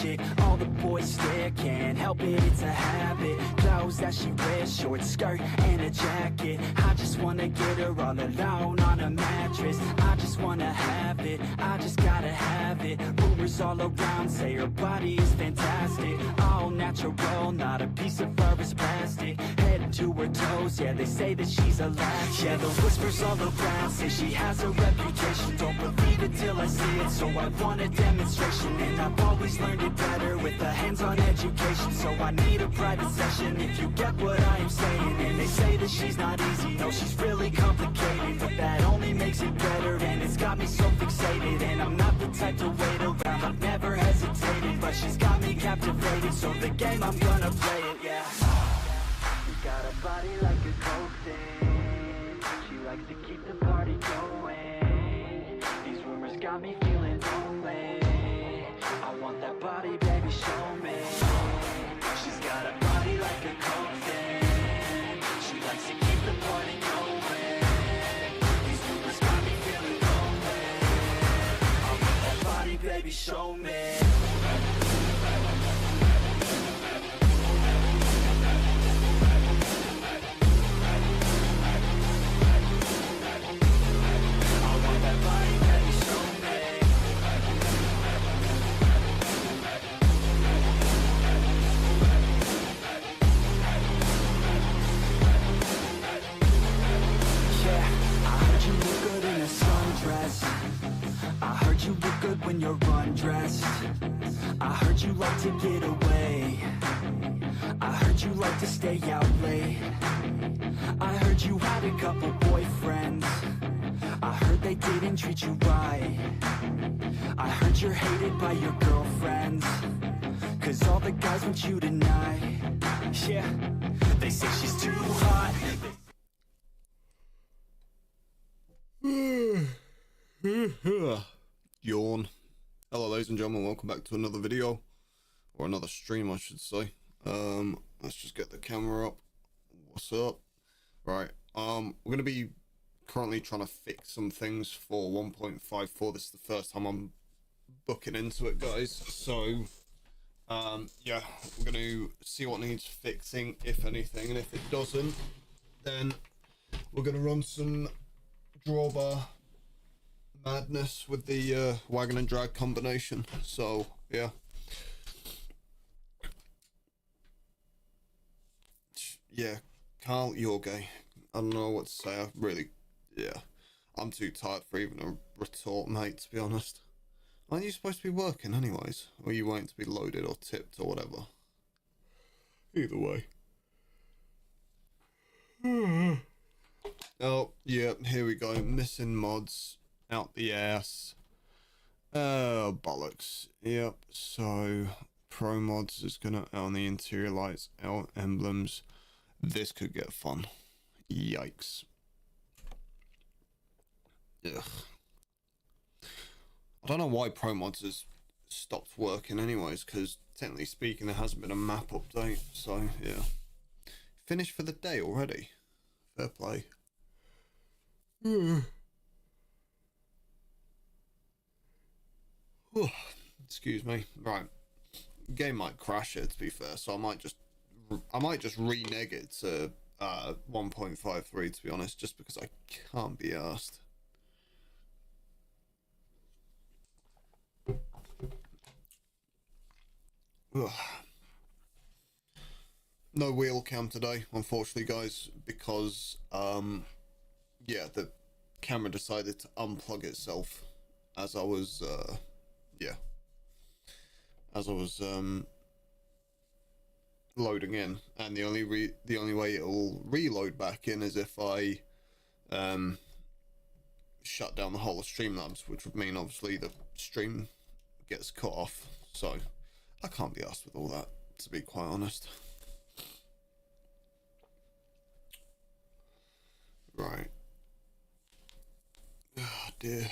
chick. All the boys stare, can't help it, it's a habit. Clothes that she wears, short skirt and a jacket. I just wanna get her all alone on a mattress. I just wanna have it, I just gotta have it. Rumors all around say her body is fantastic. All natural, not a piece of fur is plastic. Head to her toes, yeah, they say that she's a latch. Yeah, the whispers all around say she has a reputation. Don't believe it till I see it, so I want a demonstration. And I've always learned it better with a hands-on education. So I need a private session if you get what I am saying. And they say that she's not easy, no, she's really complicated. But that only makes it better, and it's got me so fixated. And I'm not the type to wait around, I've never hesitated. But she's got me captivated, so the game, I'm gonna play it, yeah. You got a body like a coke thing. She likes to keep the party going. These rumors got me feeling lonely. I want that body, baby, show me. She's got a body like a coke thing. She likes to keep the party going. These rumors got me feeling lonely. I want that body, baby, show me. I heard you look good when you're undressed. I heard you like to get away. I heard you like to stay out late. I heard you had a couple boyfriends. I heard they didn't treat you right. I heard you're hated by your girlfriends, 'cause all the guys want you tonight. Yeah, they say she's too hot. Yawn. Hello ladies and gentlemen, welcome back to another video, or another stream I should say. Let's just get the camera up. What's up? Right, we're going to be currently trying to fix some things for 1.54. This is the first time I'm booking into it, guys, so yeah, we're going to see what needs fixing, if anything, and if it doesn't, then we're going to run some drawbar madness with the wagon and drag combination. So yeah, Carl, you're gay. I don't know what to say. I really, yeah, I'm too tired for even a retort, mate, to be honest. Aren't you supposed to be working anyways, or are you waiting to be loaded or tipped or whatever? Either way. Oh yeah, here we go, missing mods out the ass. Oh bollocks. Yep, so pro mods is gonna on the interior lights, out emblems. This could get fun. Yikes. Ugh. I don't know why pro mods has stopped working anyways, because technically speaking there hasn't been a map update, so yeah. Finished for the day already. Fair play. Excuse me. Right, game might crash here, to be fair, so I might just renege it to 1.53, to be honest, just because I can't be arsed. No wheel cam today, unfortunately, guys, because yeah, the camera decided to unplug itself as I was loading in, and the only way it'll reload back in is if I shut down the whole of Streamlabs, which would mean obviously the stream gets cut off. So I can't be asked with all that, to be quite honest. Right. Oh dear.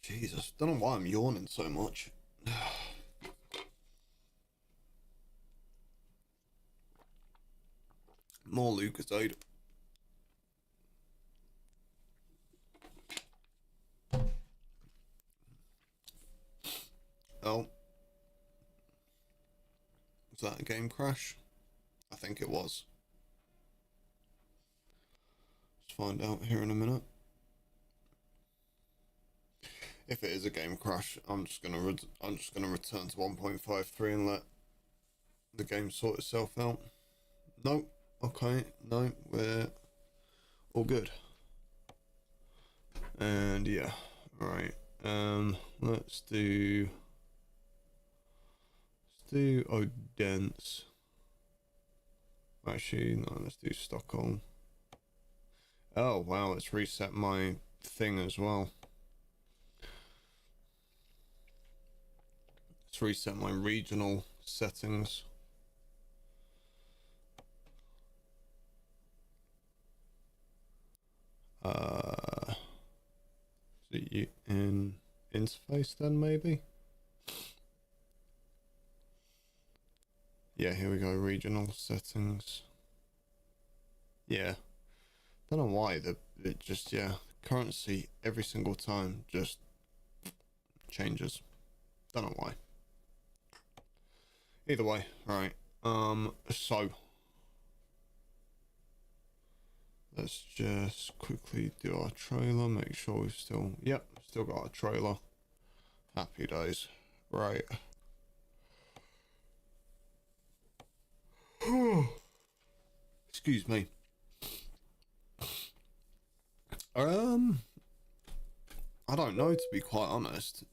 Jesus, don't know why I'm yawning so much. More Lucasade. that a game crash? I think it was. Let's find out here in a minute. If it is a game crash, I'm just gonna return to 1.53 and let the game sort itself out. Nope. Okay. No, we're all good. And yeah, right. Let's do Odense. Actually, no, let's do Stockholm. Oh wow, let's reset my thing as well. Let's reset my regional settings. See you in interface then maybe? Yeah, here we go, regional settings. Yeah. Don't know why it just, yeah, currency every single time just changes. Don't know why. Either way, right. So let's just quickly do our trailer, make sure we've still got our trailer. Happy days. Right. Excuse me. I don't know, to be quite honest.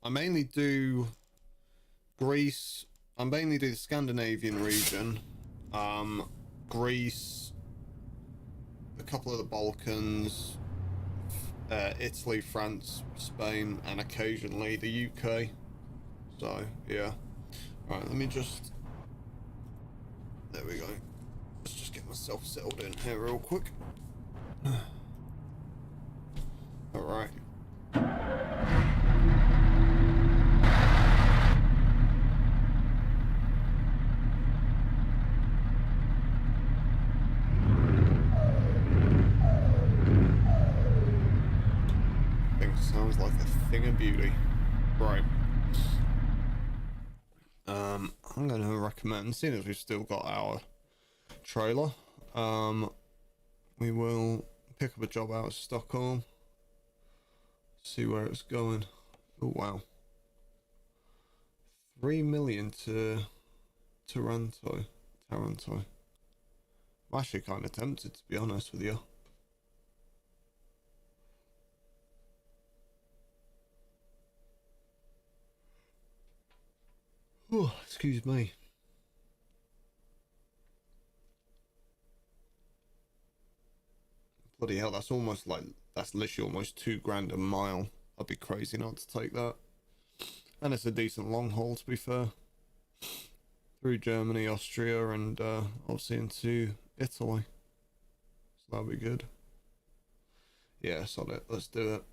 I mainly do Greece. I mainly do the Scandinavian region. Greece, a couple of the Balkans, Italy, France, Spain, and occasionally the UK. So, yeah. Alright, let me just... There we go. Let's just get myself settled in here real quick. Alright. Sounds like a thing of beauty. Right. I'm going to recommend, seeing as we've still got our trailer, we will pick up a job out of Stockholm, see where it's going. Oh wow, 3 million to Taranto. I'm actually kind of tempted, to be honest with you. Oh, excuse me. Bloody hell, that's almost like, that's literally almost $2,000 a mile. I'd be crazy not to take that. And it's a decent long haul, to be fair. Through Germany, Austria, and obviously into Italy. So that'll be good. Yeah, sod it. Let's do it.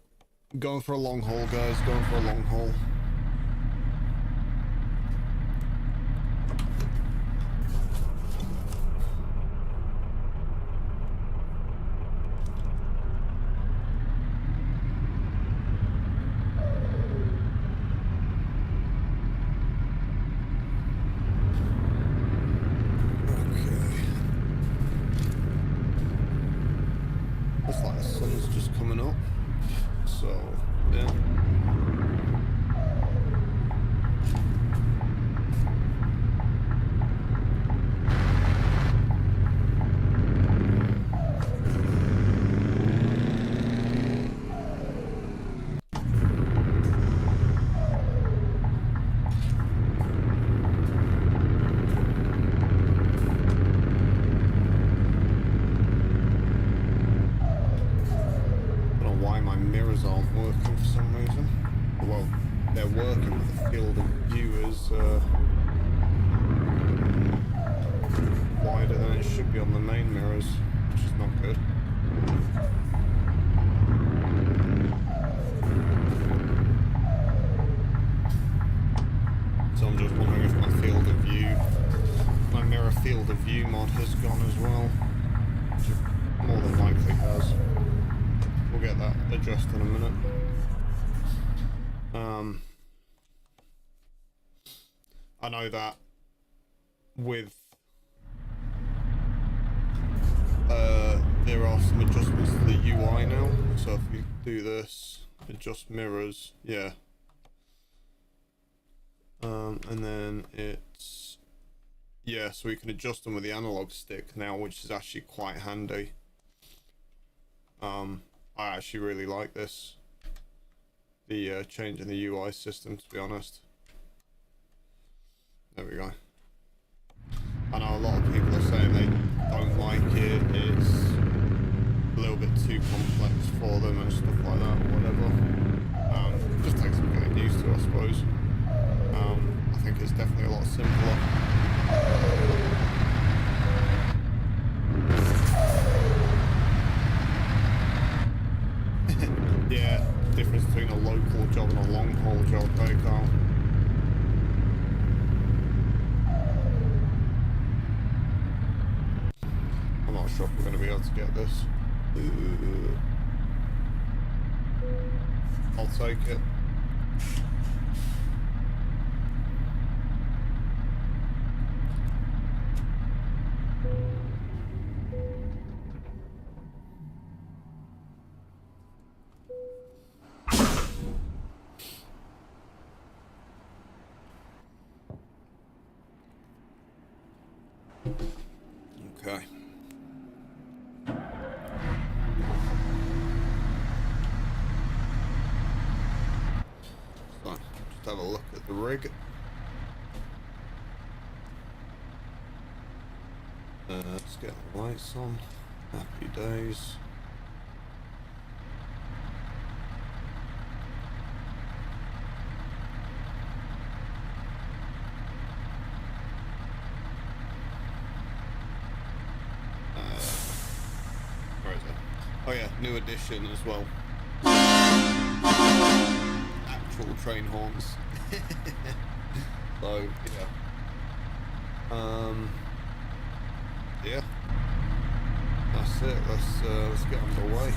Going for a long haul, guys. Going for a long haul. I know that with there are some adjustments to the UI now. So if we do this, adjust mirrors, yeah. And then it's, yeah, so we can adjust them with the analog stick now, which is actually quite handy. I actually really like this, the change in the UI system, to be honest. There we go. I know a lot of people are saying they don't like it, it's a little bit too complex for them and stuff like that, or whatever. Just takes some getting used to, I suppose. I think it's definitely a lot simpler. Yeah, difference between a local job and a long haul job, there you go. I'm not sure if we're going to be able to get this. I'll take it. Okay. So, just have a look at the rig. Let's get the lights on. Happy days. Where is it? Oh yeah, new edition as well. Actual train horns. So yeah. Yeah. That's it. Let's get underway.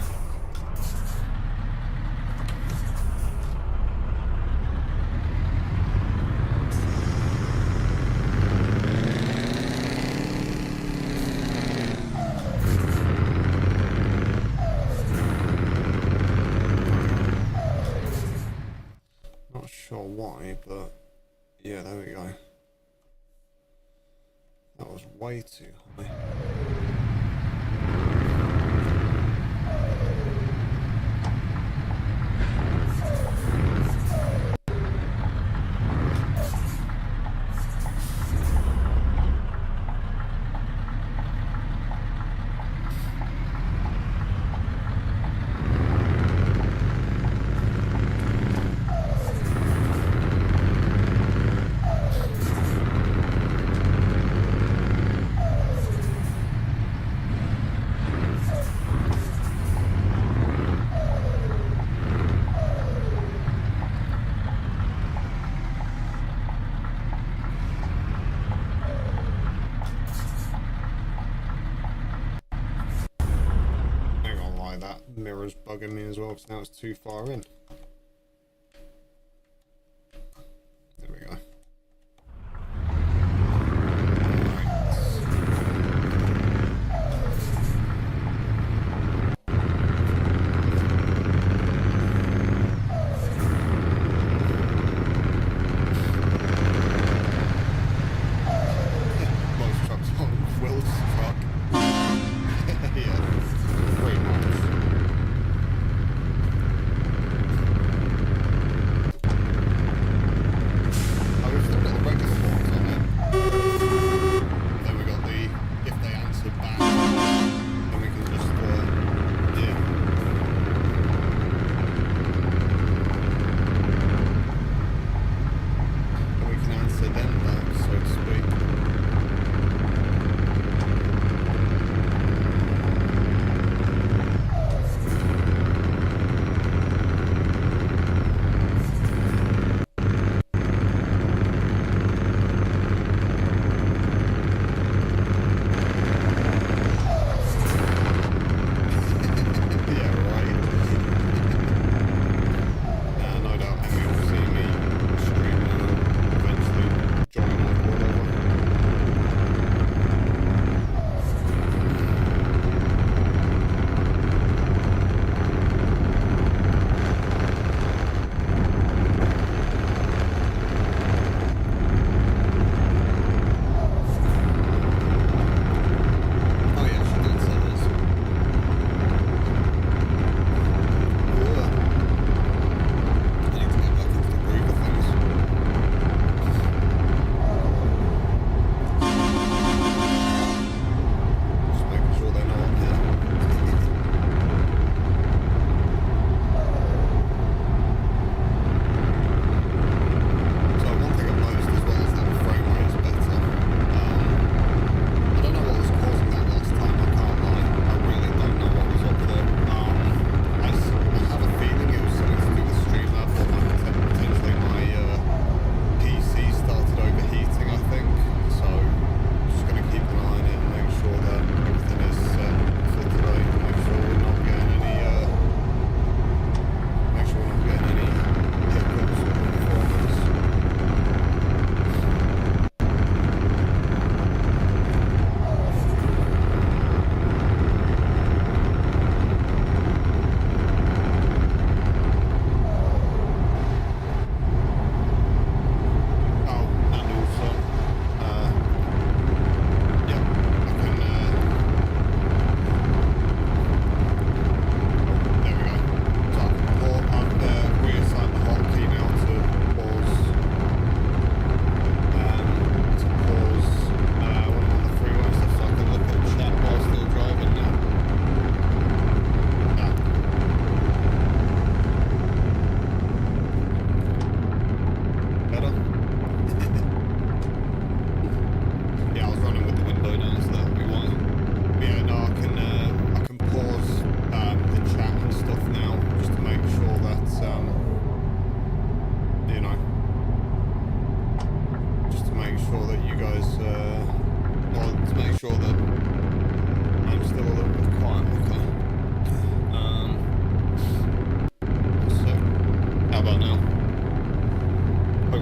Not sure why, but yeah, there we go. That was way too high. Mirror's bugging me as well because now it's too far in. There we go. Most trucks on Will's truck. Yeah, pretty much.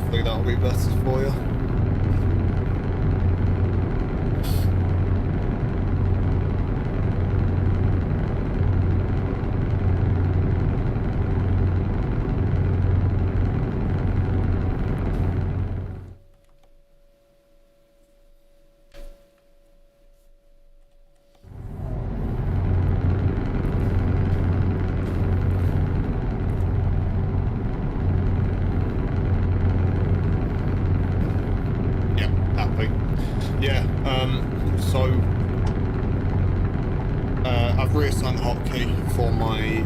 hopefully that'll be better for you. Yeah, so I've reassigned the hotkey for my,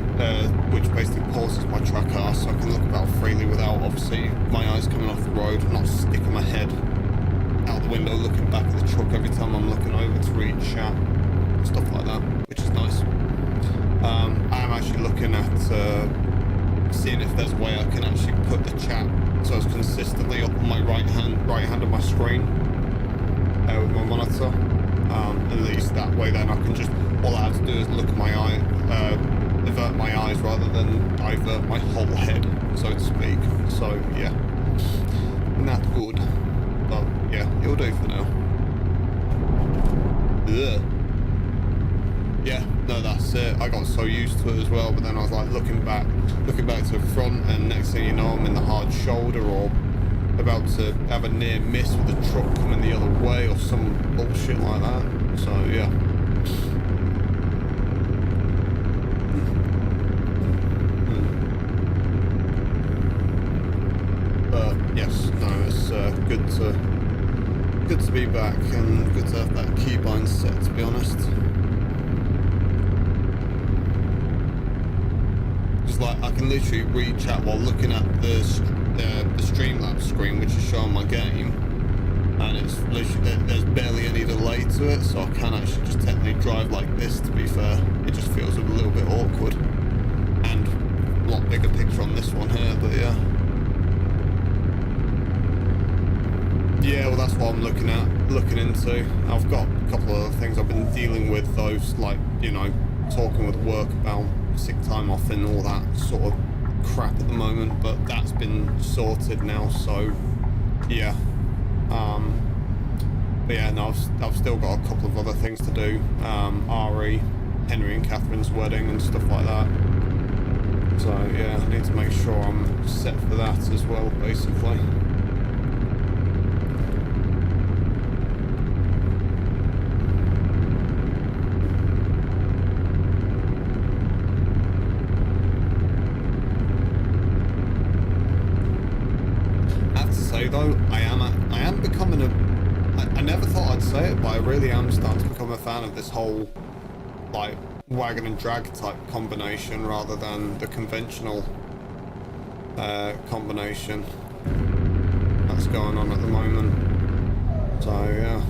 which basically pauses my tracker so I can look about freely without obviously my eyes coming off the road, not sticking my head out the window looking back at the truck every time I'm looking over to read chat, stuff like that, which is nice. I am actually looking at seeing if there's a way I can actually put the chat so it's consistently up on my right hand of my screen. With my monitor, at least that way then I can just, all I have to do is look at my eye, avert my eyes rather than divert my whole head, so to speak. So yeah, not good, but yeah, it'll do for now. Ugh. Yeah, no, that's it. I got so used to it as well, but then I was like looking back to the front, and next thing you know I'm in the hard shoulder or about to have a near miss with the truck coming the other way or some bullshit like that. So yeah. But yes, no, it's good to be back and good to have that keybind set, to be honest. Just like I can literally read chat while looking at the Streamlabs screen, which is showing my game, and it's literally, there's barely any delay to it, so I can actually just technically drive like this, to be fair. It just feels a little bit awkward, and a lot bigger picture on this one here, but yeah. Yeah, well that's what I'm looking into. I've got a couple of other things I've been dealing with, those, like, you know, talking with work about sick time off and all that sort of crap at the moment, but that's been sorted now, so yeah. But yeah, no, I've still got a couple of other things to do. RE, Henry and Catherine's wedding and stuff like that. So yeah, I need to make sure I'm set for that as well, basically. Though I am becoming I never thought I'd say it, but I really am starting to become a fan of this whole like wagon and drag type combination rather than the conventional combination that's going on at the moment. So yeah,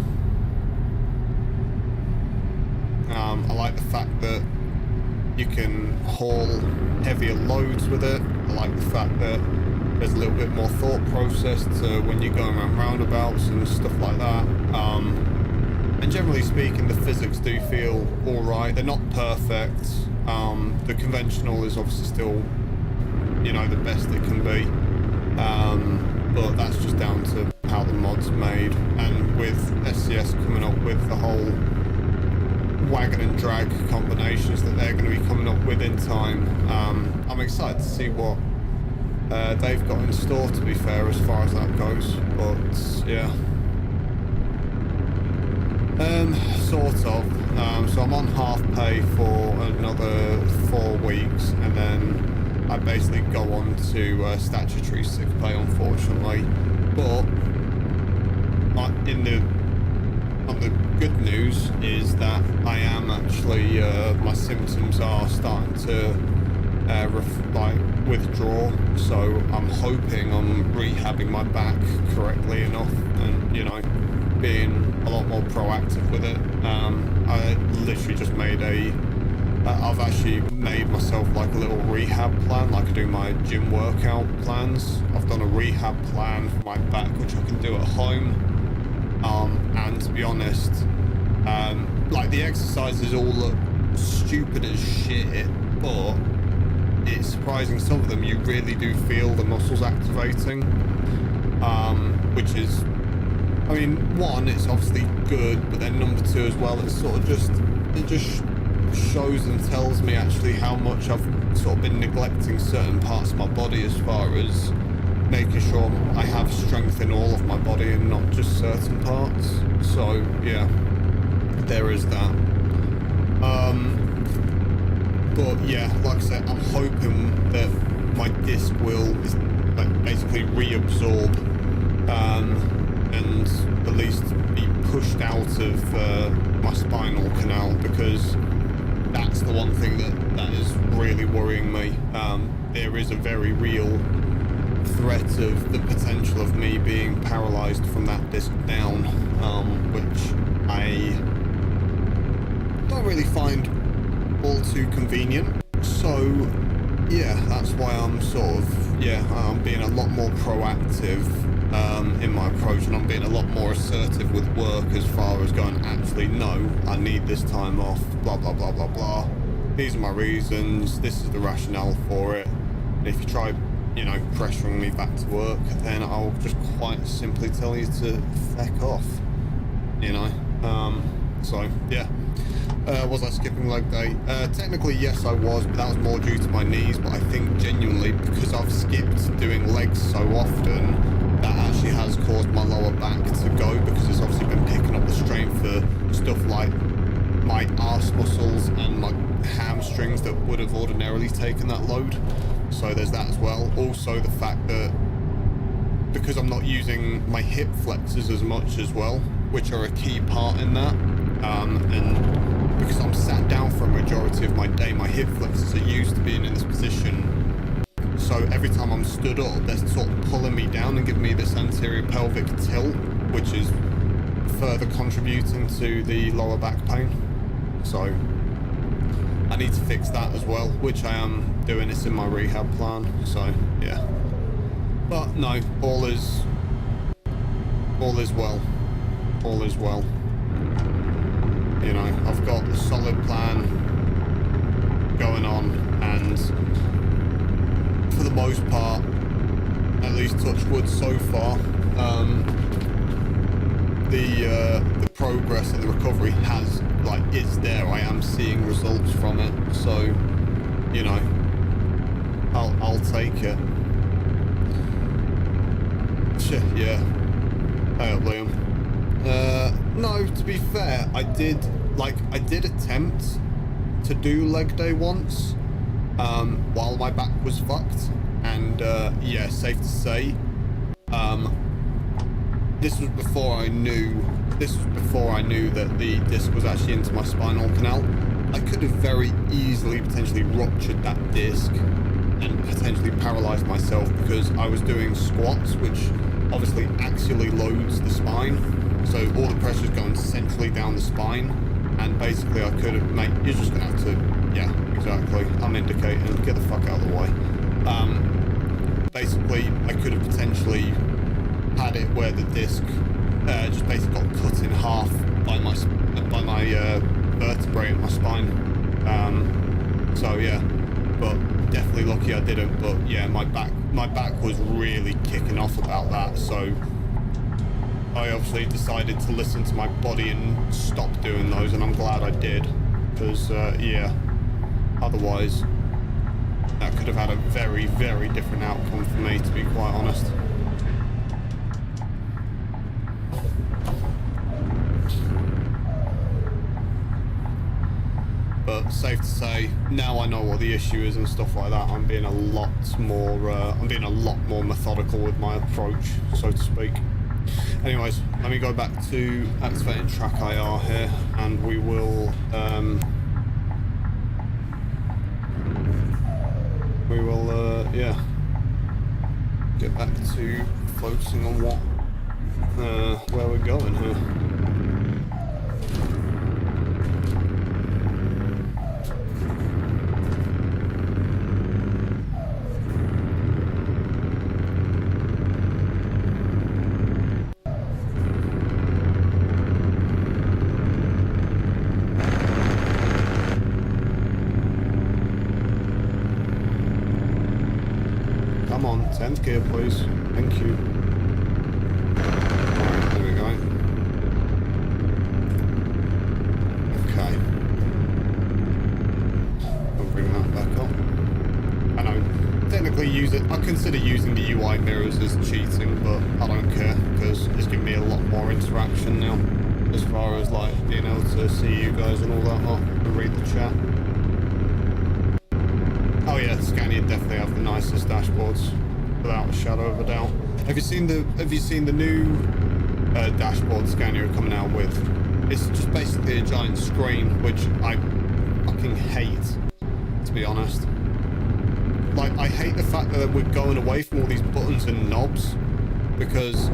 I like the fact that you can haul heavier loads with it. I like the fact that there's a little bit more thought process to when you're going around roundabouts and stuff like that. And generally speaking, the physics do feel alright. They're not perfect. The conventional is obviously still, you know, the best it can be. But that's just down to how the mod's made. And with SCS coming up with the whole wagon and drag combinations that they're going to be coming up with in time, I'm excited to see what they've got in store, to be fair, as far as that goes. But yeah, sort of. So I'm on half pay for another 4 weeks, and then I basically go on to statutory sick pay, unfortunately. But on the good news is that I am actually my symptoms are starting to withdraw, so I'm hoping I'm rehabbing my back correctly enough and, you know, being a lot more proactive with it. I literally just made I've actually made myself like a little rehab plan, like I do my gym workout plans. I've done a rehab plan for my back, which I can do at home. And to be honest, like the exercises all look stupid as shit, but it's surprising, some of them you really do feel the muscles activating. which is, I mean, one, it's obviously good, but then number two as well, it's sort of just, it just shows and tells me actually how much I've sort of been neglecting certain parts of my body as far as making sure I have strength in all of my body and not just certain parts. So yeah, there is that. But yeah, like I said, I'm hoping that my disc will like basically reabsorb and at least be pushed out of my spinal canal, because that's the one thing that is really worrying me. There is a very real threat of the potential of me being paralyzed from that disc down, which I don't really find all too convenient. So yeah, that's why I'm sort of, yeah, I'm being a lot more proactive in my approach, and I'm being a lot more assertive with work as far as going, actually, no, I need this time off, blah, blah, blah, blah, blah. These are my reasons, this is the rationale for it. And if you try, you know, pressuring me back to work, then I'll just quite simply tell you to feck off, you know. So, yeah. Was I skipping leg day? Technically, yes, I was, but that was more due to my knees. But I think genuinely, because I've skipped doing legs so often, that actually has caused my lower back to go, because it's obviously been picking up the strain for stuff like my arse muscles and my hamstrings that would have ordinarily taken that load. So there's that as well. Also, the fact that because I'm not using my hip flexors as much as well, which are a key part in that, and because I'm sat down for a majority of my day, my hip flexors are used to being in this position. So every time I'm stood up, they're sort of pulling me down and giving me this anterior pelvic tilt, which is further contributing to the lower back pain. So I need to fix that as well, which I am doing. It's in my rehab plan. So yeah, but no, all is well. All is well. You know, I've got a solid plan going on, and for the most part, at least touch wood so far, the progress and the recovery has, like, it's there. I am seeing results from it, so, you know, I'll take it. Yeah. Hey up, Liam. No, to be fair, I did attempt to do leg day once, while my back was fucked, and yeah, safe to say, this was before I knew that the disc was actually into my spinal canal. I could have very easily potentially ruptured that disc and potentially paralyzed myself, because I was doing squats, which obviously axially loads the spine, so all the pressure is going centrally down the spine, and basically I could have, mate, you're just gonna have to, yeah, exactly, I'm indicating, get the fuck out of the way. Basically I could have potentially had it where the disc just basically got cut in half by my vertebrae in my spine. So yeah, but definitely lucky I didn't. But yeah, my back was really kicking off about that, so I obviously decided to listen to my body and stop doing those, and I'm glad I did, because yeah, otherwise that could have had a very, very different outcome for me, to be quite honest. But safe to say, now I know what the issue is and stuff like that, I'm being a lot more methodical with my approach, so to speak. Anyways, let me go back to activating track IR here, and we will yeah, get back to focusing on where we're going here. Come on, 10th gear, please. Thank you. technically use it. I consider using the UI mirrors as cheating, but I don't care because it's giving me a lot more interaction now, as far as like being able to see you guys and all that lot and read the chat. Oh yeah, Scania definitely have the nicest dashboards, without a shadow of a doubt. Have you seen the new dashboard Scania are coming out with? It's just basically a giant screen, which I fucking hate, to be honest. Like, I hate the fact that we're going away from all these buttons and knobs, because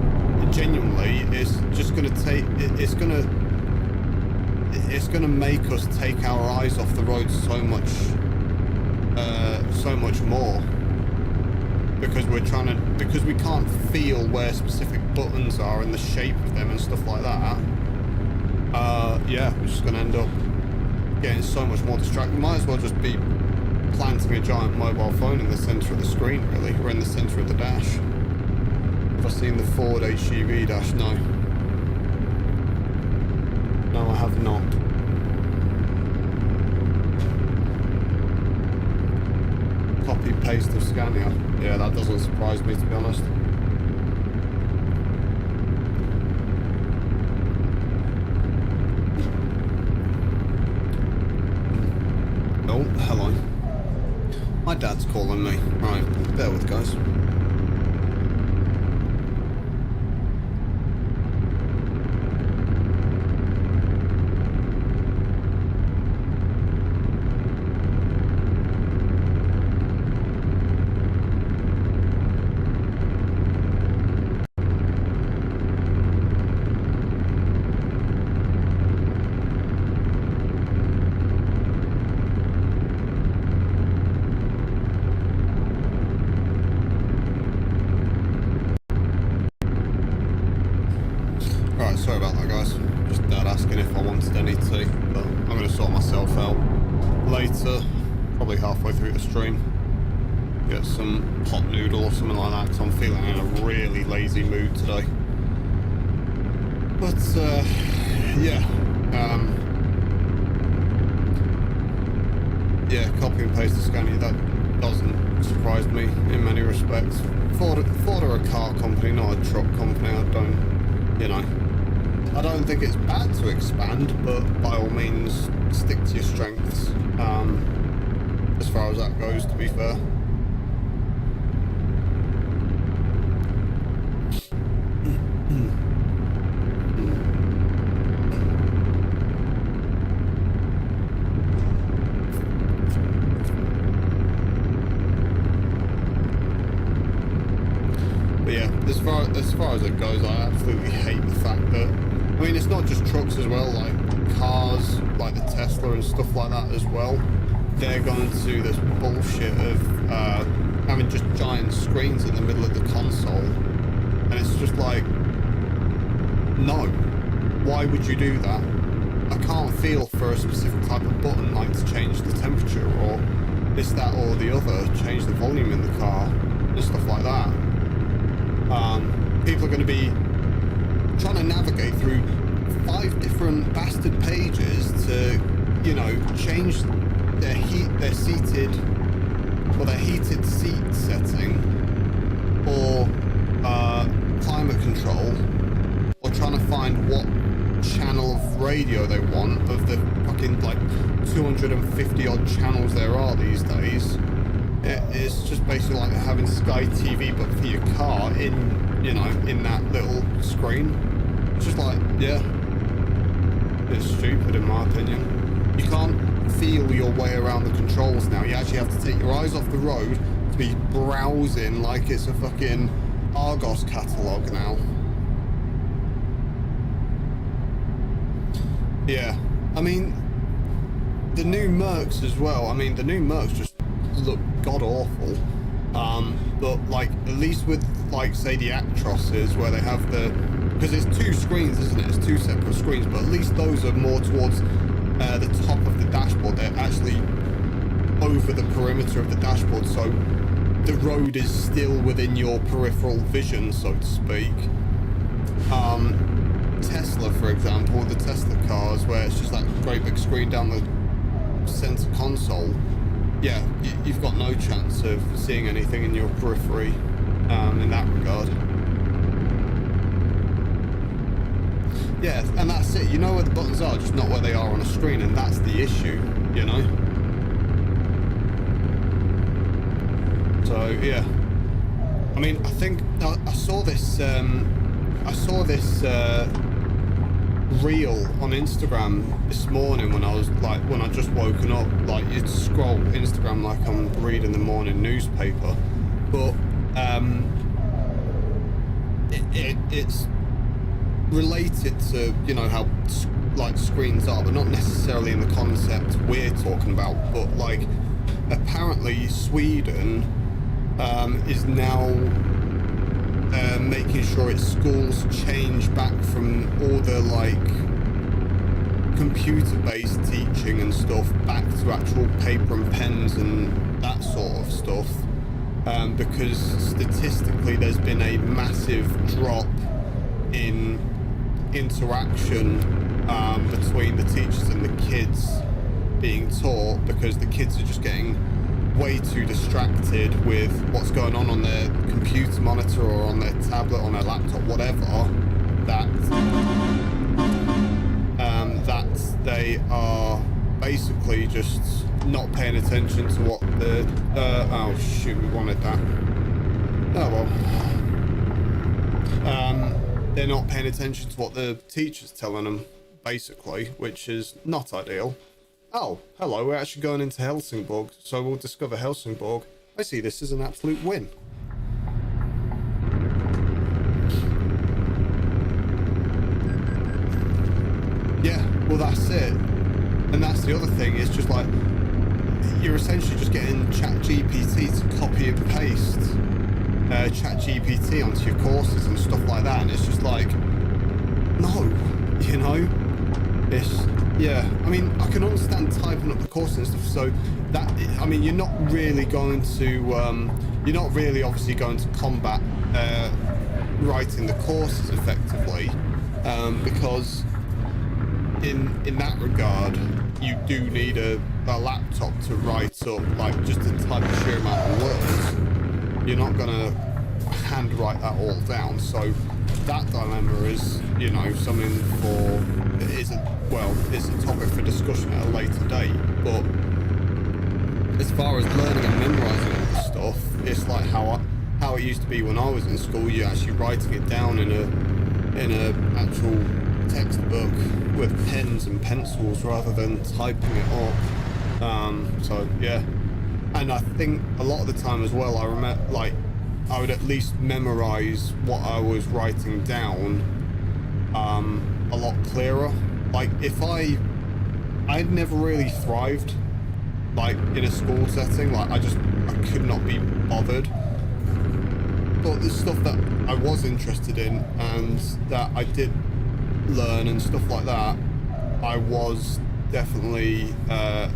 genuinely it's just gonna take it's gonna make us take our eyes off the road so much more, because we can't feel where specific buttons are and the shape of them and stuff like that. Yeah, we're just gonna end up getting so much more distracted. Might as well just be planting a giant mobile phone in the center of the screen, really, or in the center of the dash. Have I seen the Ford HGV dash? No. No, I have not. Copy paste of Scania. Yeah, that doesn't surprise me, to be honest. Oh, hello. My dad's calling me. Right, bear with, guys. Right, sorry about that, guys. Just dad asking if I wanted any tea, but I'm going to sort myself out later, probably halfway through the stream. Get some hot noodle or something like that, because I'm feeling in a really lazy mood today. But, yeah. Yeah, copy and paste the Scania, that doesn't surprise me in many respects. Ford are a car company, not a truck company. I don't think it's bad to expand, but by all means stick to your strengths, as far as that goes, to be fair. But yeah, as far as it goes, I absolutely hate the fact that, I mean, it's not just trucks as well, like cars, like the Tesla and stuff like that as well. They're going to this bullshit of having just giant screens in the middle of the console. And it's just like, no, why would you do that? I can't feel for a specific type of button, like to change the temperature or this, that, or the other, change the volume in the car, and stuff like that. People are going to be trying to navigate through 5 different bastard pages to, you know, change their heated seat setting, or climate control, or trying to find what channel of radio they want of the fucking like 250 odd channels there are these days. It's just basically like having Sky TV but for your car in, you know, in that little screen. It's just like, yeah, it's stupid in my opinion. You can't feel your way around the controls now. You actually have to take your eyes off the road to be browsing like it's a fucking Argos catalogue now. Yeah, I mean, the new Mercs as well. I mean, the new Mercs just look god awful. But like, at least with like, say, the Actrosses, where they have the, because it's 2 screens, isn't it? It's 2 separate screens, but at least those are more towards the top of the dashboard. They're actually over the perimeter of the dashboard, so the road is still within your peripheral vision, so to speak. Tesla, for example, the Tesla cars, where it's just that great big screen down the center console, yeah, you've got no chance of seeing anything in your periphery in that regard. Yeah, and that's it. You know where the buttons are, just not where they are on a screen, and that's the issue, you know? So, yeah. I mean, I think I saw this reel on Instagram this morning when I was like, when I just woken up. Like, you'd scroll Instagram like I'm reading the morning newspaper, but it's related to, you know, how like screens are, but not necessarily in the concept we're talking about. But like, apparently Sweden is now making sure its schools change back from all the like computer-based teaching and stuff back to actual paper and pens and that sort of stuff, because statistically there's been a massive drop in interaction between the teachers and the kids being taught, because the kids are just getting way too distracted with what's going on their computer monitor or on their tablet, on their laptop, whatever, that they are basically just not paying attention to what the oh shoot, we wanted that. Oh well. They're not paying attention to what the teacher's telling them, basically, which is not ideal. Oh, hello, we're actually going into Helsingborg, so we'll discover Helsingborg. I see this as an absolute win. Yeah, well that's it. And that's the other thing, it's just like, you're essentially just getting ChatGPT to copy and paste ChatGPT onto your courses and stuff like that, and it's just like, no, you know? It's, yeah, I mean, I can understand typing up the course and stuff, so that, I mean, you're not really going to, you're not really obviously going to combat writing the courses effectively, because in that regard, you do need a laptop to write up, like, just to type a sheer amount of words. You're not going to handwrite that all down, so that dilemma is, you know, something for, it's a topic for discussion at a later date. But as far as learning and memorizing all the stuff, it's like how it used to be when I was in school. You're actually writing it down in a actual textbook with pens and pencils rather than typing it up. So yeah, and I think a lot of the time as well, I remember, like, I would at least memorize what I was writing down a lot clearer. Like, if I'd never really thrived like in a school setting. Like, I could not be bothered. But the stuff that I was interested in and that I did learn and stuff like that, I was definitely I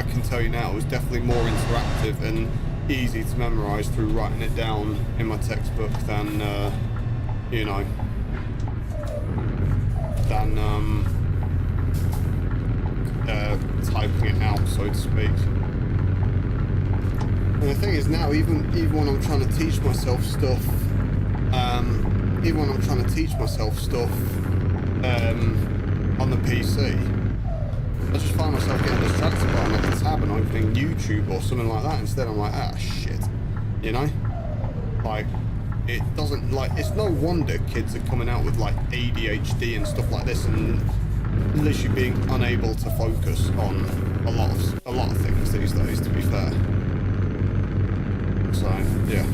can tell you now, it was definitely more interactive and easy to memorize through writing it down in my textbook than you know, than typing it out, so to speak. And the thing is now, even when I'm trying to teach myself stuff, on the PC, I just find myself getting distracted by another tab and opening YouTube or something like that. Instead, I'm like, ah, shit, you know? Like, it doesn't, like, it's no wonder kids are coming out with, like, ADHD and stuff like this and literally being unable to focus on a lot of things these days, to be fair. So, yeah.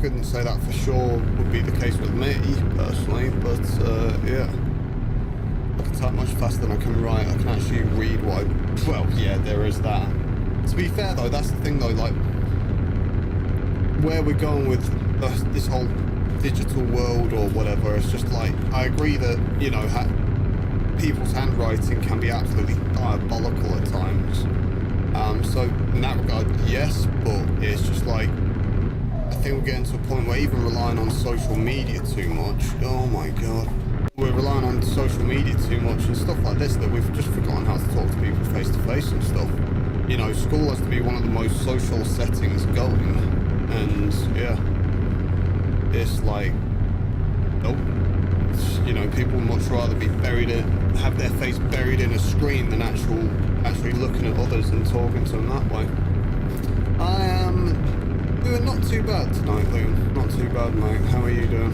Couldn't say that for sure would be the case with me personally, but yeah, I can type much faster than I can write. I can actually read what well, yeah, there is that, To be fair though, that's the thing though, like where we're going with this whole digital world or whatever, it's just like, I agree that, you know, people's handwriting can be absolutely diabolical at times. So in that regard, yes, but it's just like, I think we're getting to a point where even relying on social media too much, oh my god, we're relying on social media too much and stuff like this, that we've just forgotten how to talk to people face to face and stuff. You know, school has to be one of the most social settings going, and yeah, it's like, nope. You know, people would much rather be have their face buried in a screen than actually looking at others and talking to them that way. I am doing not too bad tonight, Liam. Not too bad, mate. How are you doing?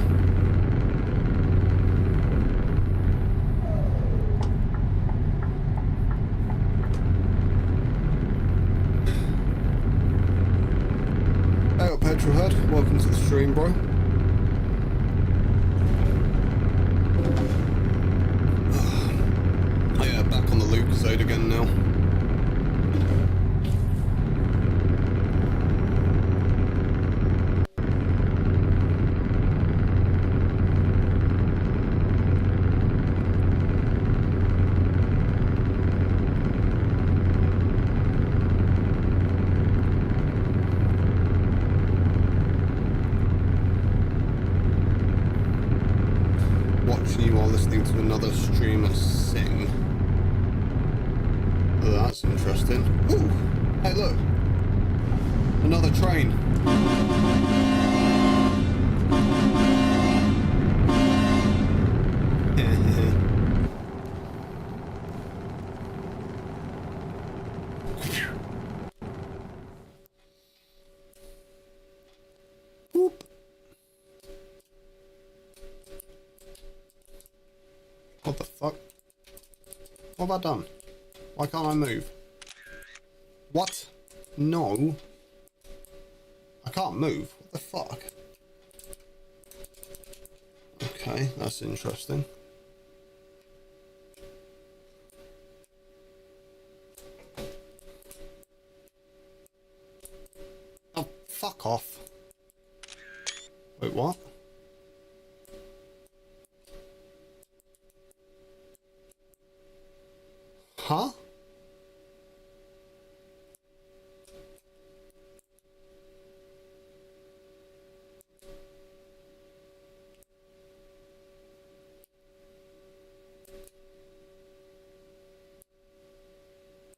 Hey up, Petrolhead. Welcome to the stream, bro. Oh yeah, back on the Lucasade again now. Listening to another streamer sing. Oh, that's interesting. Ooh! Hey, look! Another train. Whoop. What the fuck? What have I done? Why can't I move? What? No. I can't move. What the fuck? Okay, that's interesting. Oh, fuck off. Wait, what? Huh?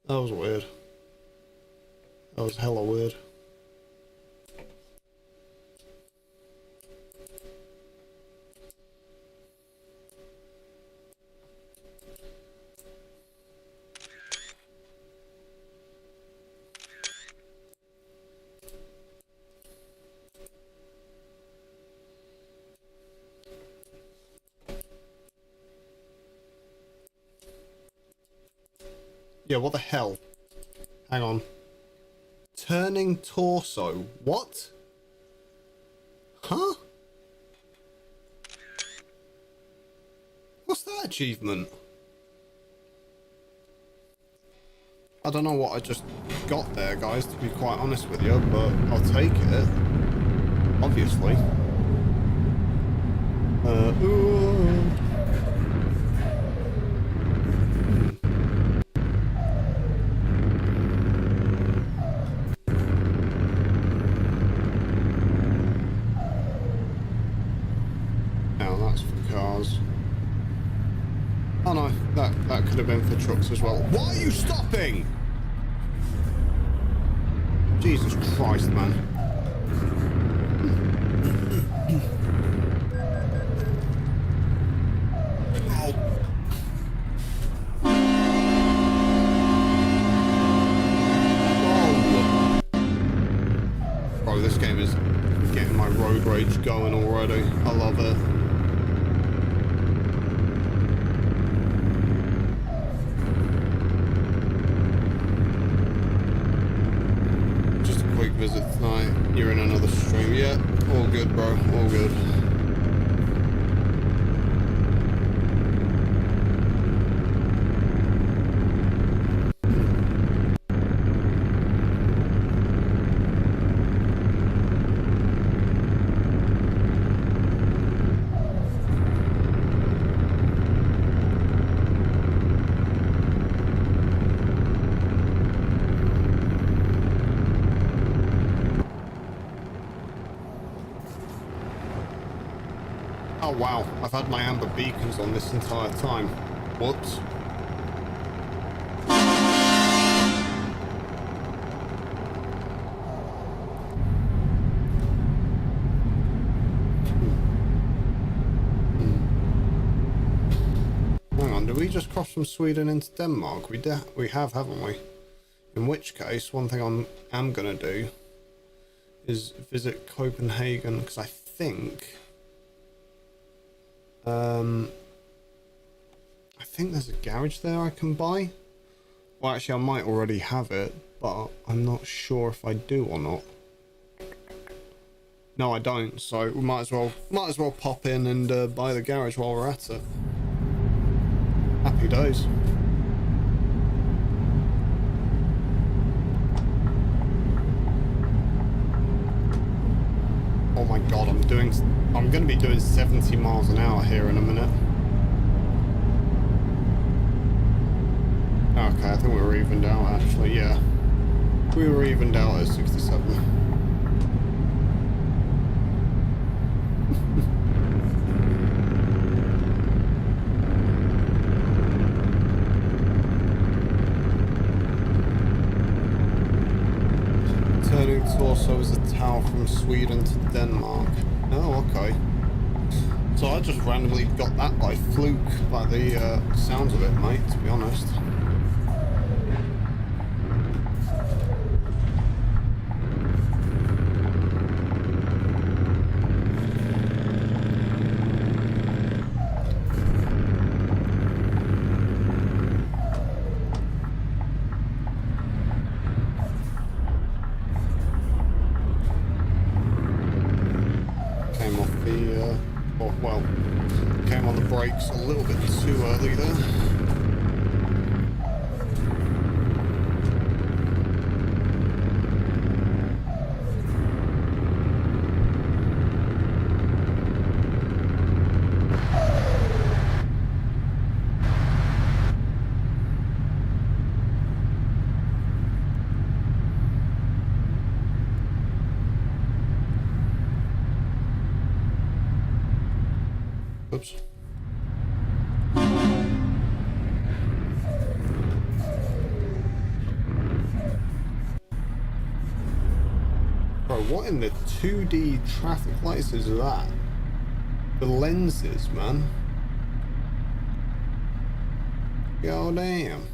That was weird. That was hella weird. Yeah, what the hell? Hang on. Turning torso. What? Huh? What's that achievement? I don't know what I just got there, guys, to be quite honest with you, but I'll take it. Obviously. Ooh. Oh no, that could have been for trucks as well. Why are you stopping? Jesus Christ, man. Bro, this game is getting my road rage going already. I love it. Visit tonight. You're in another stream. Yeah, all good, bro. All good. Oh wow, I've had my amber beacons on this entire time. Whoops. Hang on, did we just cross from Sweden into Denmark? We have, haven't we? In which case, one thing I am gonna do is visit Copenhagen, because I think there's a garage there I can buy. Well, actually, I might already have it, but I'm not sure if I do or not. No, I don't. So we might as well pop in and buy the garage while we're at it. Happy days. Oh my god, I'm going to be doing 70 miles an hour here in a minute. Okay, I think we were evened out actually, yeah. We were evened out at 67. Turning torso is a tower from Sweden to Denmark. Oh, okay. So I just randomly got that by fluke, by the sounds of it, mate, to be honest. Came on the brakes a little bit too early there. Oops. Bro, what in the 2D traffic lights is that? The lenses, man. God damn.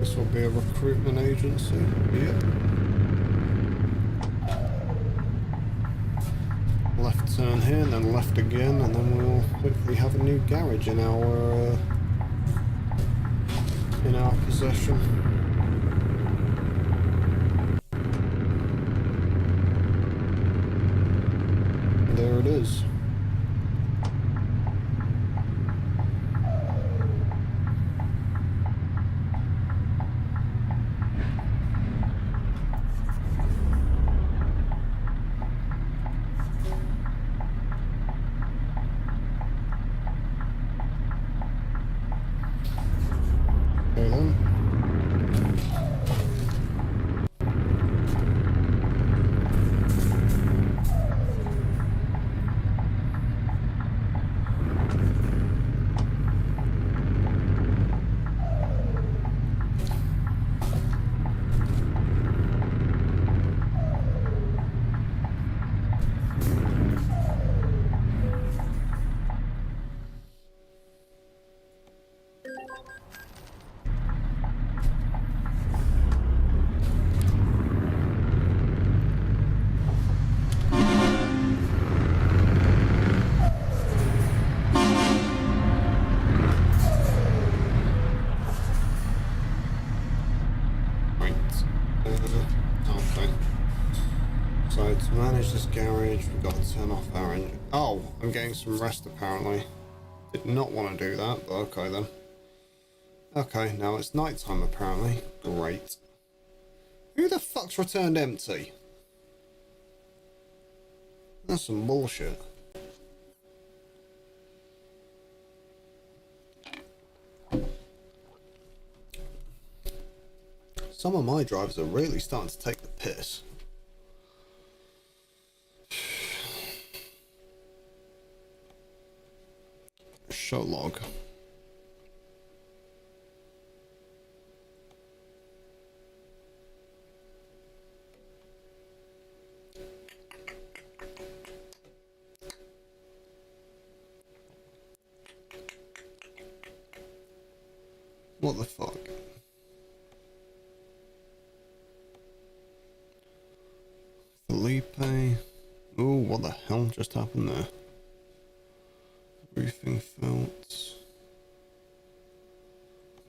This will be a recruitment agency. Yep. Left turn here and then left again, and then we'll hopefully have a new garage in our possession. And there it is. Okay then. So to manage this garage, we've got to turn off our engine. Oh, I'm getting some rest apparently. Did not want to do that, but okay then. Okay, now it's nighttime apparently. Great. Who the fuck's returned empty? That's some bullshit. Some of my drivers are really starting to take the piss. Show log. What the fuck? Felipe. Ooh, what the hell just happened there? Roofing felts.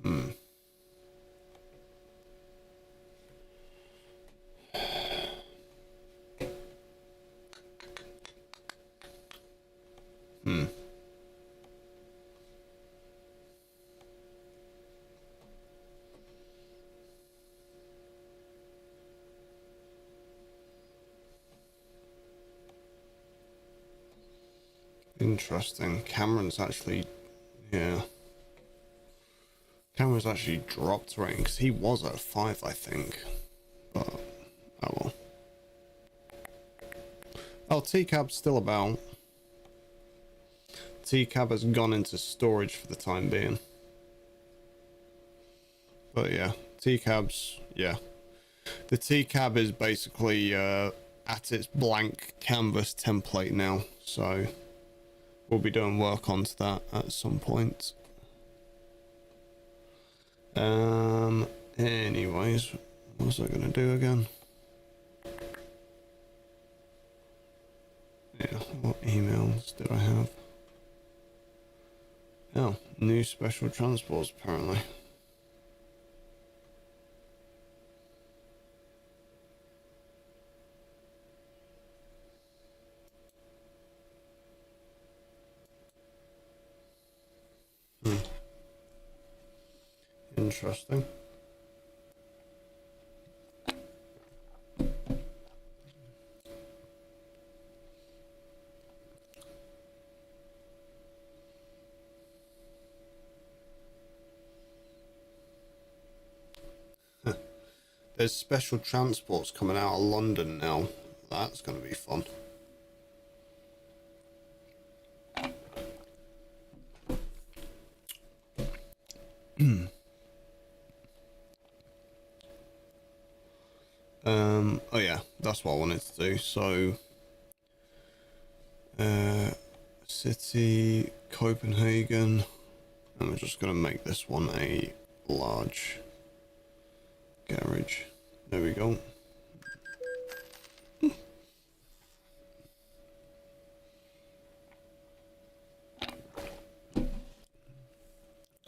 Hmm. Hmm. Interesting. Cameron's actually, yeah. Cameron's actually dropped rating because he was at 5, I think. But, oh well. Oh, TCAB's still about. TCAB has gone into storage for the time being. But yeah, TCAB's, yeah. The TCAB is basically at its blank canvas template now, so we'll be doing work onto that at some point. Anyways, what was I gonna do again? Yeah, what emails did I have? Oh, new special transports apparently. Interesting. There's special transports coming out of London now. That's going to be fun. Oh yeah, that's what I wanted to do. So, city, Copenhagen, and we're just going to make this one a large garage. There we go.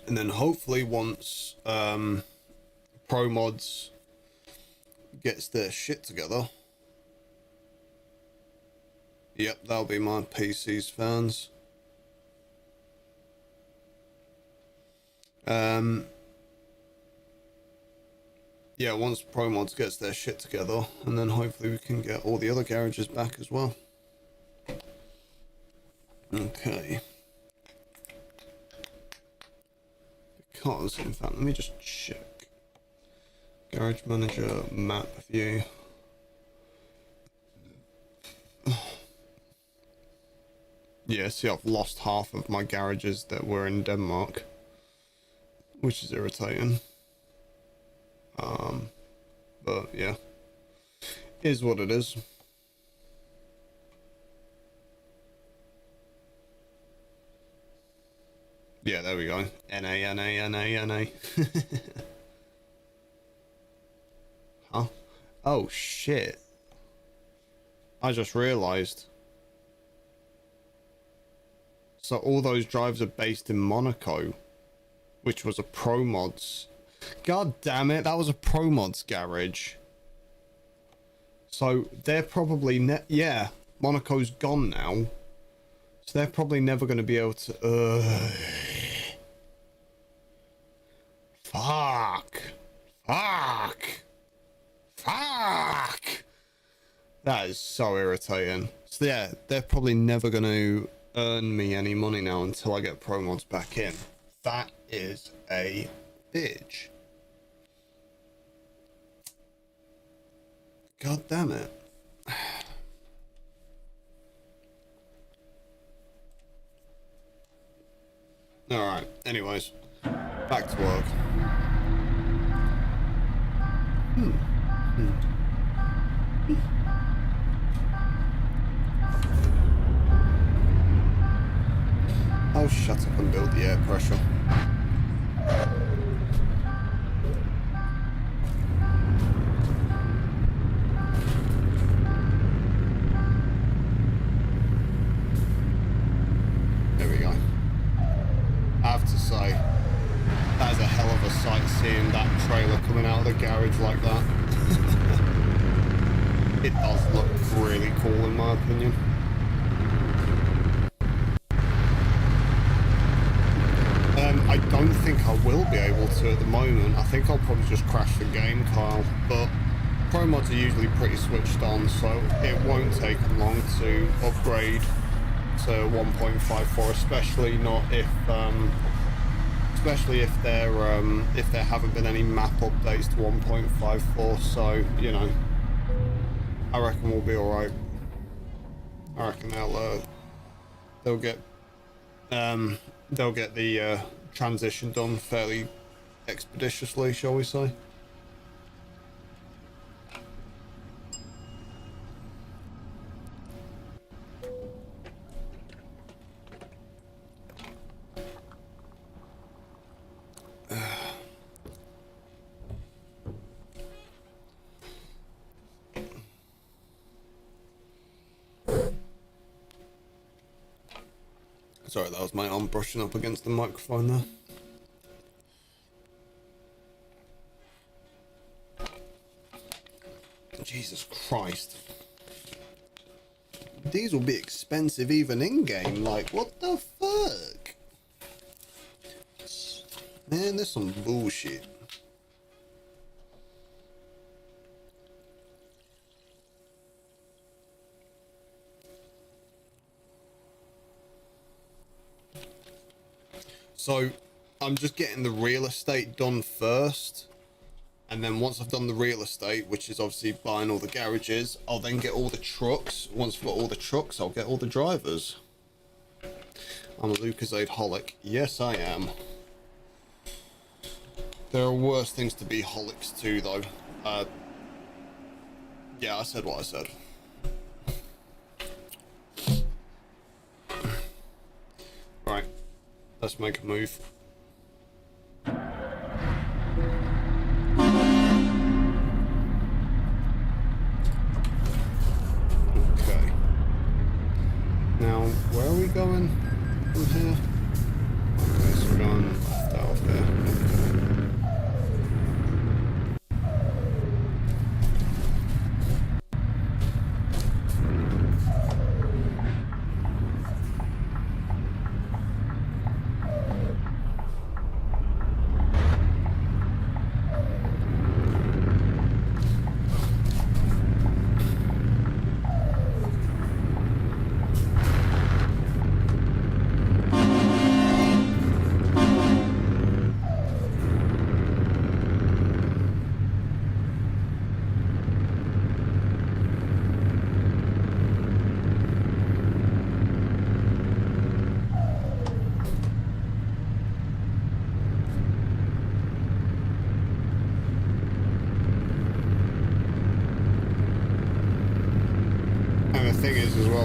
And then hopefully once Pro Mods gets their shit together. Yep, that'll be my PC's fans. Yeah, once Pro Mods gets their shit together, and then hopefully we can get all the other garages back as well. Okay. Because, in fact, let me just check. Garage Manager, map view. Yeah, see, I've lost half of my garages that were in Denmark, which is irritating. But yeah, is what it is. Yeah, there we go. NA. Huh? Oh shit. I just realized. So all those drives are based in Monaco, which was a Pro Mods. God damn it, that was a Pro Mods garage. So they're probably yeah, Monaco's gone now, so they're probably never going to be able to. Fuck. That is so irritating. So yeah, they're probably never going to earn me any money now until I get pro mods back in. That is a bitch. God damn it. Alright, anyways, back to work. Oh, shut up and build the air pressure. There we go. I have to say, that is a hell of a sight seeing that trailer coming out of the garage like that. It does look really cool in my opinion. I don't think I will be able to at the moment. I think I'll probably just crash the game, Kyle. But pro mods are usually pretty switched on, so it won't take them long to upgrade to 1.54, especially not if there haven't been any map updates to 1.54. So you know, I reckon we'll be all right. I reckon they'll get the transition done fairly expeditiously, shall we say. Sorry, that was my arm brushing up against the microphone there. Jesus Christ. These will be expensive even in-game, like, what the fuck? Man, there's some bullshit. So, I'm just getting the real estate done first. And then once I've done the real estate, which is obviously buying all the garages, I'll then get all the trucks. Once I've got all the trucks, I'll get all the drivers. I'm a Lucasade-holic. Yes, I am. There are worse things to be holics too, though. Yeah, I said what I said. Right. Let's make a move. Okay. Now, where are we going from here? Okay, so we're going left out of there.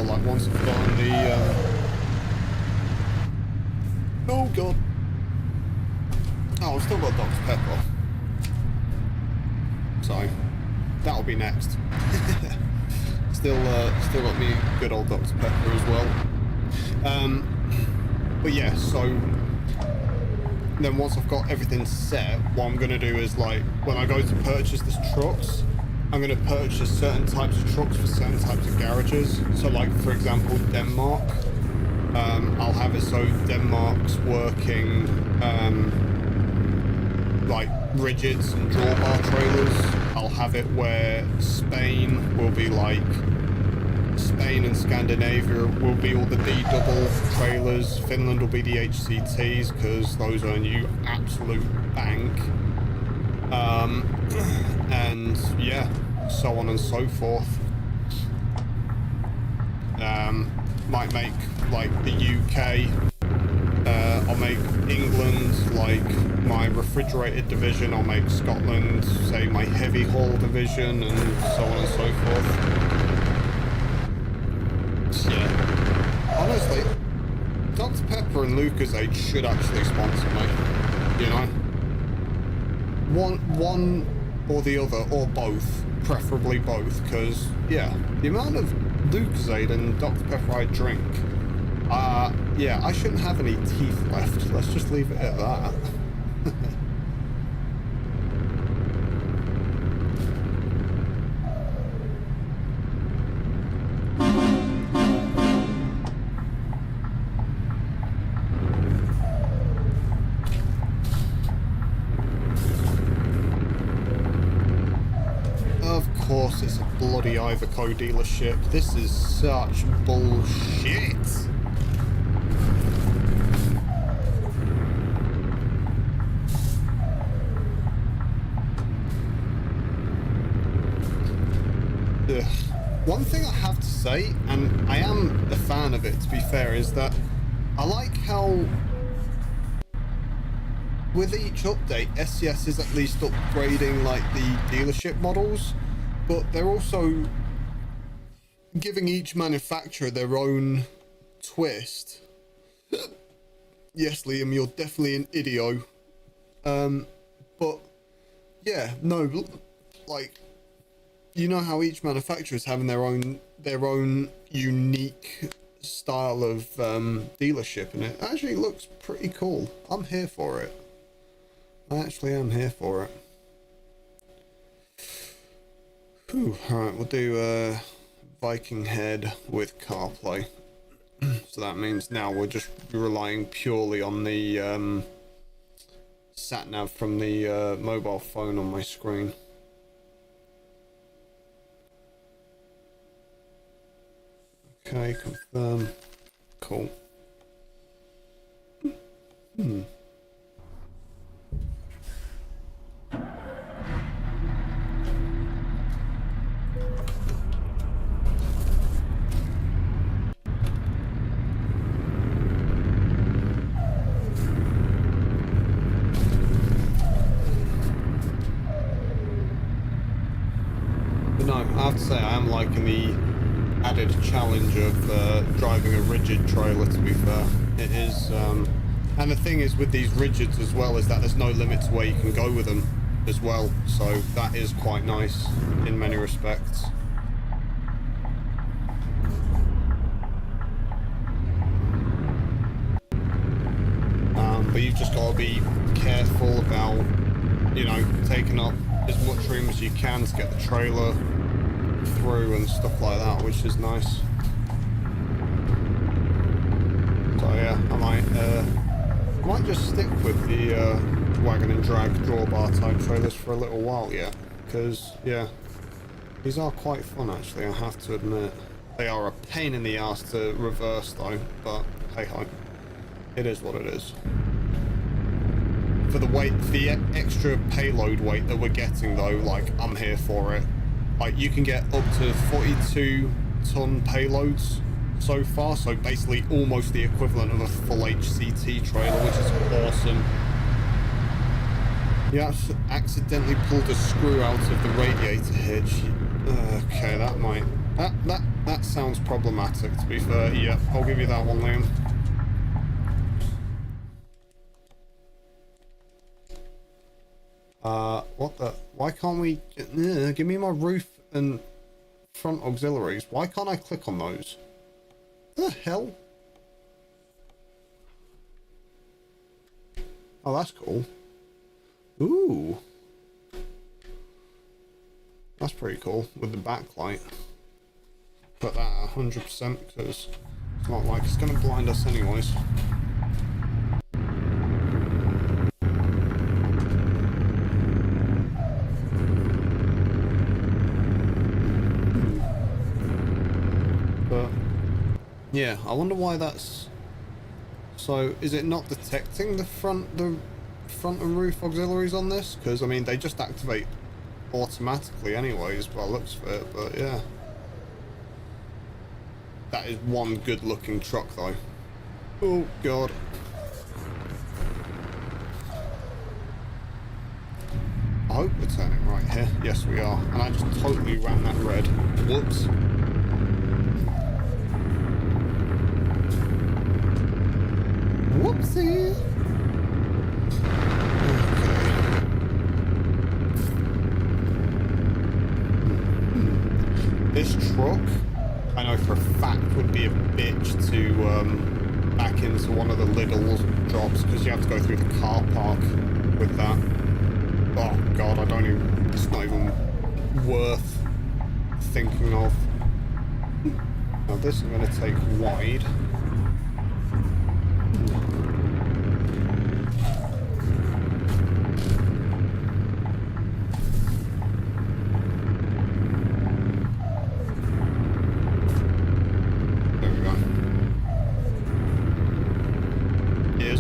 Like once I've gotten the oh god, oh I've still got Dr. Pepper, so that'll be next. still got me good old Dr. Pepper as well. But yeah, so once I've got everything set, what I'm gonna do is, like, when I go to purchase the trucks, I'm going to purchase certain types of trucks for certain types of garages. So like, for example, Denmark, I'll have it so Denmark's working like rigids and drawbar trailers. I'll have it where Spain will be like, Spain and Scandinavia will be all the D-double trailers. Finland will be the HCTs because those earn you absolute bank. And yeah, so on and so forth. Might make like the UK, I'll make England like my refrigerated division, I'll make Scotland say my heavy haul division, and so on and so forth. Yeah, honestly, Dr. Pepper and Lucozade should actually sponsor me, you know? One or the other, or both, preferably both, because yeah, the amount of Lucozade and Dr. Pepper I drink, yeah, I shouldn't have any teeth left. Let's just leave it at that. Of course, it's a bloody Iveco dealership. This is such bullshit. Ugh. One thing I have to say, and I am a fan of it to be fair, is that I like how with each update, SCS is at least upgrading like the dealership models, but they're also giving each manufacturer their own twist. Yes, Liam, you're definitely an idiot. But yeah, no, like, you know how each manufacturer is having their own unique style of dealership, and it actually looks pretty cool. I'm here for it. I actually am here for it. Whew, alright, we'll do Viking Head with CarPlay. So that means now we're just relying purely on the sat-nav from the mobile phone on my screen. Okay, confirm. Cool. But no, I have to say I am liking the added challenge of driving a rigid trailer, to be fair. It is, and the thing is with these rigids as well is that there's no limit to where you can go with them as well, so that is quite nice in many respects. But you've just got to be careful about, you know, taking up as much room as you can to get the trailer through and stuff like that, which is nice. So yeah, I might just stick with the wagon and drag drawbar type trailers for a little while yet, because yeah, these are quite fun actually, I have to admit. They are a pain in the ass to reverse though, but hey ho, it is what it is. For the weight, the extra payload weight that we're getting though, like, I'm here for it. Like, you can get up to 42-ton payloads so far, so basically almost the equivalent of a full HCT trailer, which is awesome. You accidentally pulled a screw out of the radiator hitch. Okay, that might... That sounds problematic, to be fair. Yeah, I'll give you that one, Liam. What the? Why can't we... give me my roof and front auxiliaries. Why can't I click on those? The hell? Oh, that's cool. Ooh. That's pretty cool with the backlight. Put that at 100% because it's not like it's going to blind us anyways. But yeah, I wonder why that's... So is it not detecting the front and roof auxiliaries on this? Because I mean they just activate automatically anyways by the looks of it, but yeah. That is one good looking truck though. Oh god. I hope we're turning right here. Yes we are. And I just totally ran that red. Whoops. Whoopsie. This truck, I know for a fact, would be a bitch to back into one of the Lidl drops because you have to go through the car park with that. Oh god, I don't even, it's not even worth thinking of. Now this I'm going to take wide.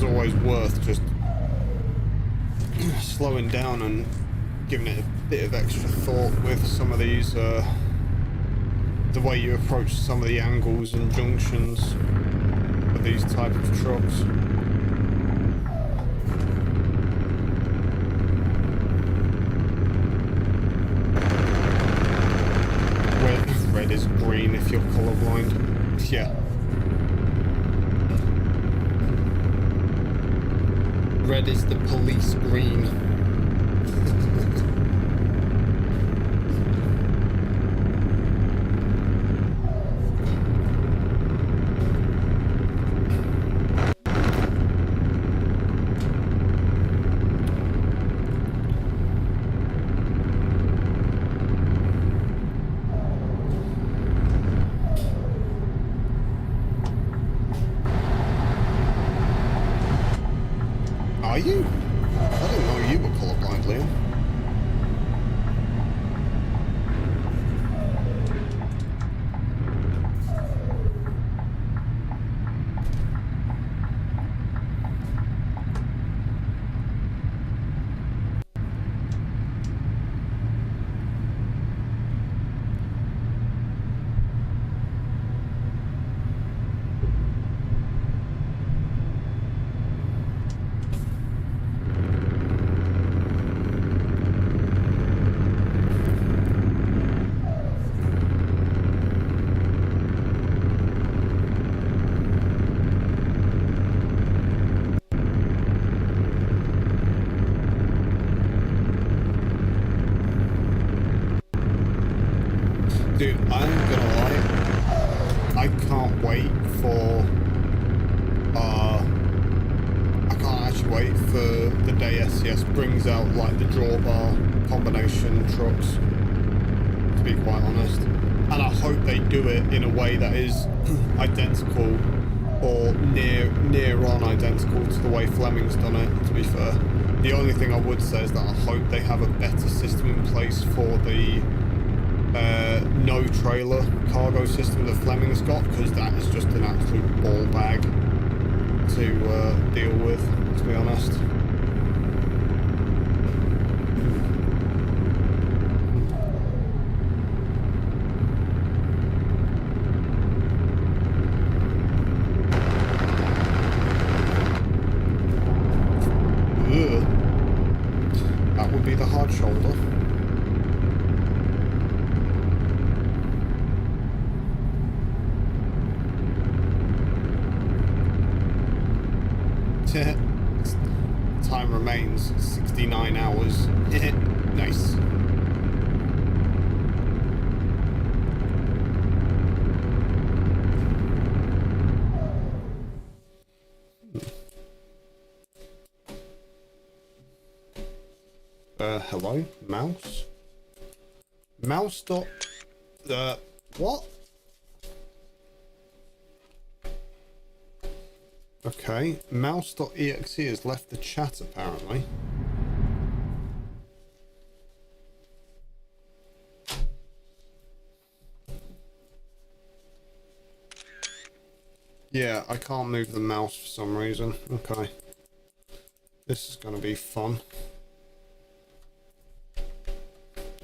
Always worth just slowing down and giving it a bit of extra thought with some of these the way you approach some of the angles and junctions with these type of trucks. Red is green if you're colorblind. Yeah. Red is the police green. Are you? I didn't know you were colorblind, Liam. Dude, I'm gonna lie, I can't wait for, I can't actually wait for the day SCS brings out like the drawbar combination trucks, to be quite honest. And I hope they do it in a way that is identical or near on identical to the way Fleming's done it, to be fair. The only thing I would say is that I hope they have a better system in place for the no trailer cargo system that Fleming's got, because that is just an absolute ball bag to deal with, to be honest. Ugh. That would be the hard shoulder. Time remains 69 hours. Nice. Hello, mouse? Mouse dot... what? Okay, mouse.exe has left the chat apparently. Yeah, I can't move the mouse for some reason. Okay. This is gonna be fun.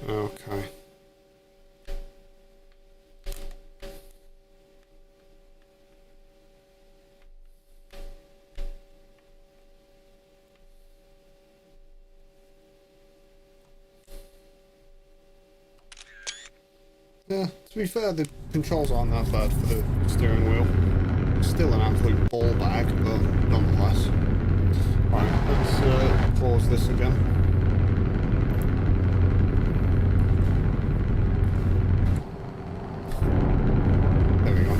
Okay. Yeah, to be fair, the controls aren't that bad for the steering wheel. Still an absolute ball bag, but nonetheless. Right, let's pause this again. There we go.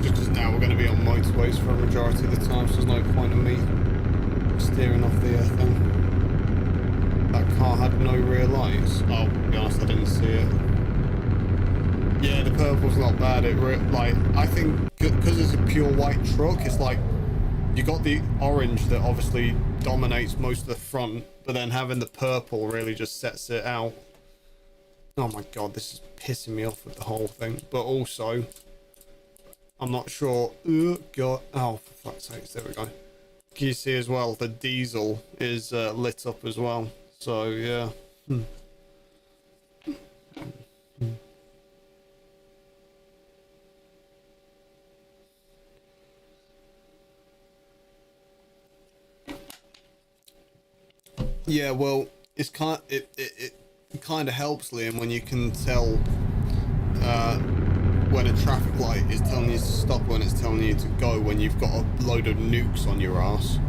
Just because now we're going to be on motorways for a majority of the time, so there's no point in me steering off the thing. That car had no rear lights. Oh, to be honest, I didn't see it. Yeah, the purple's not bad. I think because it's a pure white truck, it's like you got the orange that obviously dominates most of the front, but then having the purple really just sets it out. Oh my god, this is pissing me off with the whole thing. But also, I'm not sure. Oh god, oh for fuck's sake, there we go. Can you see as well the diesel is lit up as well? So yeah. Yeah, well, it's it kind of helps, Liam, when you can tell when a traffic light is telling you to stop, when it's telling you to go, when you've got a load of nukes on your ass.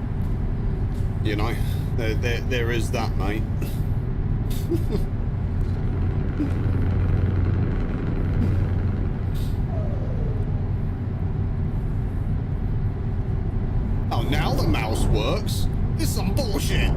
You know, there is that, mate. Oh, now the mouse works. This is some bullshit.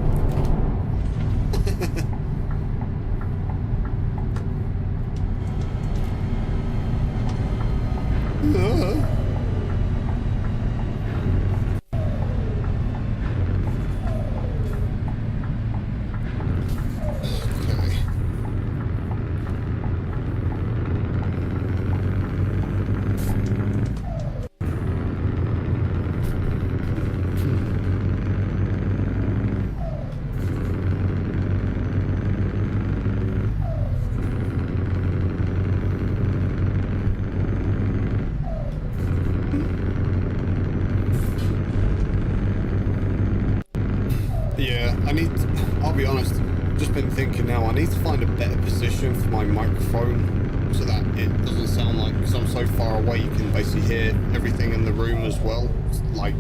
I'll be honest, just been thinking now, I need to find a better position for my microphone so that it doesn't sound like, because I'm so far away, you can basically hear everything in the room as well. Like,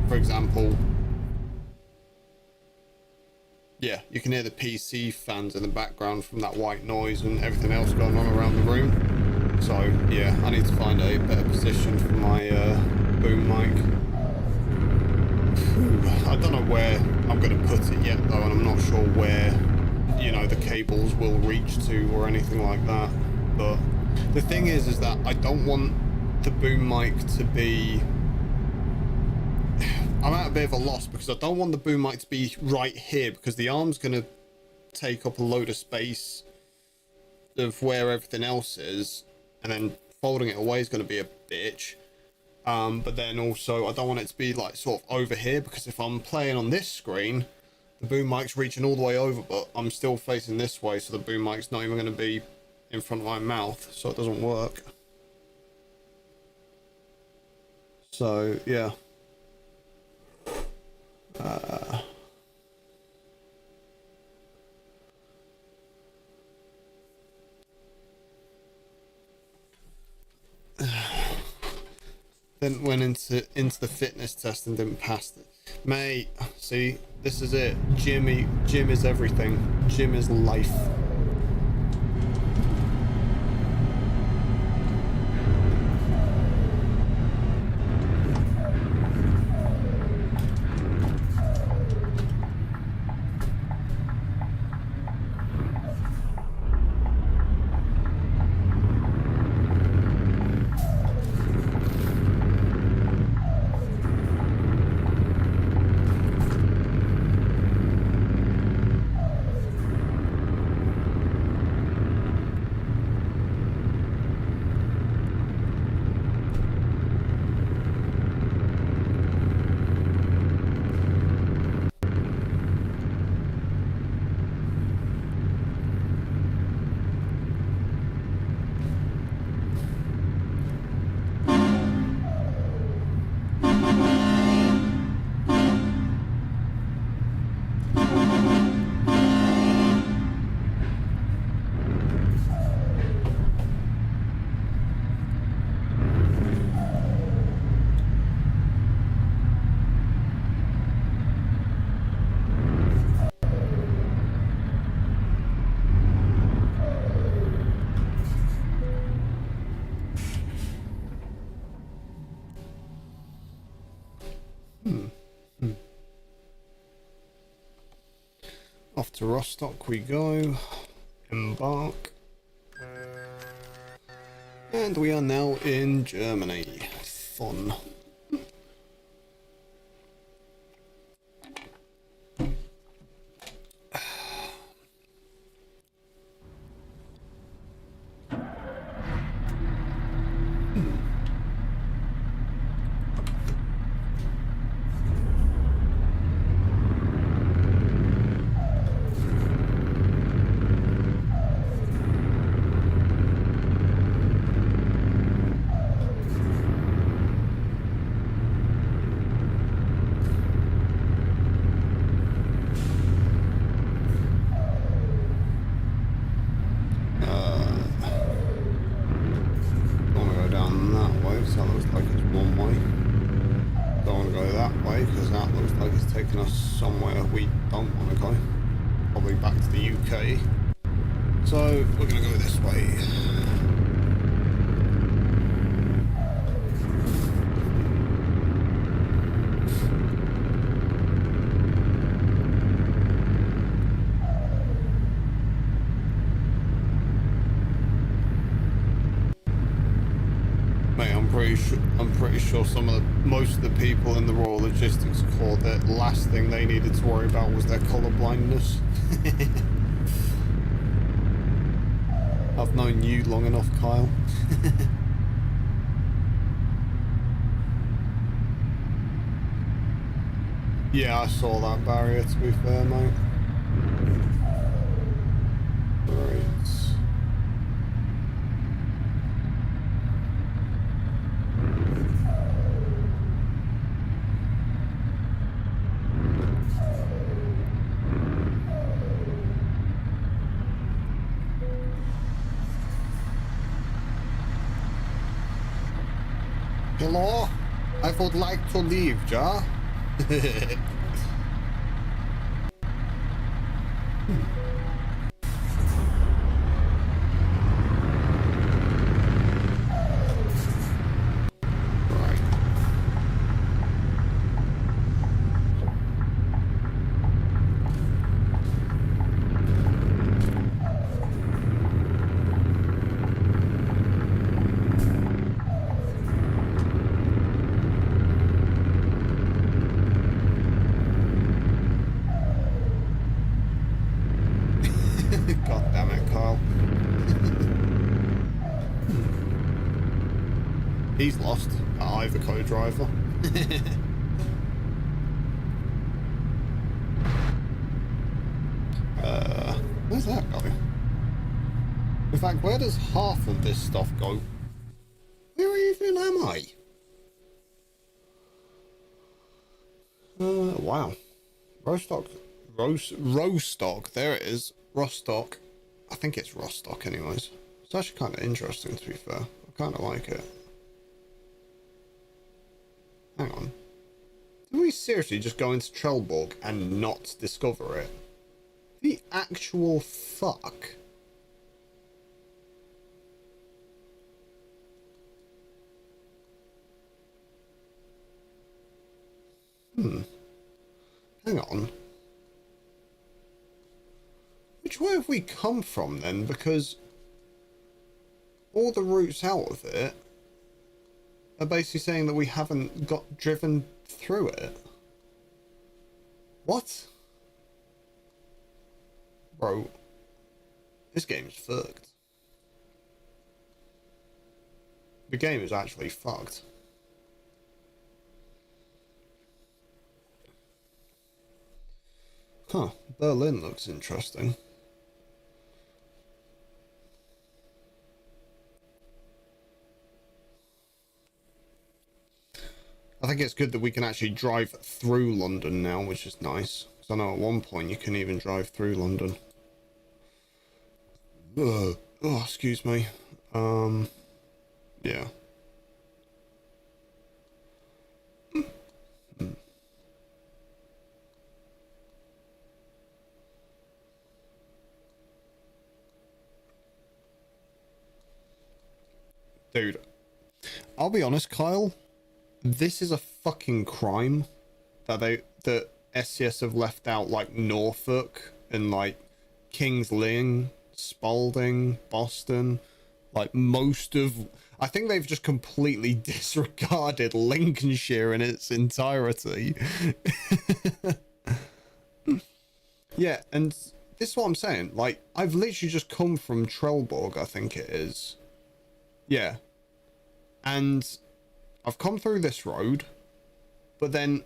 for example, yeah, you can hear the PC fans in the background from that white noise and everything else going on around the room. So, yeah, I need to find a better position for my boom mic. I don't know where I'm going to put it yet though, and I'm not sure where, you know, the cables will reach to or anything like that. But the thing is that I don't want the boom mic to be... I'm at a bit of a loss because I don't want the boom mic to be right here, because the arm's going to take up a load of space of where everything else is, and then folding it away is going to be a bitch. But then also I don't want it to be like sort of over here, because if I'm playing on this screen, the boom mic's reaching all the way over, but I'm still facing this way, so the boom mic's not even going to be in front of my mouth, so it doesn't work. So yeah. Then went into the fitness test and didn't pass it. Mate, see, this is it. Gym is everything. Gym is life. Off to Rostock we go. Embark. And we are now in Germany. Fun. Us somewhere we don't want to go, probably back to the UK, so we're gonna go this way. Mate, I'm pretty sure most of the people in the Royal Logistics Corps, the last thing they needed to worry about was their colour blindness. I've known you long enough, Kyle. Yeah, I saw that barrier, to be fair, mate. Right. Hello, I would like to leave, ja? God damn it, Kyle. He's lost. I'm the co-driver. Where's that go? In fact, where does half of this stuff go? Where even am I? Wow. Rostock. Rostock. There it is. Rostock. I think it's Rostock anyways. It's actually kind of interesting, to be fair. I kind of like it. Hang on. Did we seriously just go into Trelleborg and not discover it? The actual fuck? Hang on. Which way have we come from then? Because all the routes out of it are basically saying that we haven't got driven through it. What? Bro, this game's fucked. The game is actually fucked. Huh, Berlin looks interesting. I think it's good that we can actually drive through London now, which is nice. Because I know at one point you can even drive through London. Oh, excuse me. Yeah. Dude, I'll be honest, Kyle. This is a fucking crime that SCS have left out like Norfolk and like Kings Lynn, Spalding, Boston, like most of. I think they've just completely disregarded Lincolnshire in its entirety. Yeah, and this is what I'm saying. Like, I've literally just come from Trelleborg, I think it is. Yeah. And I've come through this road, but then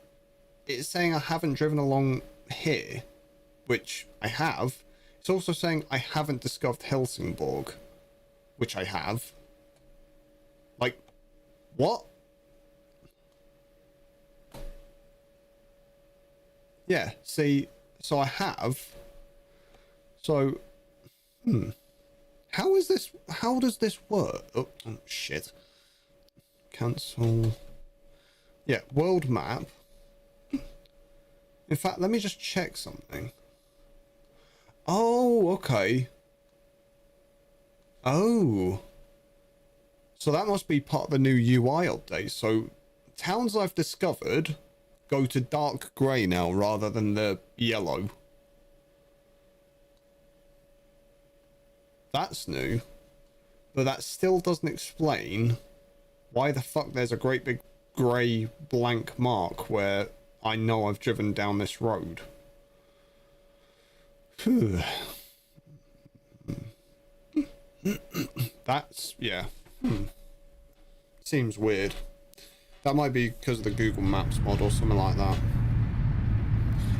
it's saying I haven't driven along here, which I have. It's also saying I haven't discovered Helsingborg, which I have. Like, what? Yeah, see, so I have. So, how does this work? Oh, shit. Cancel. Yeah, world map. In fact, let me just check something. Oh, okay. Oh. So that must be part of the new UI update. So towns I've discovered go to dark grey now rather than the yellow. That's new. But that still doesn't explain why the fuck there's a great big grey blank mark where I know I've driven down this road. That's, yeah. Seems weird. That might be because of the Google Maps mod or something like that.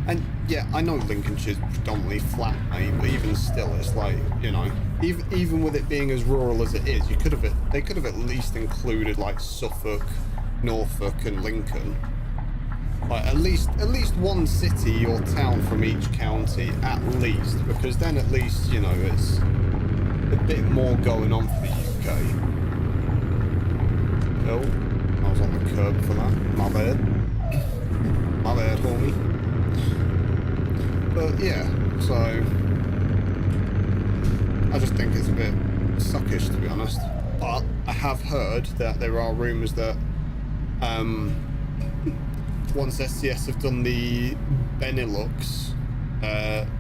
And yeah, I know Lincolnshire's predominantly flat, mate, but even still, it's like, you know, even with it being as rural as it is, they could have at least included like Suffolk, Norfolk, and Lincoln. Like at least one city or town from each county, at least, because then at least, you know, it's a bit more going on for the UK. Oh, I was on the curb for that. My bad. My bad, homie. But yeah, so I just think it's a bit suckish, to be honest. But I have heard that there are rumours that once SCS have done the Benelux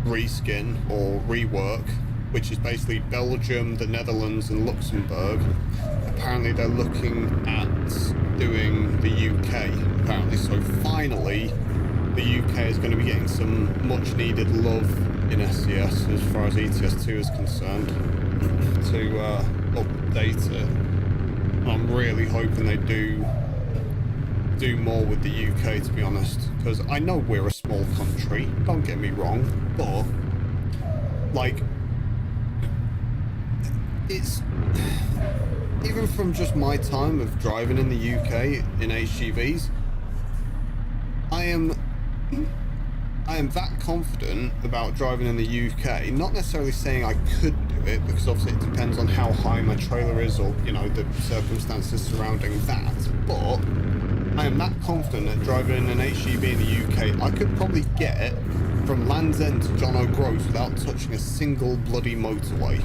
reskin or rework, which is basically Belgium, the Netherlands and Luxembourg, apparently they're looking at doing the UK, apparently. So finally, the UK is going to be getting some much needed love in SCS as far as ETS2 is concerned to update it. And I'm really hoping they do more with the UK, to be honest, because I know we're a small country, don't get me wrong, but like, it's even from just my time of driving in the UK in HGVs, I am that confident about driving in the UK, not necessarily saying I could do it, because obviously it depends on how high my trailer is or, you know, the circumstances surrounding that, but I am that confident at driving in an HGV in the UK, I could probably get from Land's End to John O'Groats without touching a single bloody motorway.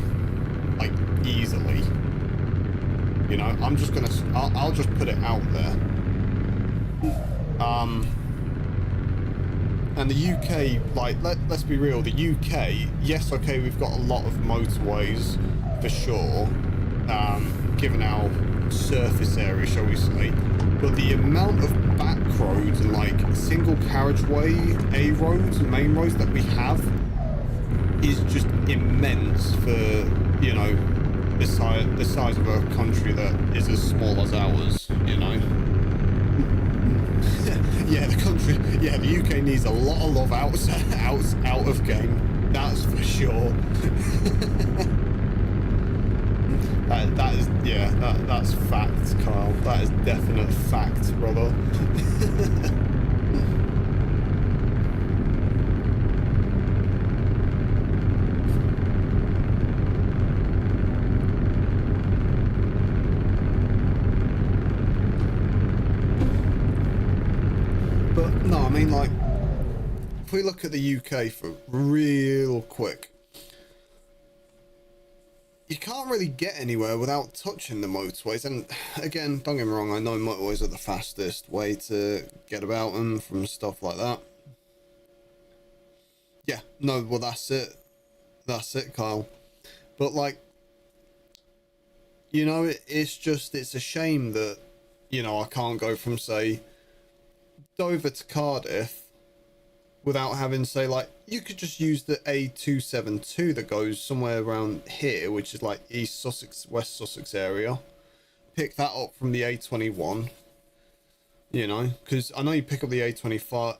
Like, easily. You know, I'm just gonna, I'll just put it out there. And the UK, like, let's be real, the UK, yes, okay, we've got a lot of motorways, for sure, given our surface area, shall we say, but the amount of back roads and, like, single carriageway A roads and main roads that we have is just immense for, you know, the size of a country that is as small as ours, you know. Yeah, the UK needs a lot of love out of game, that's for sure. that is, yeah, that's fact, Carl. That is definite fact, brother. But no, I mean, like, if we look at the UK for real quick, you can't really get anywhere without touching the motorways. And again, don't get me wrong, I know motorways are the fastest way to get about them from stuff like that. Yeah, no, well, that's it. That's it, Kyle. But, like, you know, it's a shame that, you know, I can't go from, say, Dover to Cardiff without having, say, like, you could just use the A272 that goes somewhere around here, which is like East Sussex, West Sussex area. Pick that up from the A21, you know, because I know you pick up the A21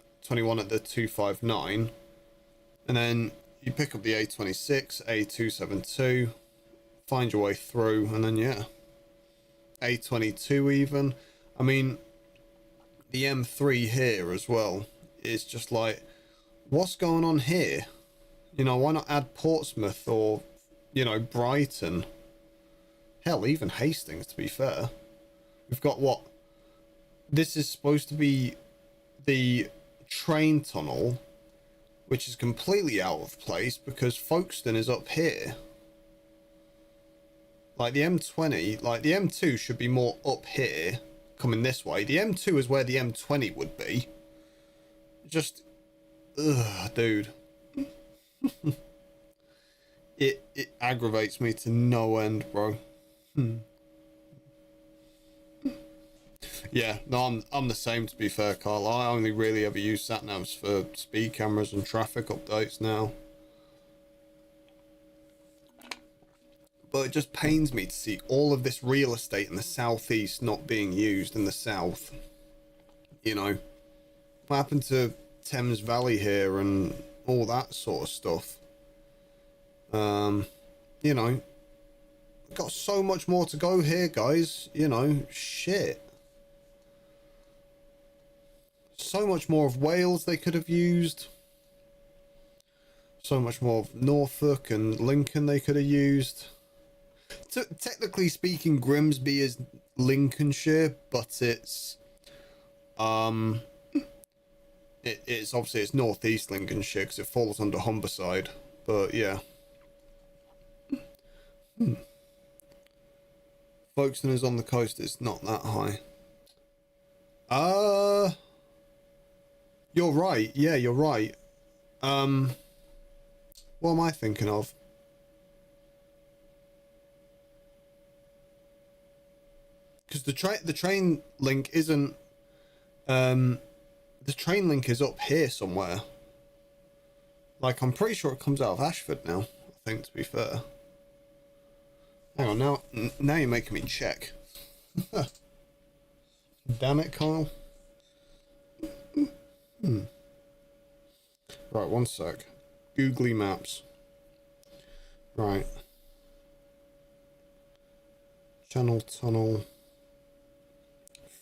at the 259, and then you pick up the A26, A272, find your way through, and then, yeah, A22 even. I mean, the M3 here as well is just like, what's going on here? You know, why not add Portsmouth or, you know, Brighton? Hell, even Hastings, to be fair. We've got what? This is supposed to be the train tunnel, which is completely out of place because Folkestone is up here. Like the M20, like the M2 should be more up here, coming this way. The M2 is where the M20 would be. Just, ugh, dude. it aggravates me to no end, bro. Yeah, no, I'm the same, to be fair, Carl. I only really ever use sat-navs for speed cameras and traffic updates now. But it just pains me to see all of this real estate in the southeast not being used in the south. You know, what happened to Thames Valley here and all that sort of stuff? You know, got so much more to go here, guys. You know, shit. So much more of Wales they could have used. So much more of Norfolk and Lincoln they could have used. Technically speaking, Grimsby is Lincolnshire, but it's it's obviously it's northeast Lincolnshire because it falls under Humberside. But yeah, Folkestone is on the coast. It's not that high. You're right. Yeah, you're right. What am I thinking of? Because the train link isn't. The train link is up here somewhere. Like, I'm pretty sure it comes out of Ashford now, I think, to be fair. Hang on, now you're making me check. Damn it, Kyle. Right, one sec. Googly Maps. Right. Channel Tunnel.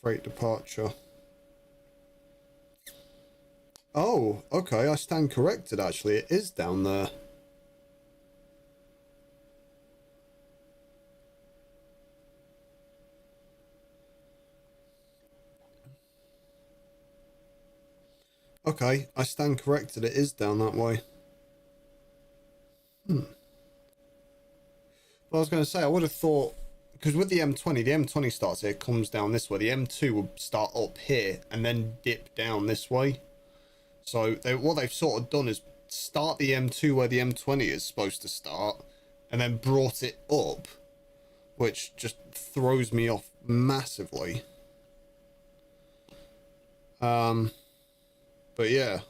Freight departure. Oh, okay, I stand corrected, actually. It is down there. Okay, I stand corrected. It is down that way. Well, I was going to say, I would have thought, because with the M20 starts here, comes down this way. The M2 will start up here and then dip down this way. So what they've sort of done is start the M2 where the M20 is supposed to start, and then brought it up, which just throws me off massively. But yeah.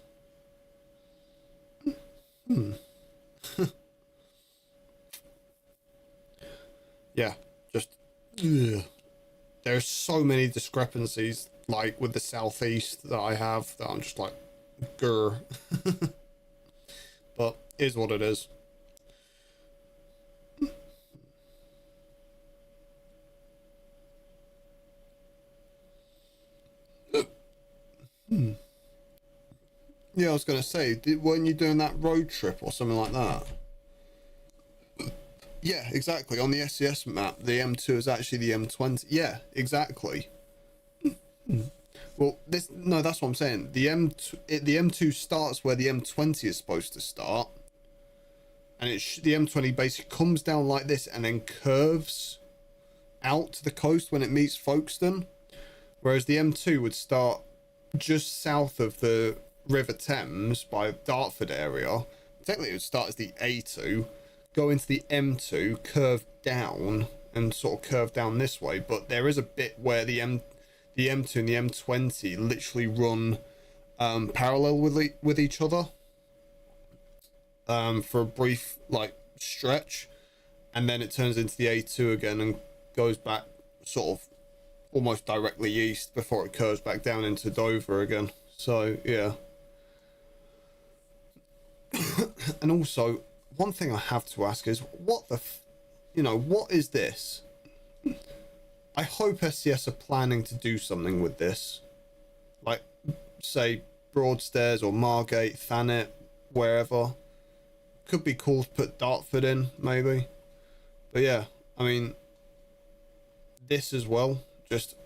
Yeah, just ugh. There's so many discrepancies, like with the southeast that I have, that I'm just like, grr. But is what it is. Yeah, I was going to say, weren't you doing that road trip or something like that? Yeah, exactly. On the SCS map, the M2 is actually the M20. Yeah, exactly. Well, that's what I'm saying. The M2 starts where the M20 is supposed to start, and the M20 basically comes down like this and then curves out to the coast when it meets Folkestone, whereas the M2 would start just south of the River Thames by Dartford area. Technically it would start as the A2, go into the M2, curve down, and sort of curve down this way, but there is a bit where the M2 and the M20 literally run parallel with each other for a brief like stretch, and then it turns into the A2 again and goes back sort of almost directly east before it curves back down into Dover again. So yeah. And also, one thing I have to ask is, what the what is this? I hope SCS are planning to do something with this, like say Broadstairs or Margate, Thanet, wherever. Could be cool to put Dartford in, maybe. But yeah, I mean, this as well, just,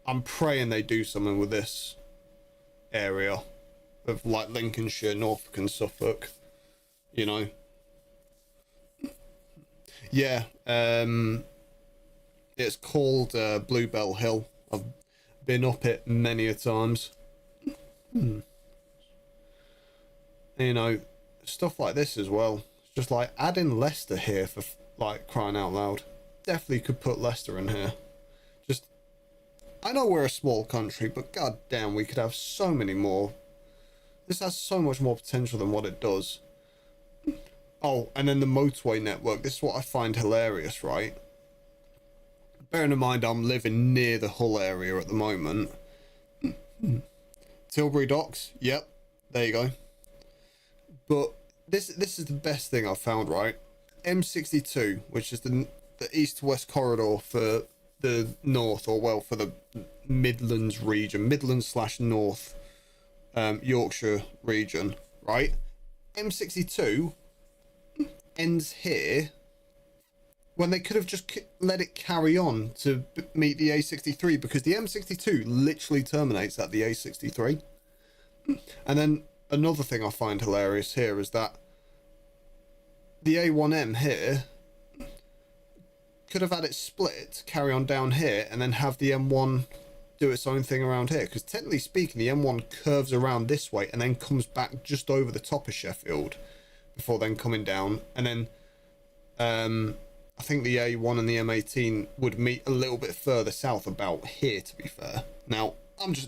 I'm praying they do something with this area of like Lincolnshire, Norfolk and Suffolk, you know. Yeah, it's called Bluebell Hill. I've been up it many a times. You know, stuff like this as well. It's just like, add in Leicester here for like crying out loud. Definitely could put Leicester in here. Just, I know we're a small country, but god damn, we could have so many more. This has so much more potential than what it does. Oh, and then the motorway network. This is what I find hilarious, right? Bearing in mind I'm living near the Hull area at the moment. Tilbury Docks, yep, there you go. But this is the best thing I've found, right? M62, which is the east to west corridor for the north, or well, for the Midlands region, Midlands/North Yorkshire region, right? M62 ends here when they could have just let it carry on to meet the A63, because the M62 literally terminates at the A63. And then another thing I find hilarious here is that the A1M here could have had it split, carry on down here, and then have the M1 do its own thing around here, because technically speaking the M1 curves around this way and then comes back just over the top of Sheffield before then coming down, and then I think the A1 and the M18 would meet a little bit further south, about here, to be fair. Now,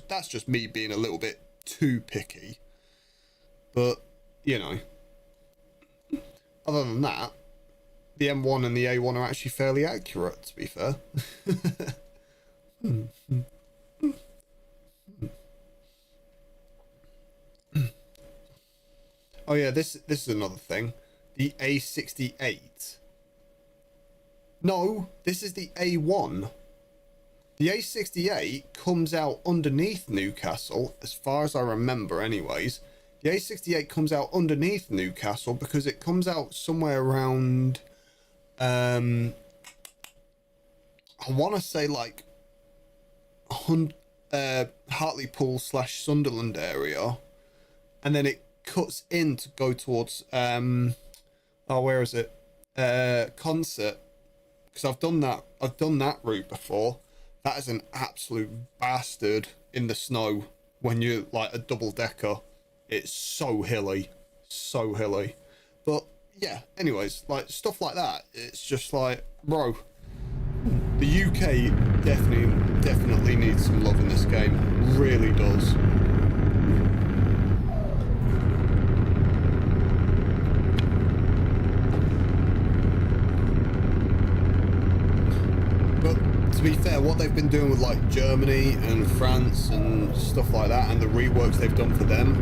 that's just me being a little bit too picky, but you know, other than that, the M1 and the A1 are actually fairly accurate, to be fair. Oh yeah, this is another thing. The A68. No, this is the A1. The A68 comes out underneath Newcastle, as far as I remember anyways. The A68 comes out underneath Newcastle because it comes out somewhere around, I want to say like Hartlepool/Sunderland area, and then it cuts in to go towards, where is it? Concert. Because I've done that route before. That is an absolute bastard in the snow when you're like a double decker. It's so hilly. But yeah, anyways, like stuff like that, it's just like, bro, the UK definitely needs some love in this game. Really does. To be fair, what they've been doing with like Germany and France and stuff like that, and the reworks they've done for them,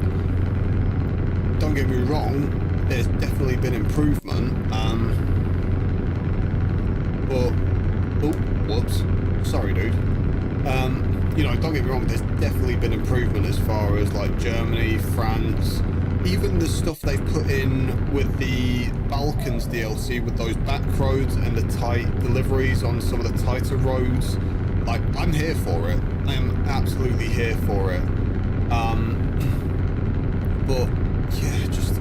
don't get me wrong, there's definitely been improvement. But oh, whoops, sorry, dude. You know, don't get me wrong, there's definitely been improvement as far as like Germany, France, even the stuff they've put in with the Balkans DLC with those back roads and the tight deliveries on some of the tighter roads. Like, I'm here for it. I am absolutely here for it. But yeah, just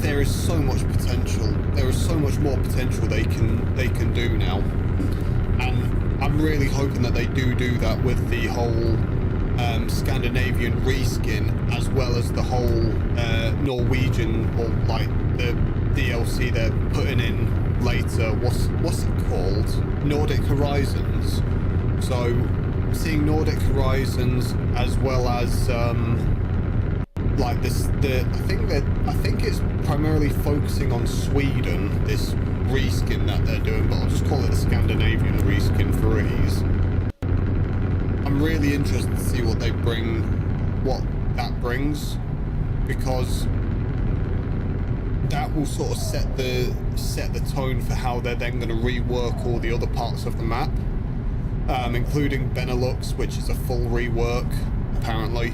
there is so much potential. There is so much more potential they can do now, and I'm really hoping that they do that with the whole Scandinavian reskin, as well as the whole Norwegian, or like the DLC they're putting in later. What's it called? Nordic Horizons. So seeing Nordic Horizons, as well as like this, I think it's primarily focusing on Sweden, this reskin that they're doing, but I'll just call it the Scandinavian reskin for ease. I'm really interested to see what that brings, because that will sort of set the tone for how they're then going to rework all the other parts of the map, including Benelux, which is a full rework apparently.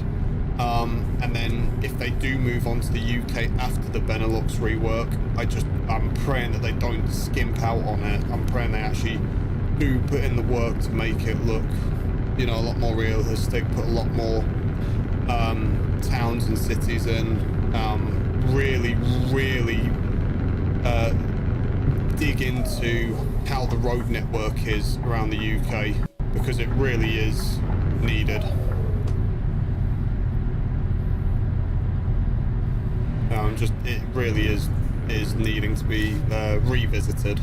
And then if they do move on to the UK after the Benelux rework, I'm praying that they don't skimp out on it. I'm praying they actually do put in the work to make it look, you know, a lot more realistic, put a lot more towns and cities in, really dig into how the road network is around the UK, because it really is needed. It really is needing to be revisited.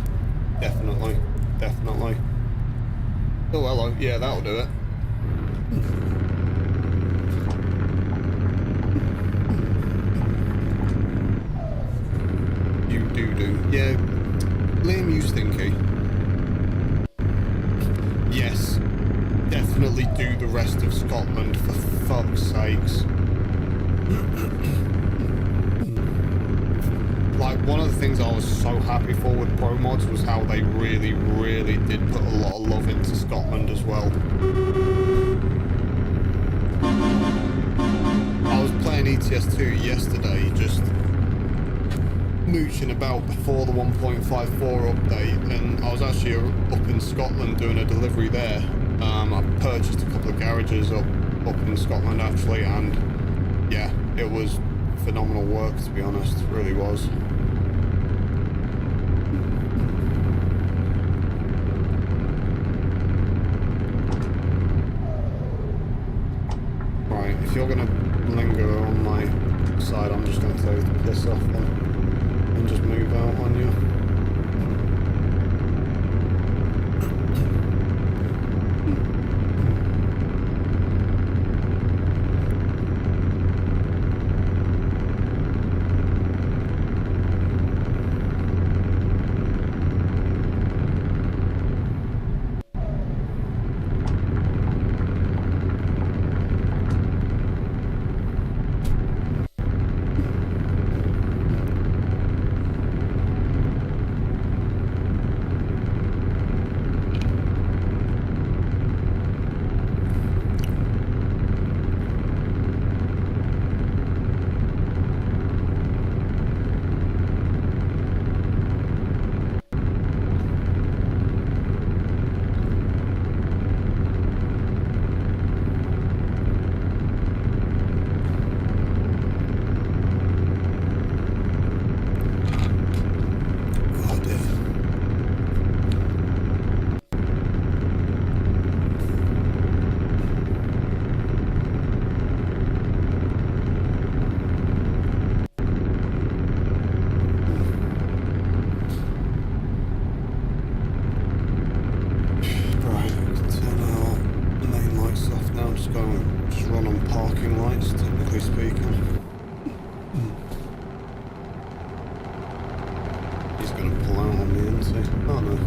Definitely. Oh, hello. Yeah, that'll do it. You do. Yeah. Liam, you stinky. Yes. Definitely do the rest of Scotland, for fuck's sakes. Like, one of the things I was so happy for with Pro Mods was how they really did put a lot of love into Scotland as well. I was playing ETS2 yesterday, just mooching about before the 1.54 update, and I was actually up in Scotland doing a delivery there. I purchased a couple of garages up in Scotland actually, and yeah, it was phenomenal work, to be honest. It really was. Right, if you're gonna linger on my side, I'm just gonna tell you to piss off then and just move out on you. Just run on parking lights, technically speaking. He's going to pull out on me, isn't he? Oh no.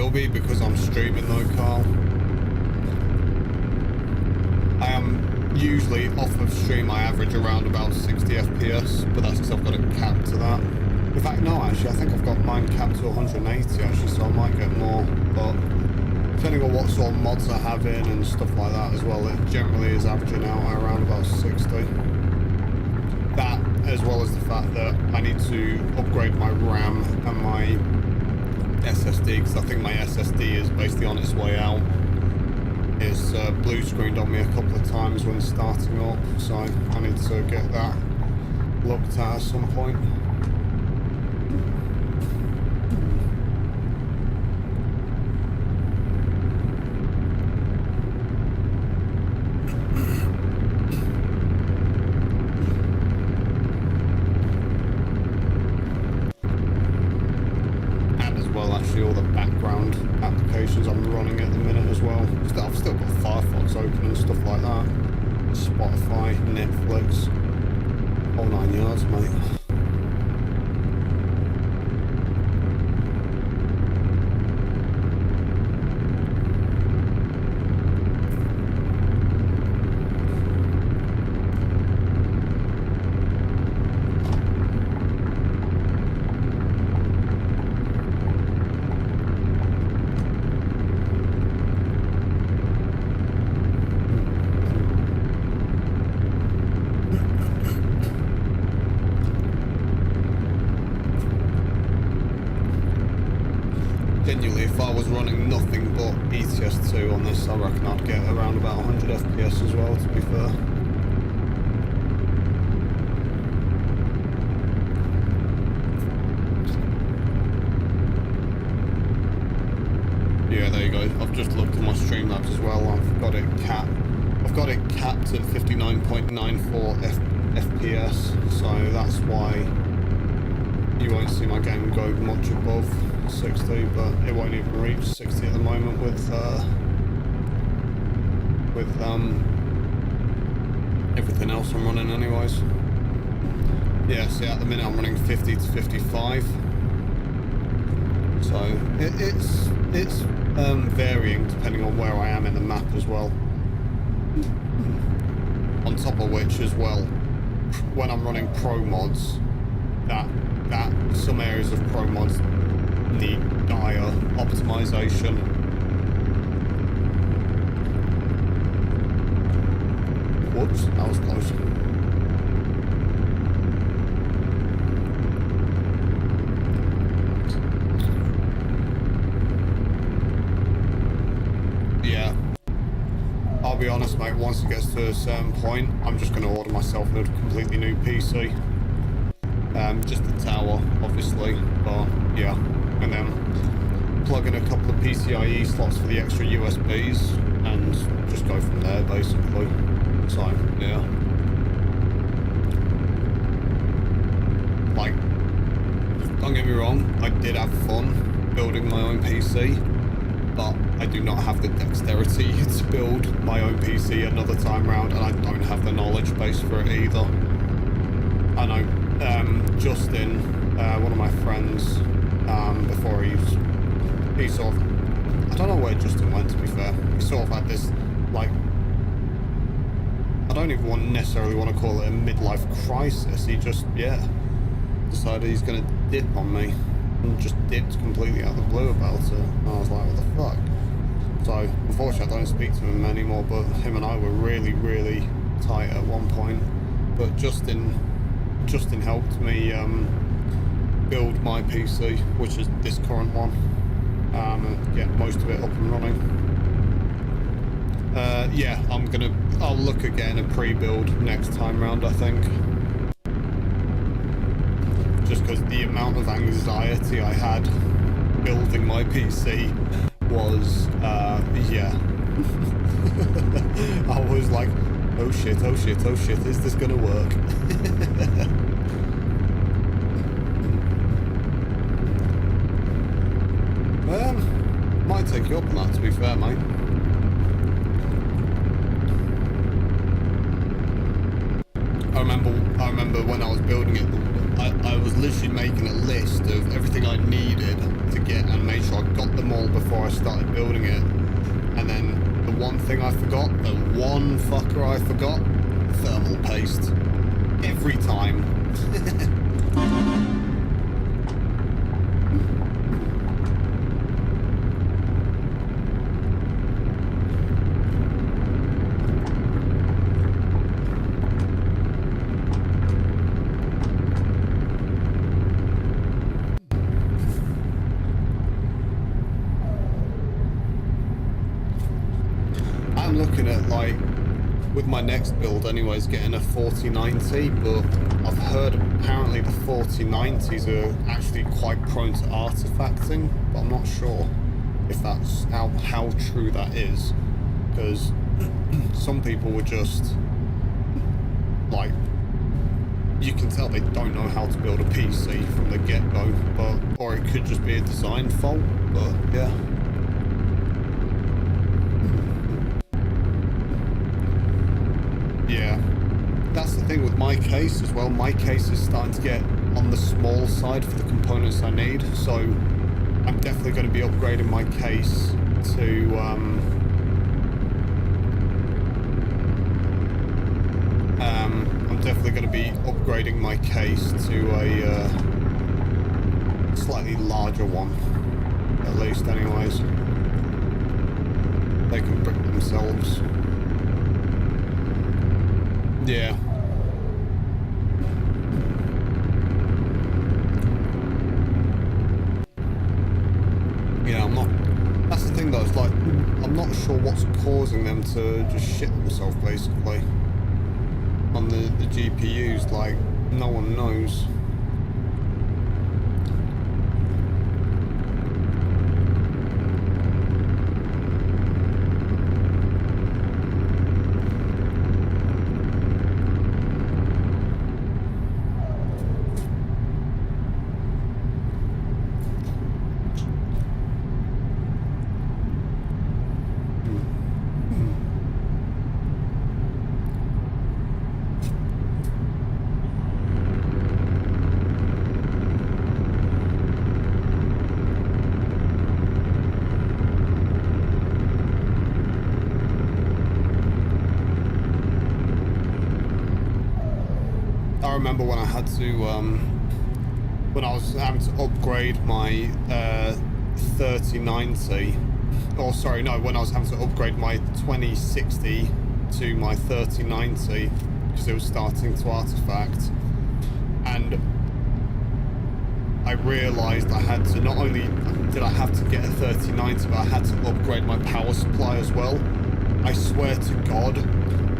will be because I'm streaming though, Carl. I am usually off of stream, I average around about 60 FPS, but that's because I've got it capped to that. In fact, no, actually, I think I've got mine capped to 180 actually, so I might get more, but depending on what sort of mods I have in and stuff like that as well, it generally is averaging out at around about 60. That, as well as the fact that I need to upgrade my RAM and my SSD, because I think my SSD is basically on its way out. It's blue screened on me a couple of times when starting up, so I need to get that looked at some point. All the background applications I'm running at the minute as well. I've still got Firefox open and stuff like that. Spotify, Netflix, whole 9 yards, mate. Genuinely, if I was running nothing but ETS2 on this, I reckon I'd get around about 100 FPS as well, to be fair. Yeah, there you go. I've just looked at my Streamlabs as well. I've got it capped. I've got it capped at 59.94 FPS, so that's why you won't see my game go much above 60, but it won't even reach 60 at the moment with everything else I'm running anyways. Yeah, see, at the minute I'm running 50 to 55, so it's varying depending on where I am in the map as well. On top of which as well, when I'm running pro mods, that some areas of pro mods need dire optimization. Whoops, that was close. Yeah, I'll be honest, mate, once it gets to a certain point, I'm just going to order myself a completely new PC. Just the tower, obviously, but yeah. And then plug in a couple of PCIe slots for the extra USBs and just go from there, basically. So, yeah. Like, don't get me wrong, I did have fun building my own PC, but I do not have the dexterity to build my own PC another time round, and I don't have the knowledge base for it either. I know Justin, one of my friends, before he sort of, I don't know where Justin went, to be fair. He sort of had this, like, I don't even necessarily want to call it a midlife crisis. He just, yeah, decided he's going to dip on me, and just dipped completely out of the blue about it. And I was like, what the fuck? So, unfortunately, I don't speak to him anymore, but him and I were really, really tight at one point. But Justin helped me build my PC, which is this current one, and get most of it up and running. Yeah, I'll look at getting a pre-build next time round, I think. Just because the amount of anxiety I had building my PC was, yeah. I was like, oh shit, oh shit, oh shit, is this gonna work? Might take you up on that, to be fair, mate. I remember when I was building it, I was literally making a list of everything I needed to get and made sure I got them all before I started building it. And then the one thing I forgot, the one fucker I forgot, thermal paste. Every time. I'm looking at, like, with my next build anyways, getting a 4090, but I've heard apparently the 4090s are actually quite prone to artifacting, but I'm not sure if that's how true that is, because some people were just like, you can tell they don't know how to build a PC from the get-go, or it could just be a design fault, but yeah. Yeah, that's the thing with my case as well. My case is starting to get on the small side for the components I need, so I'm definitely going to be upgrading my case to I'm definitely going to be upgrading my case to a slightly larger one, at least anyways. They can brick themselves. Yeah. Yeah, I'm not... That's the thing though, it's like, I'm not sure what's causing them to just shit themselves, basically. On the GPUs, like, no one knows. I remember when I had to, when I was having to upgrade my 3090, or sorry, no, when I was having to upgrade my 2060 to my 3090 because it was starting to artifact, and I realised I had to, not only did I have to get a 3090, but I had to upgrade my power supply as well. I swear to God,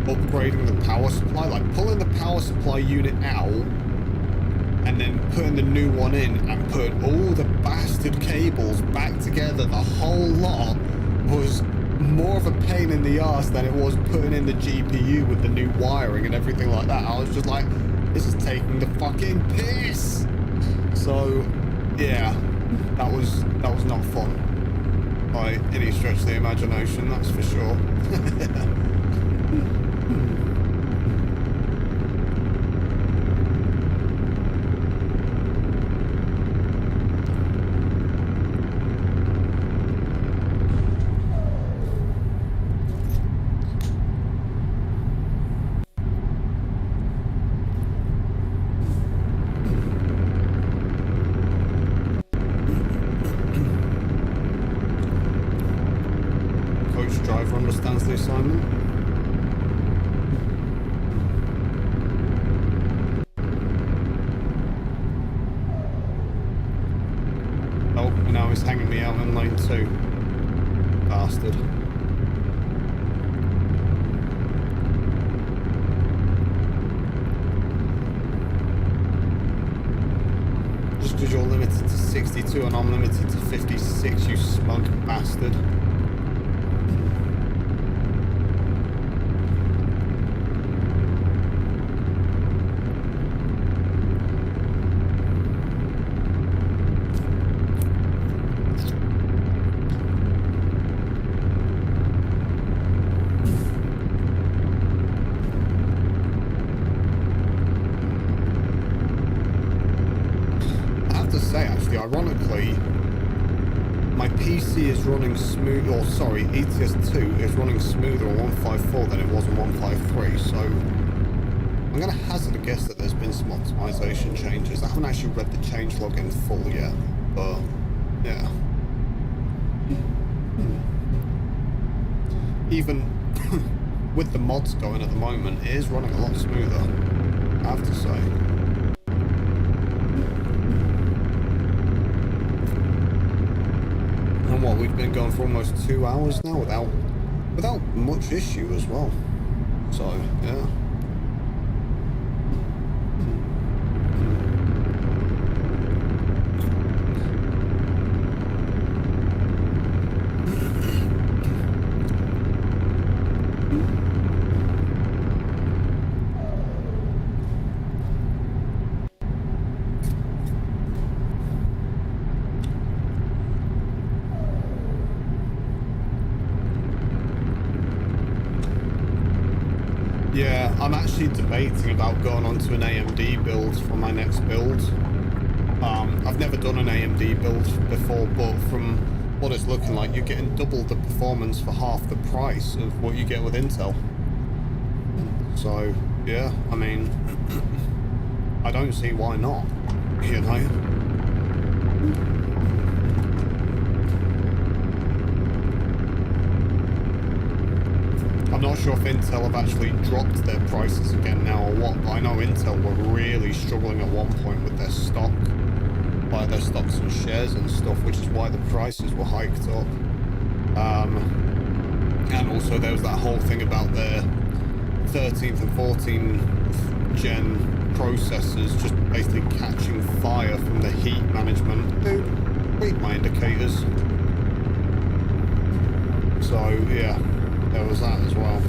upgrading the power supply, like pulling the power supply unit out and then putting the new one in and put all the bastard cables back together, the whole lot, was more of a pain in the ass than it was putting in the GPU with the new wiring and everything like that. I was just like, this is taking the fucking piss. So yeah, that was not fun by any stretch of the imagination, that's for sure. Driver understands the assignment. Oh, now he's hanging me out in lane 2. Bastard. Just because you're limited to 62 and I'm limited to 56, you smug bastard. to say, actually, ironically, my PC is running smooth, or sorry, ETS2 is running smoother on 154 than it was on 153, so I'm going to hazard a guess that there's been some optimization changes. I haven't actually read the changelog in full yet, but yeah. Even with the mods going at the moment, it is running a lot smoother, I have to say. And what, we've been going for almost 2 hours now without much issue as well. So, yeah. Yeah, I'm actually debating about going onto an AMD build for my next build. I've never done an AMD build before, but from what it's looking like, you're getting double the performance for half the price of what you get with Intel. So, yeah, I mean, I don't see why not, you know? I'm not sure if Intel have actually dropped their prices again now or what, but I know Intel were really struggling at one point with their stock, like their stocks and shares and stuff, which is why the prices were hiked up. And also there was that whole thing about their 13th and 14th gen processors just basically catching fire from the heat management. Dude, read my indicators. So, yeah. There was that as well.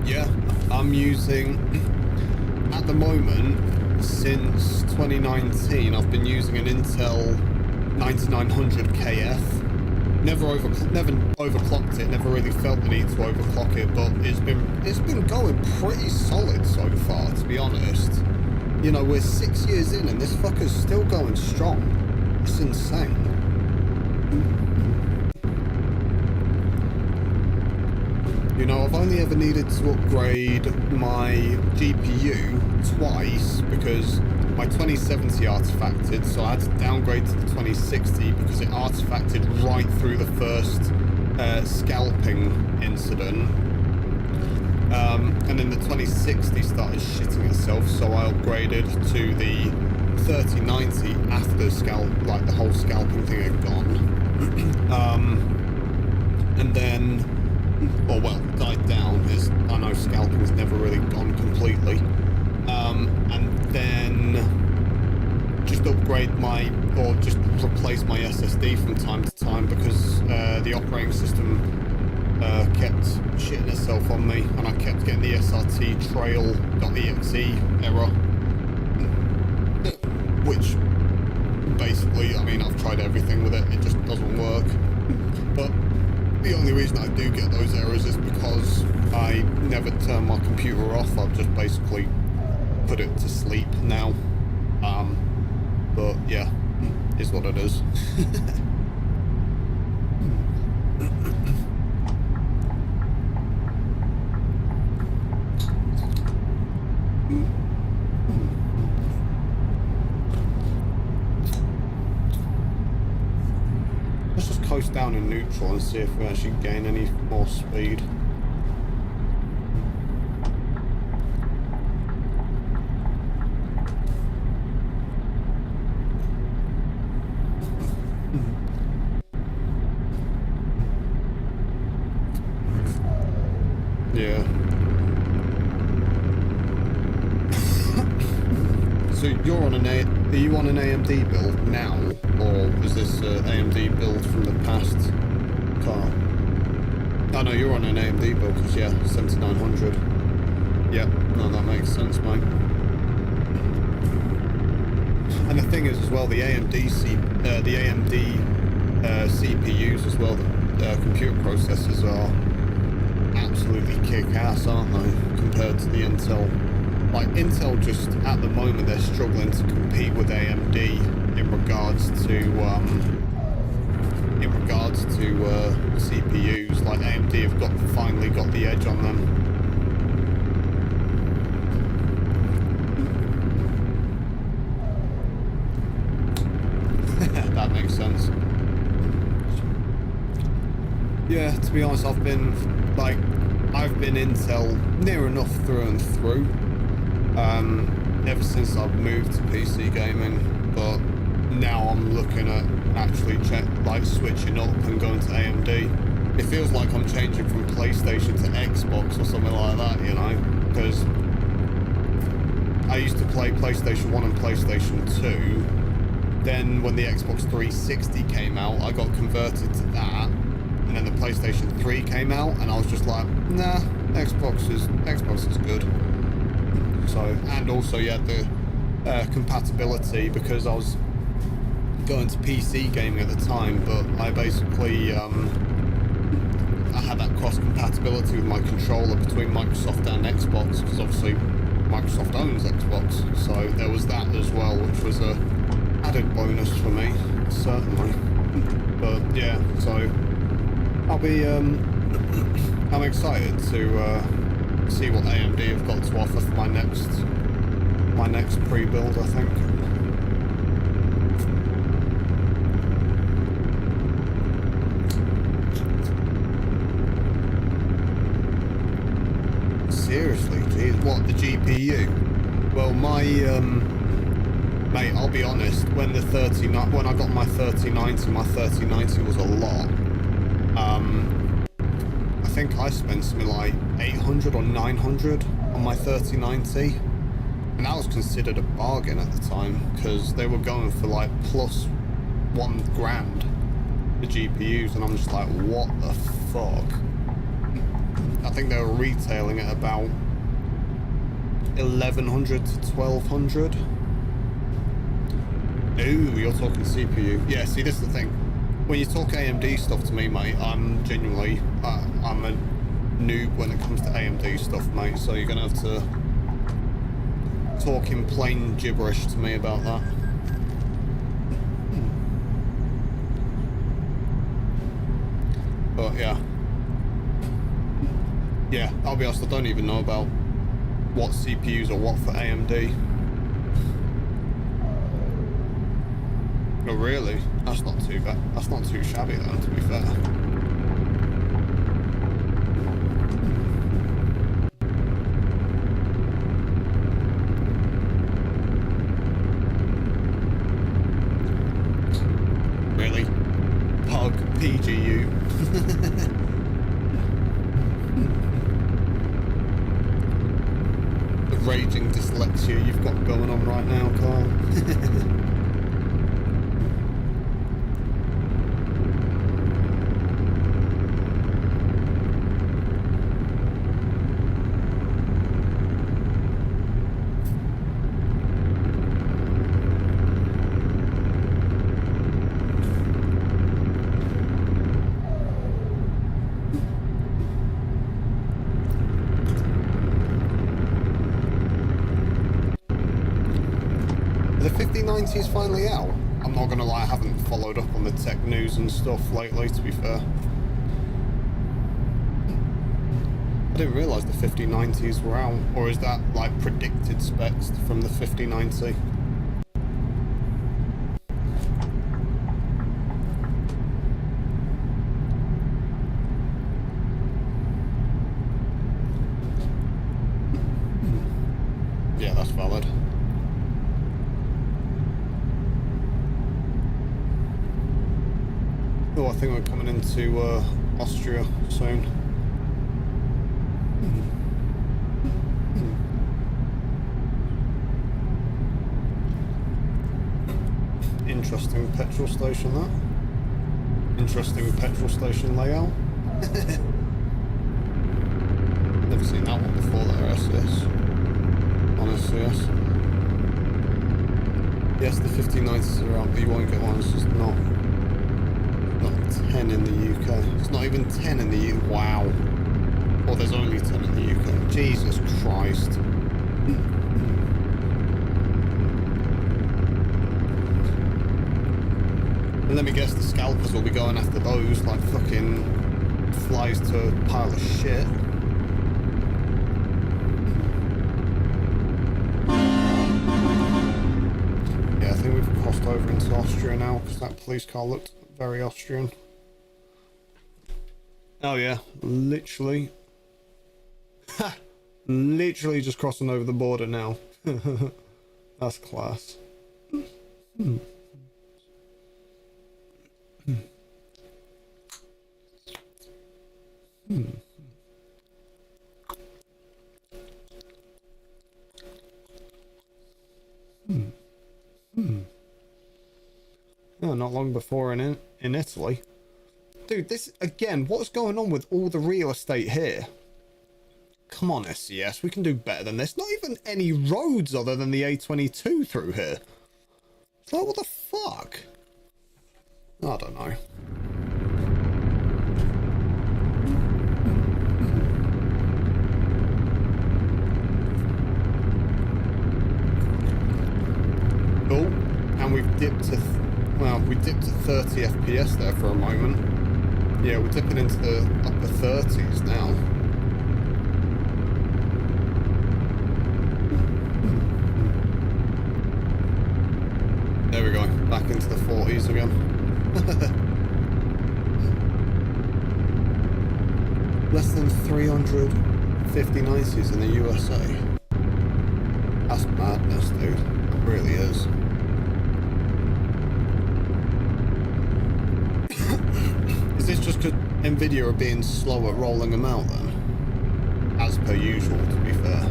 Yeah, I'm using, at the moment, since 2019, I've been using an Intel 9900 KF. Never overclocked it, never really felt the need to overclock it, but it's been going pretty solid so far, to be honest. You know, we're 6 years in and this fucker's still going strong. It's insane. You know, I've only ever needed to upgrade my GPU twice because my 2070 artifacted, so I had to downgrade to the 2060 because it artifacted right through the first scalping incident. And then the 2060 started shitting itself, so I upgraded to the 3090 after the whole scalping thing had gone. And then, or well, died down, as I know scalping's never really gone completely. And then just upgrade just replace my SSD from time to time because the operating system kept shitting itself on me and I kept getting the SRT trail.exe error, which basically, I mean, I've tried everything with it, it just doesn't work. But the only reason I do get those errors is because I never turn my computer off. I've just basically put it to sleep now. But yeah, is what it is. Let's just coast down in neutral and see if we actually gain any more speed. Yeah. So you're on are you on an AMD build now, or is this an AMD build from the past car? Oh no, you're on an AMD build because yeah, 7900. Yep, no, that makes sense, mate. thing is as well, the AMD CPUs as well, the computer processors are absolutely kick-ass, aren't they, compared to the Intel. Like, Intel just, at the moment, they're struggling to compete with AMD in regards to CPUs. Like, AMD have finally got the edge on them. That makes sense. Yeah, to be honest, I've been Intel near enough through and through. Ever since I've moved to PC gaming, but now I'm looking at actually switching up and going to AMD. It feels like I'm changing from PlayStation to Xbox or something like that, you know, because I used to play PlayStation 1 and PlayStation 2. Then when the Xbox 360 came out, I got converted to that, and then the PlayStation 3 came out, and I was just like, nah, Xbox is good. So, and also, yeah, the compatibility, because I was going to PC gaming at the time, but I basically I had that cross compatibility with my controller between Microsoft and Xbox, because obviously Microsoft owns Xbox, so there was that as well, which was a added bonus for me, certainly. But yeah, so I'll be I'm excited to see what AMD have got to offer for my next pre-build, I think. Seriously, geez, what, the GPU? Well, my mate, I'll be honest, when I got my 3090 was a lot. I think I spent something like 800 or 900 on my 3090, and that was considered a bargain at the time, because they were going for like plus $1,000 the GPUs, and I'm just like, what the fuck? I think they were retailing at about 1100 to 1200. Ooh, you're talking CPU. Yeah, see, this is the thing. When you talk AMD stuff to me, mate, I'm genuinely, I'm a noob when it comes to AMD stuff, mate, so you're gonna have to talk in plain gibberish to me about that. But yeah. Yeah, I'll be honest, I don't even know about what CPUs are what for AMD. Oh really? That's not too bad. That's not too shabby then, to be fair. Really? Pug PGU. The raging dyslexia you've got going on right now, Carl. The 5090 is finally out. I'm not gonna lie, I haven't followed up on the tech news and stuff lately, to be fair. I didn't realise the 5090s were out, or is that like predicted specs from the 5090? Yeah, that's valid. Oh, I think we're coming into Austria soon. Interesting petrol station, that. Interesting petrol station layout. Never seen that one before there, SCS. On SCS. Yes, the 1590s are out, but you won't get one. It's just not 10 in the UK. It's not even 10 in the UK. Wow. Or there's only 10 in the UK. Jesus Christ. And let me guess, the scalpers will be going after those like fucking flies to a pile of shit. Yeah, I think we've crossed over into Austria now because that police car looked very Austrian. Oh yeah, literally. Ha! Literally just crossing over the border now. That's class. Oh, not long before in Italy. Dude, this, again, what's going on with all the real estate here? Come on, SCS, we can do better than this. Not even any roads other than the A22 through here. It's like, what the fuck? I don't know. Oh, and we've dipped to, well, we dipped to 30 FPS there for a moment. Yeah, we're dipping into the upper 30s now. There we go, back into the 40s again. Less than 350 90s in the USA. That's madness, dude. It really is. Is this just because Nvidia are being slow at rolling them out then? As per usual, to be fair.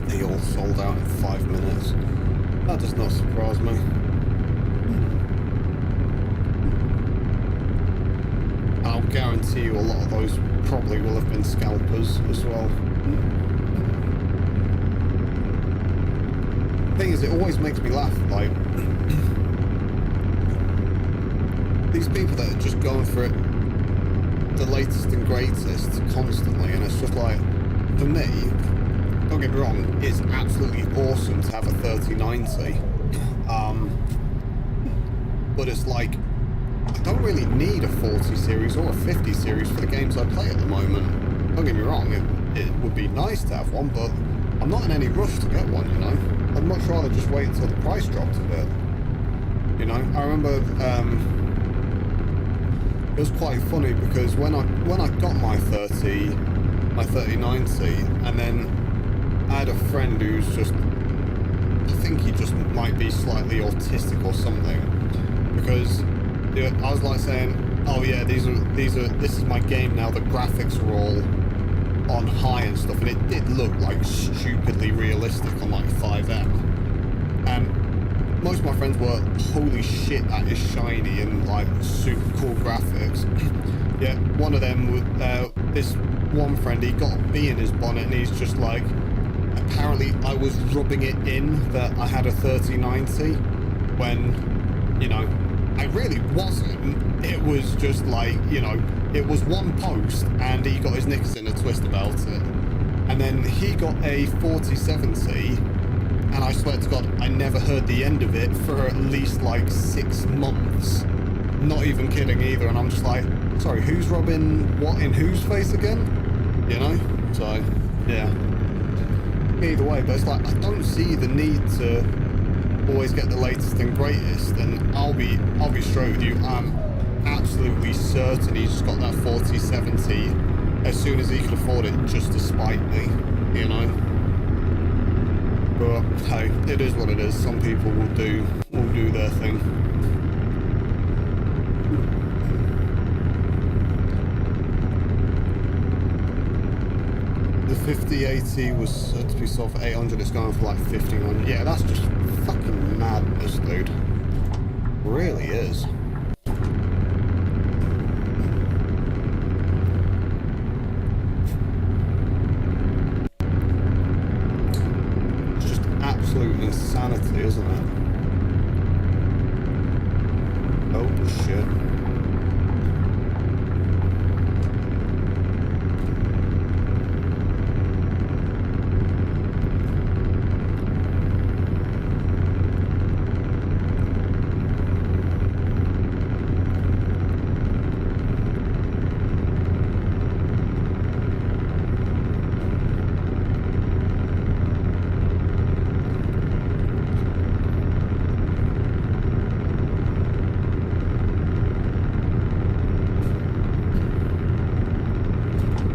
They all sold out in 5 minutes. That does not surprise me. I'll guarantee you a lot of those probably will have been scalpers as well. Thing is, it always makes me laugh, like these people that are just going for it, the latest and greatest constantly, and it's just like, for me, don't get me wrong, it's absolutely awesome to have a 3090, but it's like, I don't really need a 40 series or a 50 series for the games I play at the moment. Don't get me wrong, it would be nice to have one, but I'm not in any rush to get one, you know? I'd much rather just wait until the price drops a bit. You know, I remember it was quite funny because when I got my 3090, and then I had a friend who's just, I think he just might be slightly autistic or something, because I was like saying, oh yeah, this is my game now, the graphics are all on high and stuff, and it did look like stupidly realistic on like 5M. And most of my friends were, holy shit, that is shiny and like super cool graphics. Yeah, one of them, this one friend, he got a bee in his bonnet, and he's just like, apparently I was rubbing it in that I had a 3090 when, you know, I really wasn't. It was just like, you know, it was one post and he got his knickers in a twist about it. And then he got a 4070, and I swear to God, I never heard the end of it for at least like 6 months. Not even kidding either. And I'm just like, sorry, who's rubbing what in whose face again? You know? So, yeah. Either way, but it's like, I don't see the need to always get the latest and greatest, and I'll be straight with you, I'm absolutely certain he's just got that 4070 as soon as he can afford it, just to spite me, you know. But hey, it is what it is. Some people will do their thing. The 5080 was said to be sold for 800. It's going for like 1500. Yeah, that's just fucking madness, dude. Really is. It's just absolute insanity, isn't it? Oh shit.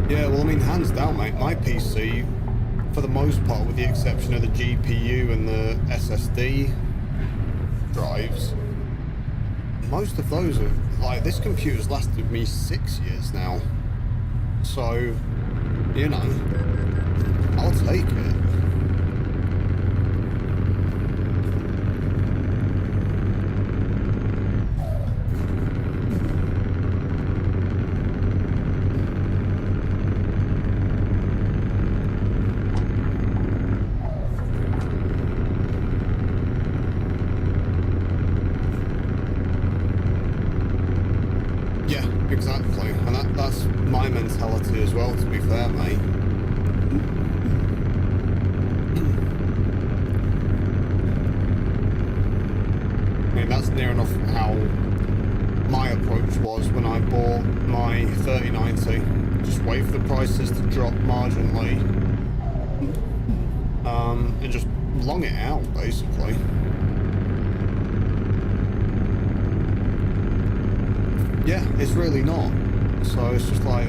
Yeah, well, I mean, hands down, mate, my PC, for the most part, with the exception of the GPU and the SSD drives, most of those are, like, this computer's lasted me 6 years now. So, you know, I'll take it. Exactly, and that's my mentality as well, to be fair, mate. I mean, that's near enough how my approach was when I bought my 3090. Just wait for the prices to drop marginally, and just long it out, basically. Yeah, it's really not. So it's just like,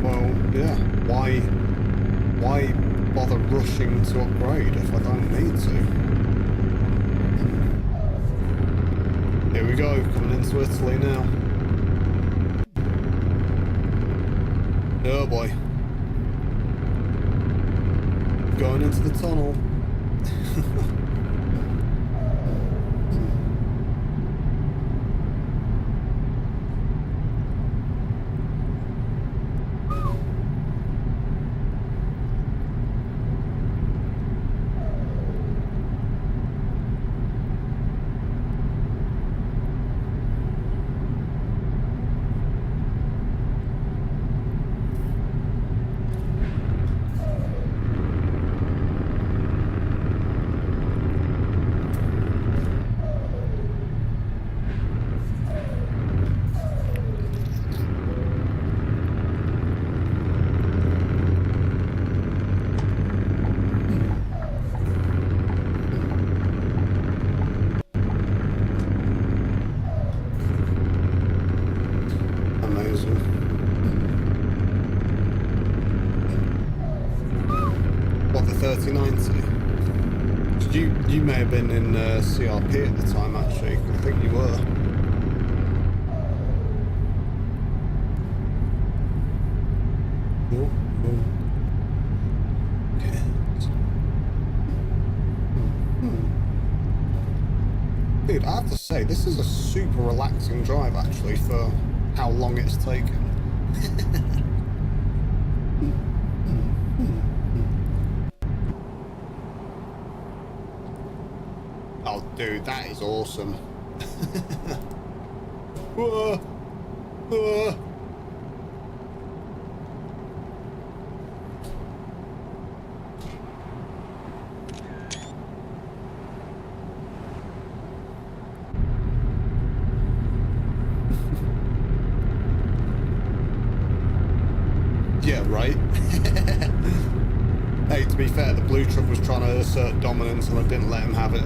well, yeah, why bother rushing to upgrade if I don't need to? Here we go, coming into Italy now. Oh boy. Going into the tunnel. What, the 3090? You may have been in CRP at the time, actually. I think you were. Okay. Dude, I have to say, this is a super relaxing drive, actually, for how long it's taken. Oh, dude, that is awesome. Whoa. Whoa. Yeah, right. Hey, to be fair, the blue truck was trying to assert dominance and I didn't let him have it.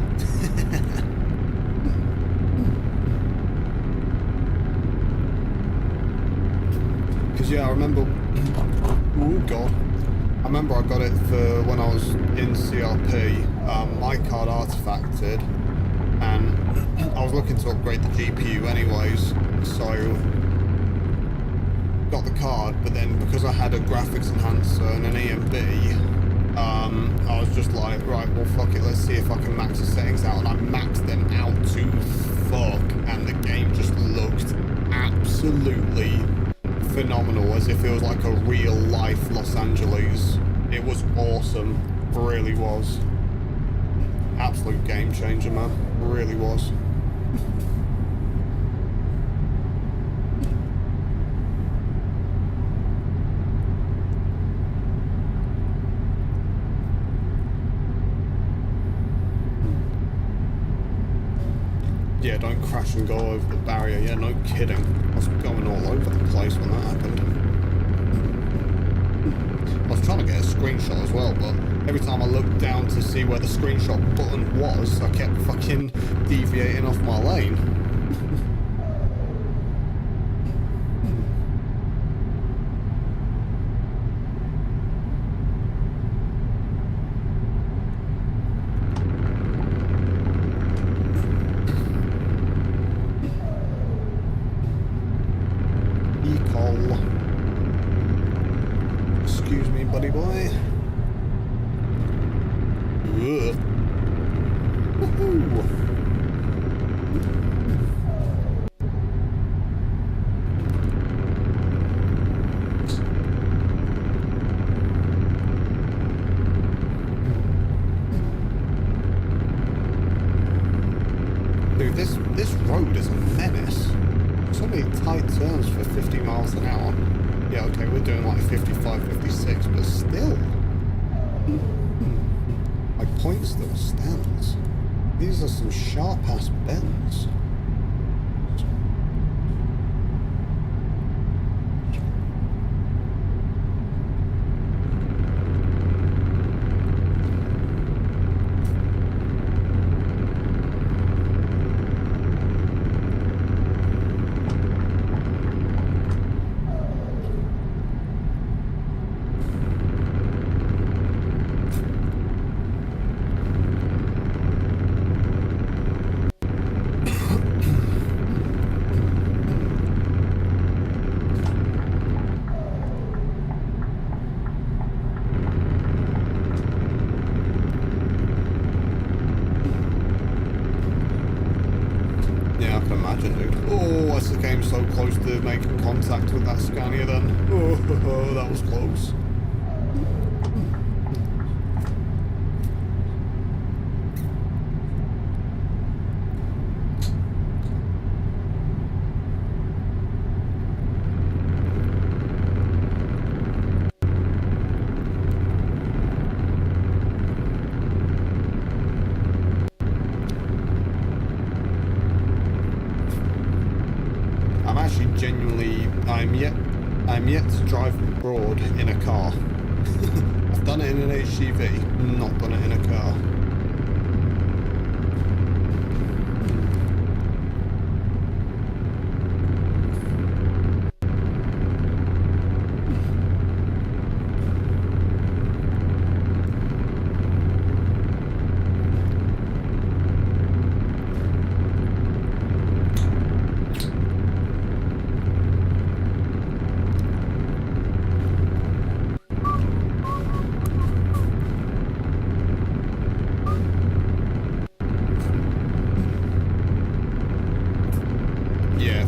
Because, yeah, I remember... Oh, God. I remember I got it for when I was in CRP. My card artifacted, and I was looking to upgrade the GPU anyways, so... got the card, but then because I had a graphics enhancer and an EMB, I was just like, right, well, fuck it, let's see if I can max the settings out, and I maxed them out to fuck, and the game just looked absolutely phenomenal, as if it was like a real life Los Angeles. It was awesome, really was. Absolute game changer, man, really was. Yeah, don't crash and go over the barrier. Yeah, no kidding. I was going all over the place when that happened. I was trying to get a screenshot as well, but every time I looked down to see where the screenshot button was, I kept fucking deviating off my lane. Excuse me, buddy boy. Ugh. Woohoo! Dude, this road is a menace. So many tight turns for 50 miles an hour. Yeah, okay, we're doing like 55, 56, but still. My point still stands. These are some sharp-ass bends. Oh, as the game so close to making contact with that Scania then. Oh, that was close. I'm yet to drive abroad in a car. I've done it in an HGV, not done it in a car.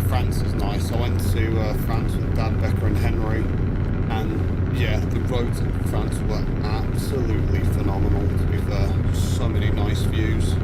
France is nice. I went to France with Dad, Becca and Henry, and yeah, the roads in France were absolutely phenomenal, to be fair. So many nice views.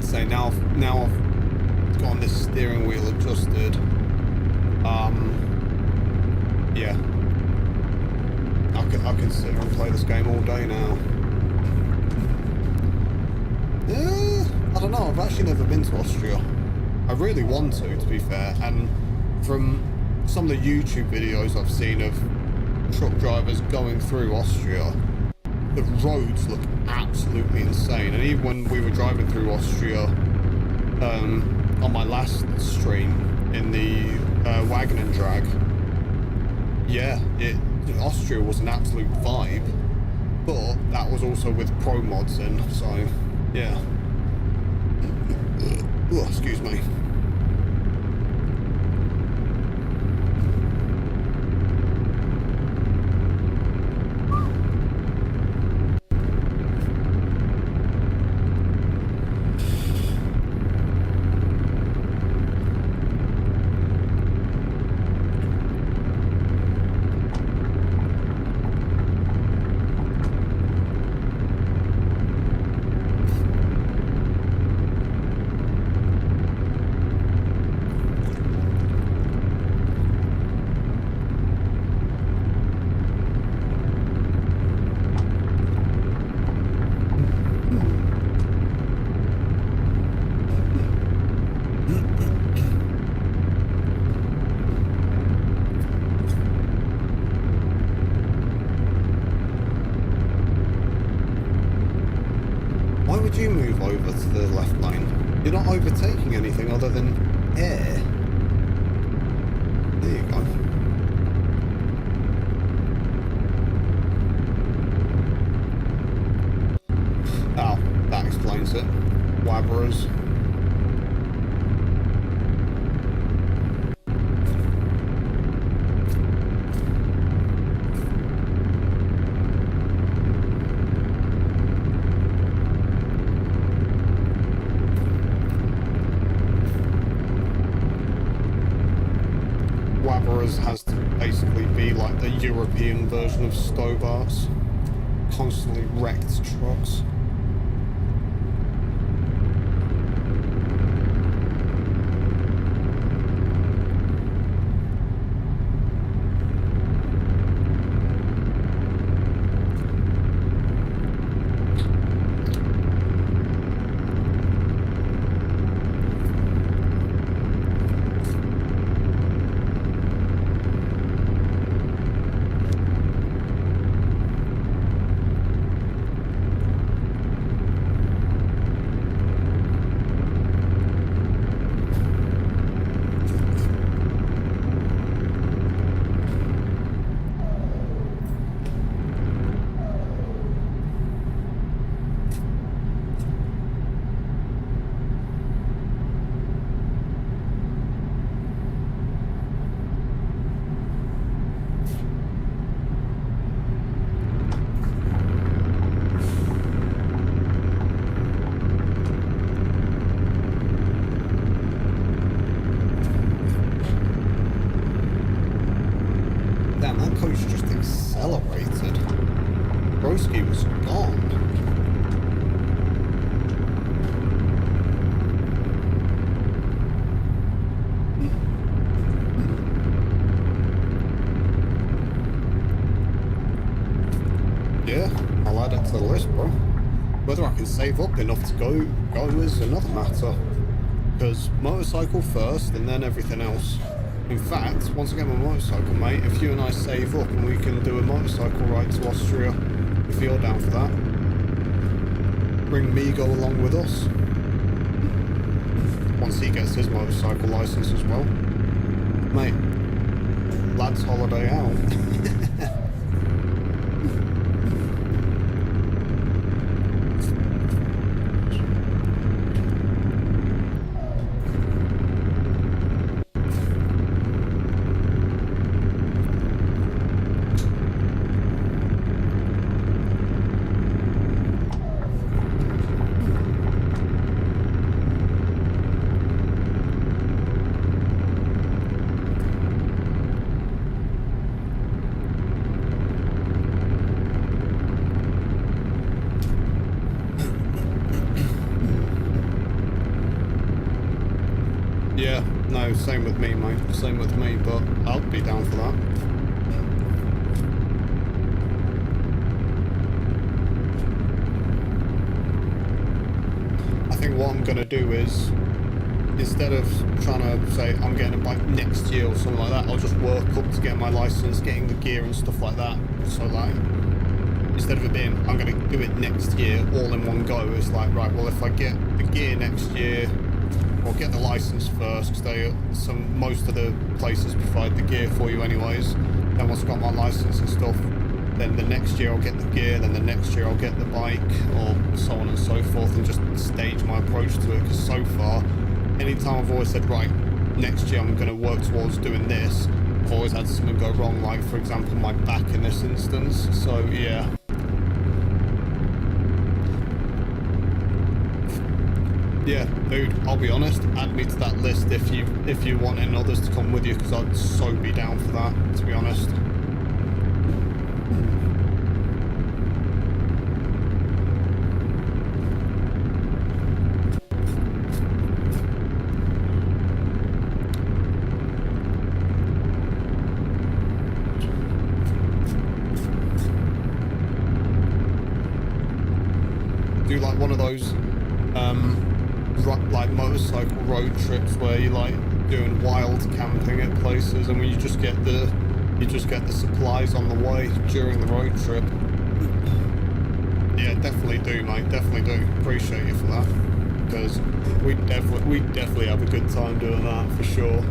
Say now I've got this steering wheel adjusted. Yeah, I can sit here and play this game all day now. don't know, I've actually never been to Austria. I really want to be fair, and from some of the YouTube videos I've seen of truck drivers going through Austria, the roads look absolutely insane. And even when we were driving through Austria on my last stream in the wagon and drag, yeah, Austria was an absolute vibe, but that was also with pro mods in, so yeah. Oh, excuse me. Why would you move over to the left lane? You're not overtaking anything other than air. There you go. Oh, that explains it. Wabberers. Wabberers has to basically be like the European version of Stobarts. Constantly wrecked trucks. Damn, that coach just accelerated. Broski was gone. Yeah, I'll add it to the list, bro. Whether I can save up enough to go is another matter. Because motorcycle first and then everything else. In fact, once I get my motorcycle, mate, if you and I save up and we can do a motorcycle ride to Austria, if you're down for that, bring Migo along with us. Once he gets his motorcycle license as well. Mate, lad's holiday out. Yeah, no, same with me, mate. Same with me, but I'll be down for that. I think what I'm gonna do is, instead of trying to say I'm getting a bike next year or something like that, I'll just work up to get my license, getting the gear and stuff like that. So like, instead of it being I'm gonna do it next year all in one go, it's like, right, well, if I get the gear next year, or get the license first, because most of the places provide the gear for you anyways. Then once I've got my license and stuff, then the next year I'll get the gear, then the next year I'll get the bike, or so on and so forth, and just stage my approach to it. Because so far, anytime I've always said, right, next year I'm going to work towards doing this, I've always had something go wrong, like for example my back in this instance. So yeah. Yeah, dude, I'll be honest, add me to that list if you want any others to come with you, because I'd so be down for that, to be honest. Do like one of those like motorcycle road trips where you like doing wild camping at places, and when you just get the supplies on the way during the road trip. Yeah, definitely do, mate, definitely do. Appreciate you for that, because we definitely have a good time doing that for sure.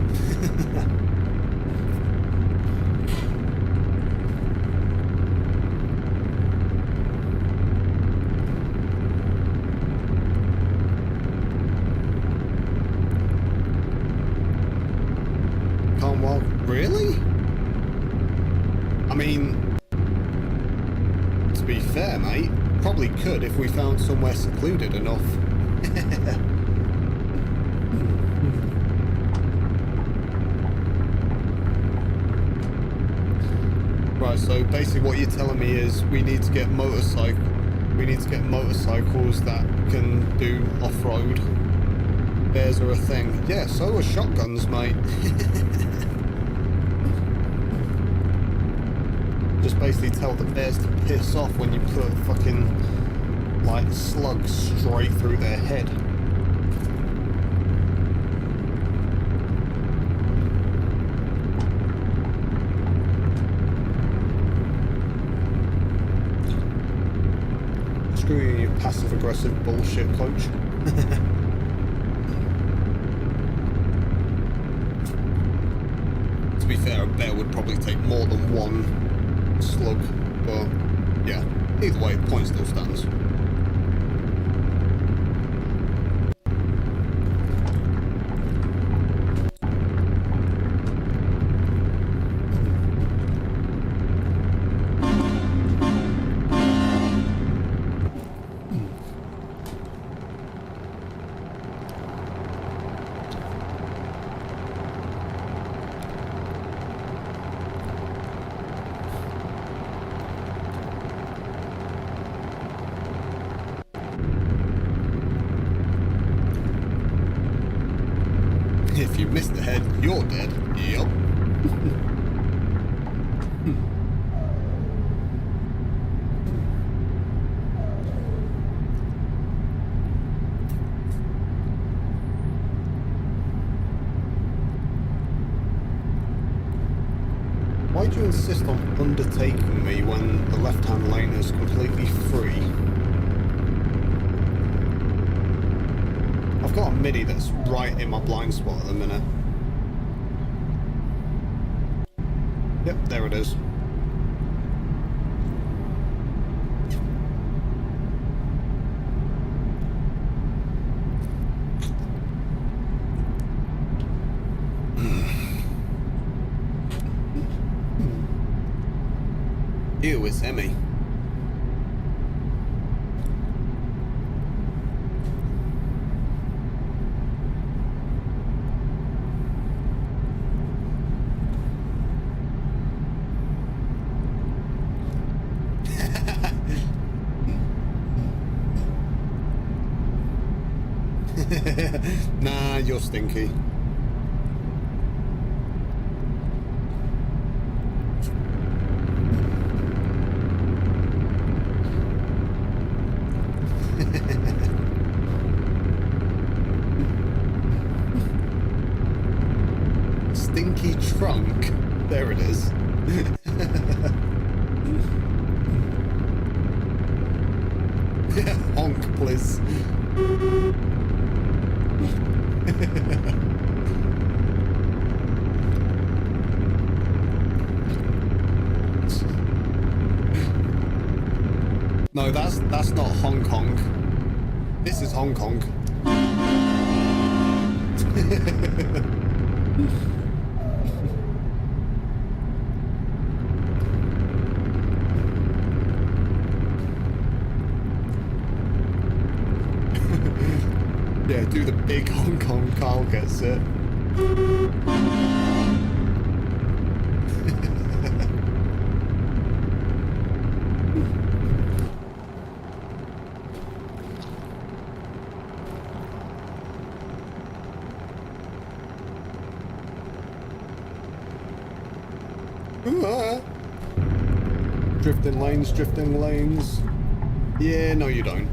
Really? I mean, to be fair, mate, probably could if we found somewhere secluded enough. Right, so basically what you're telling me is we need to get motorcycles that can do off-road. Bears are a thing. Yeah, so are shotguns, mate. Just basically tell the bears to piss off when you put fucking like slugs straight through their head. Screw you, you passive aggressive bullshit coach. To be fair, a bear would probably take more than one slug, but yeah, either way, the point still stands. If you missed the head, you're dead. Yup. Why do you insist on undertaking me when the left-hand lane is completely free? I've got a MIDI that's right in my blind spot at the minute. Yep, there it is. Ew, it's Emmy. Nah, you're stinky. empty trunk. There it is. Honk, please. No, that's not Hong Kong. This is Hong Kong. Yeah, do the big Hong Kong. Carl gets it. Drifting lanes, drifting lanes. Yeah, no you don't.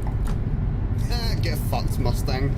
Get fucked, Mustang.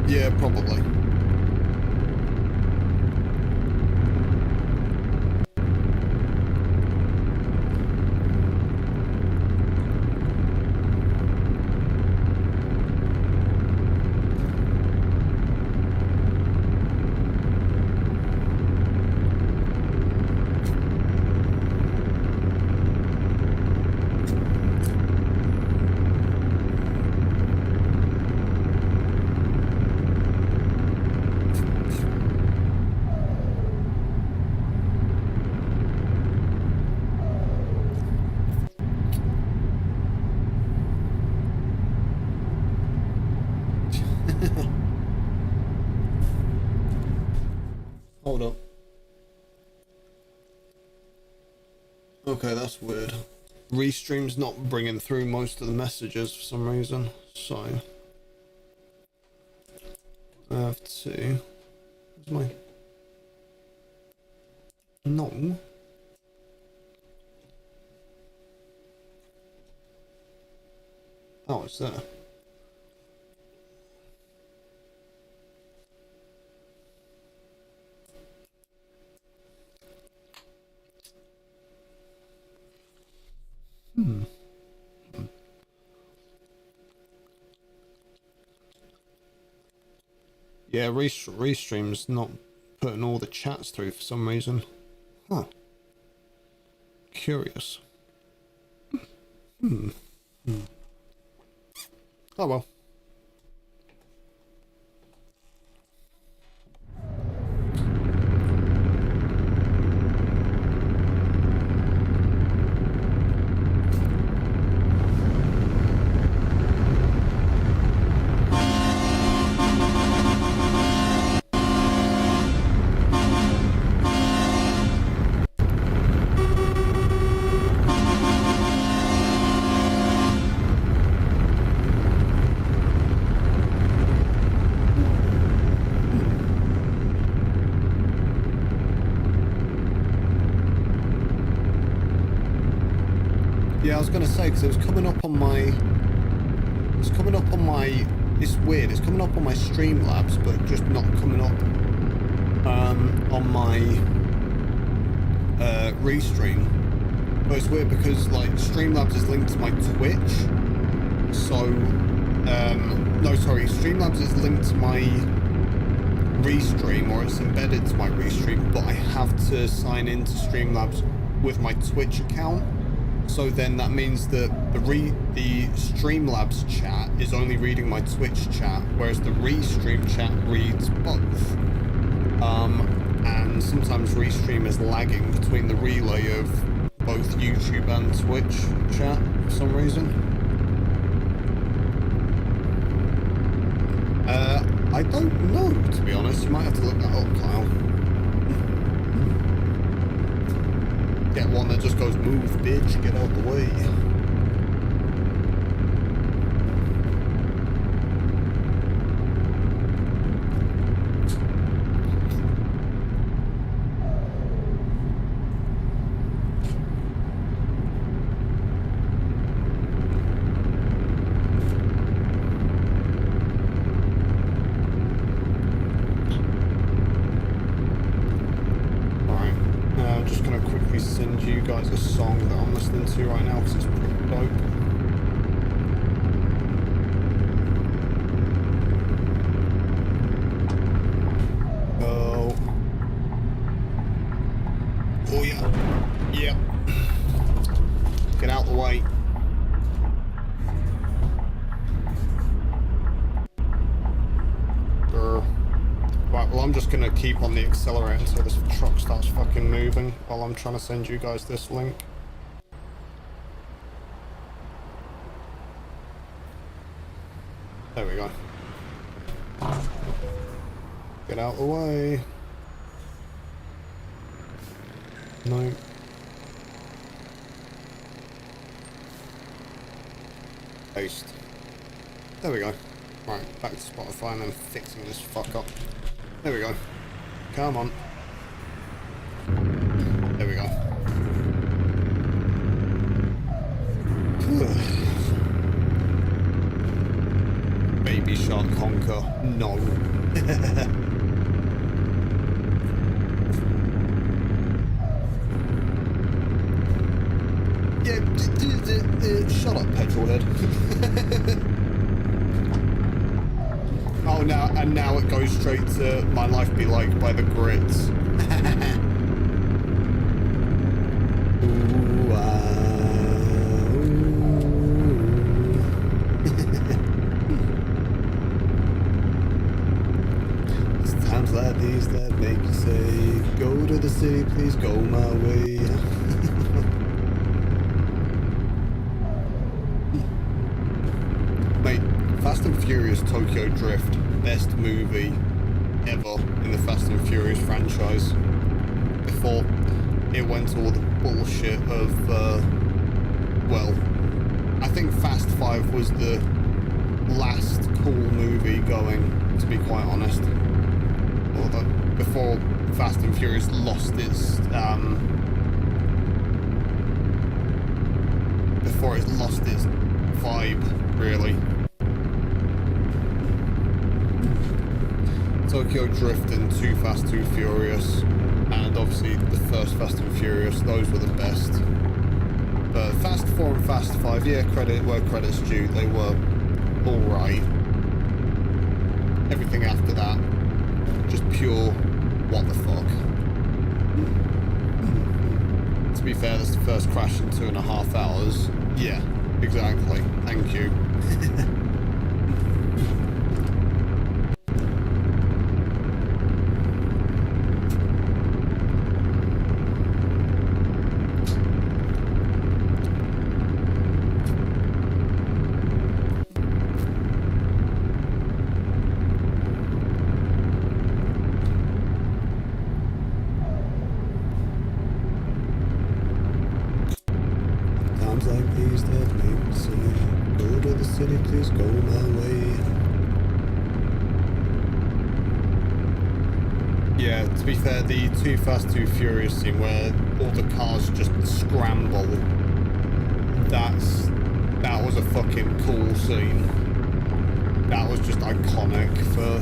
Yeah, probably. Hold up. Okay, that's weird. Restream's not bringing through most of the messages for some reason, so I have to. Where's my? No. Oh, it's there. Yeah, Restream's not putting all the chats through for some reason. Huh. Curious. Oh well. Yeah, I was gonna say, because it was coming up on my, it's weird, it's coming up on my Streamlabs, but just not coming up on my Restream. But it's weird because like Streamlabs is linked to my Twitch, so no, sorry, Streamlabs is linked to my Restream, or it's embedded to my Restream, but I have to sign into Streamlabs with my Twitch account. So then that means that the Streamlabs chat is only reading my Twitch chat, whereas the Restream chat reads both. And sometimes Restream is lagging between the relay of both YouTube and Twitch chat for some reason. I don't know, to be honest. You might have to look that up, Kyle. Get one that just goes, move, bitch, get out the way. Send you guys a song that I'm listening to right now because it's pretty dope. Oh yeah, yeah. Get out the way. Right, well I'm just gonna keep on the accelerator until this truck starts fucking moving while I'm trying to send you guys this link. There we go. Get out the way. No. Paste. There we go. Right, back to Spotify and then fixing this fuck up. There we go. Come on. There we go. Baby Shark Conquer. No. Yeah, shut up, petrolhead. Oh, now it goes straight to My Life Be Like by the Grits. Ooh, It's times like these that make you say, go to the city, please go my way. Mate, Fast and Furious Tokyo Drift, best movie ever in the Fast and Furious franchise. Before it went to all the bullshit of, well, I think Fast 5 was the last cool movie going, to be quite honest. Although, before Fast and Furious lost its, before it lost its vibe, really. Tokyo Drift and Too Fast, Too Furious, and obviously the first Fast and Furious, those were the best. But Fast 4 and Fast 5, yeah, credit where credit's due, they were alright. Everything after that, just pure what the fuck. To be fair, that's the first crash in 2.5 hours. Yeah, exactly. Thank you. Like these that make me say, go to the city, please go my way. Yeah, to be fair, the Too Fast, Too Furious scene where all the cars just scramble, that was a fucking cool scene. That was just iconic for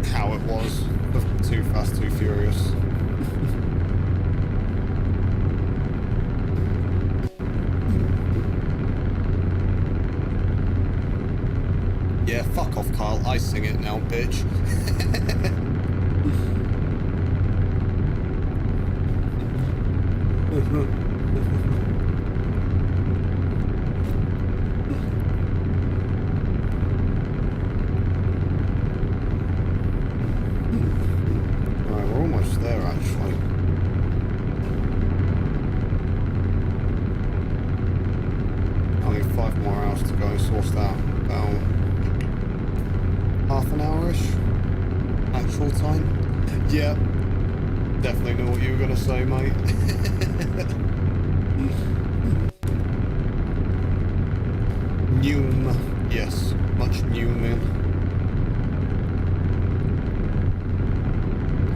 how it was for Too Fast, Too Furious. Yeah, fuck off, Kyle. I sing it now, bitch. crash actual time. Yeah, definitely know what you were gonna say, mate. Neum, yes, much Newman.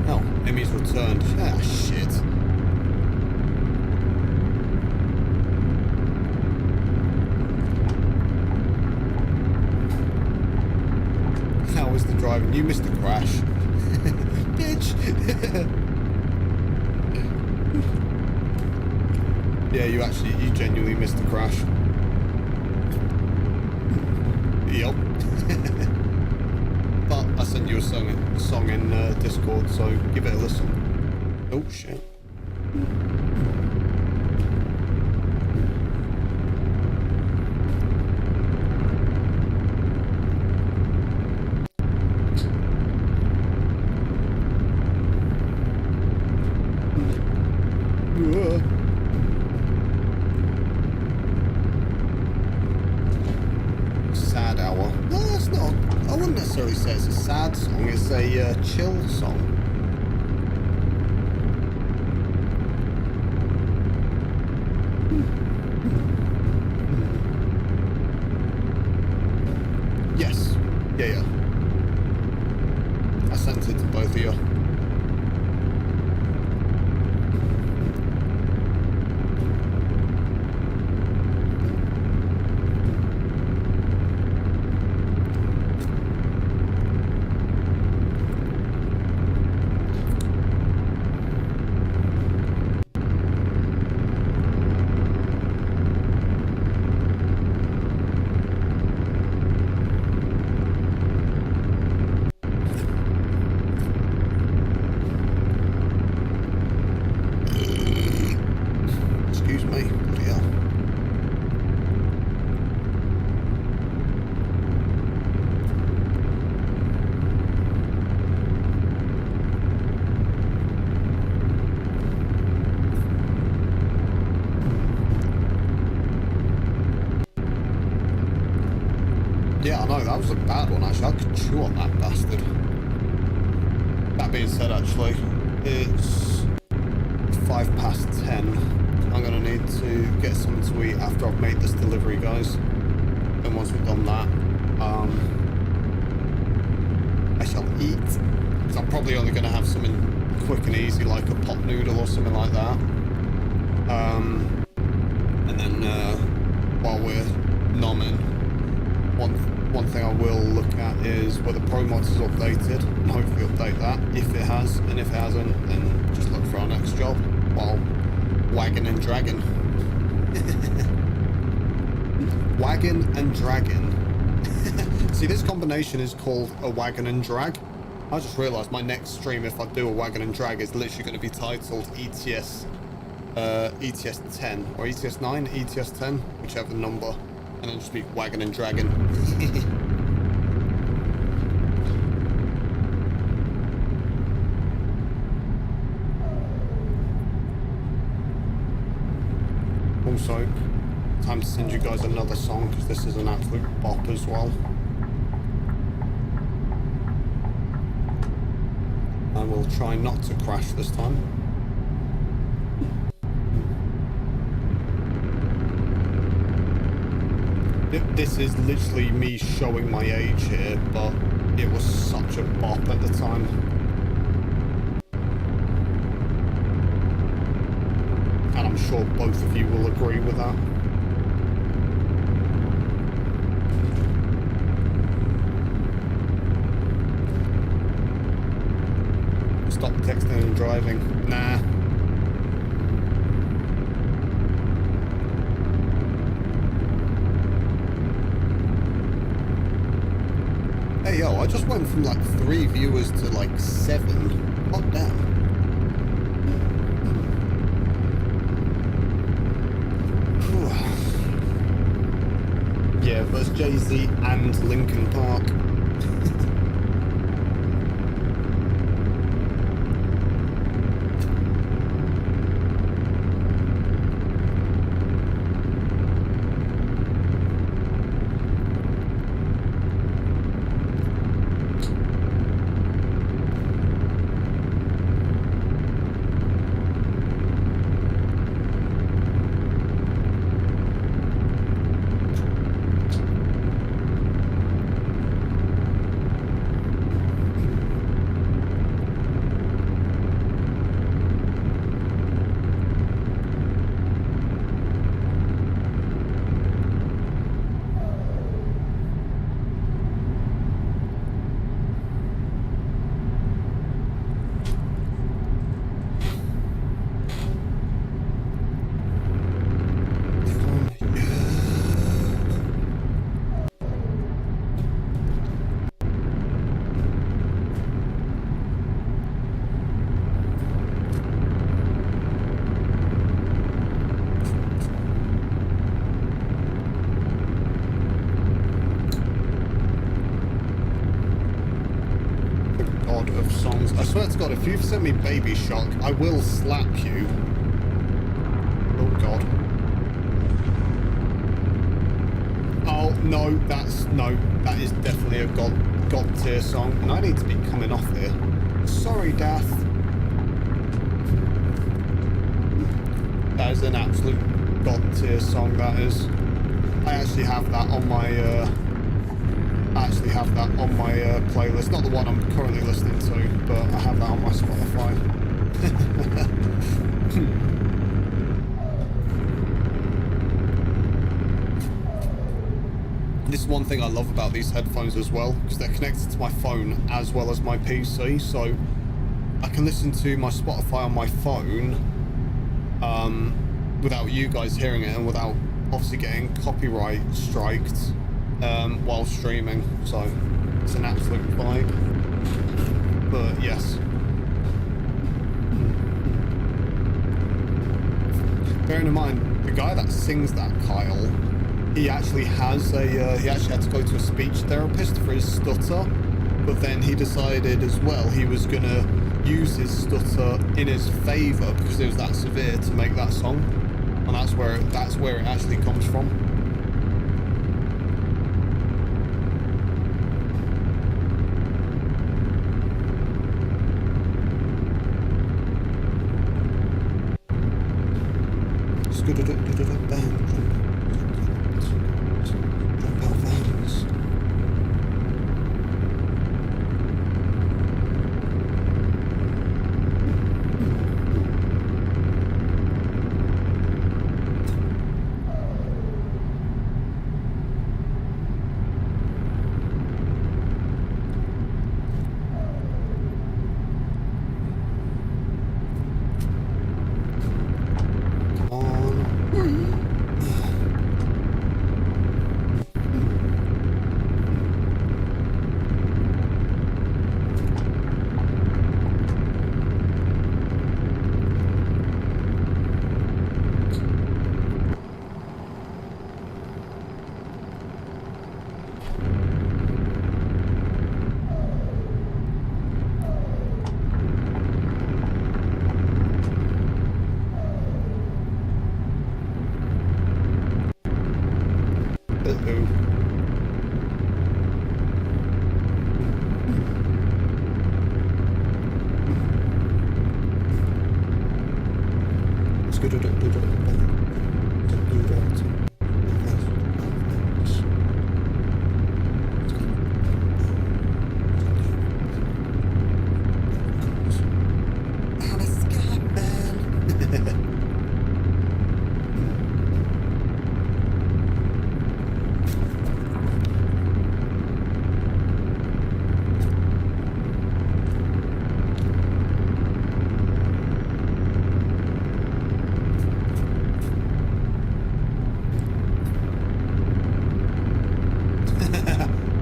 Oh, Emmy's returned. Ah, shit. How was the driving? You missed the crash. Bitch. Yeah, you genuinely missed the crash. Yup. But I sent you a song in Discord, so give it a listen. Oh shit. Sad hour. No, it's not. I wouldn't necessarily say it's a sad song. It's a chill song. Yes. Yeah. I sent it to both of you. Excuse me. Bloody hell. Yeah, I know, that was a bad one actually. I could chew on that bastard. That being said, actually, it's 10:05. I'm gonna need to get something to eat after I've made this delivery, guys. And once we've done that, I shall eat. So I'm probably only gonna have something quick and easy, like a pot noodle or something like that. And then while we're nomming, one thing I will look at is whether ProMods is updated, and hopefully update that if it has, and if it hasn't, then just look for our next job while wagging and dragging. Wagon and dragon. See, this combination is called a wagon and drag. I just realised my next stream, if I do a wagon and drag, is literally going to be titled ETS 10 or ETS 9, ETS 10, whichever number. And then just be wagon and dragon. Also, time to send you guys another song because this is an absolute bop as well. And we'll try not to crash this time. This is literally me showing my age here, but it was such a bop at the time. And I'm sure both of you will agree with that. Stop texting and driving. Nah. Hey yo, I just went from like 3 viewers to like 7. What damn? Yeah, but it's Jay-Z and Linkin Park. god of songs. I swear to God, if you've sent me Baby Shark, I will slap you. Oh god. Oh no, that is definitely a god tier song, and I need to be coming off here. Sorry, Daft. That is an absolute god tier song. That is. I actually have that on my. Playlist. Not the one I'm currently listening to, but I have that on my Spotify. This is one thing I love about these headphones as well, because they're connected to my phone as well as my PC, so I can listen to my Spotify on my phone without you guys hearing it and without obviously getting copyright striked while streaming, so it's an absolute vibe. But yes, bearing in mind the guy that sings that, Kyle, he actually has a he actually had to go to a speech therapist for his stutter, but then he decided as well he was gonna use his stutter in his favor because it was that severe to make that song, and that's where it actually comes from.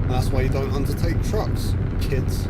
That's why you don't undertake trucks, kids.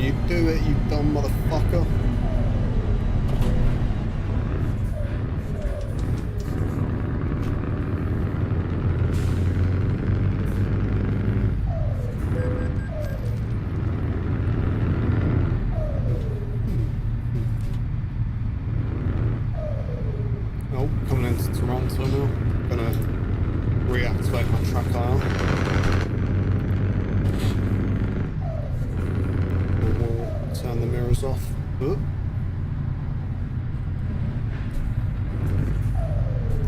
You do it, you dumb motherfucker. my track out. And we'll turn the mirrors off. Ooh.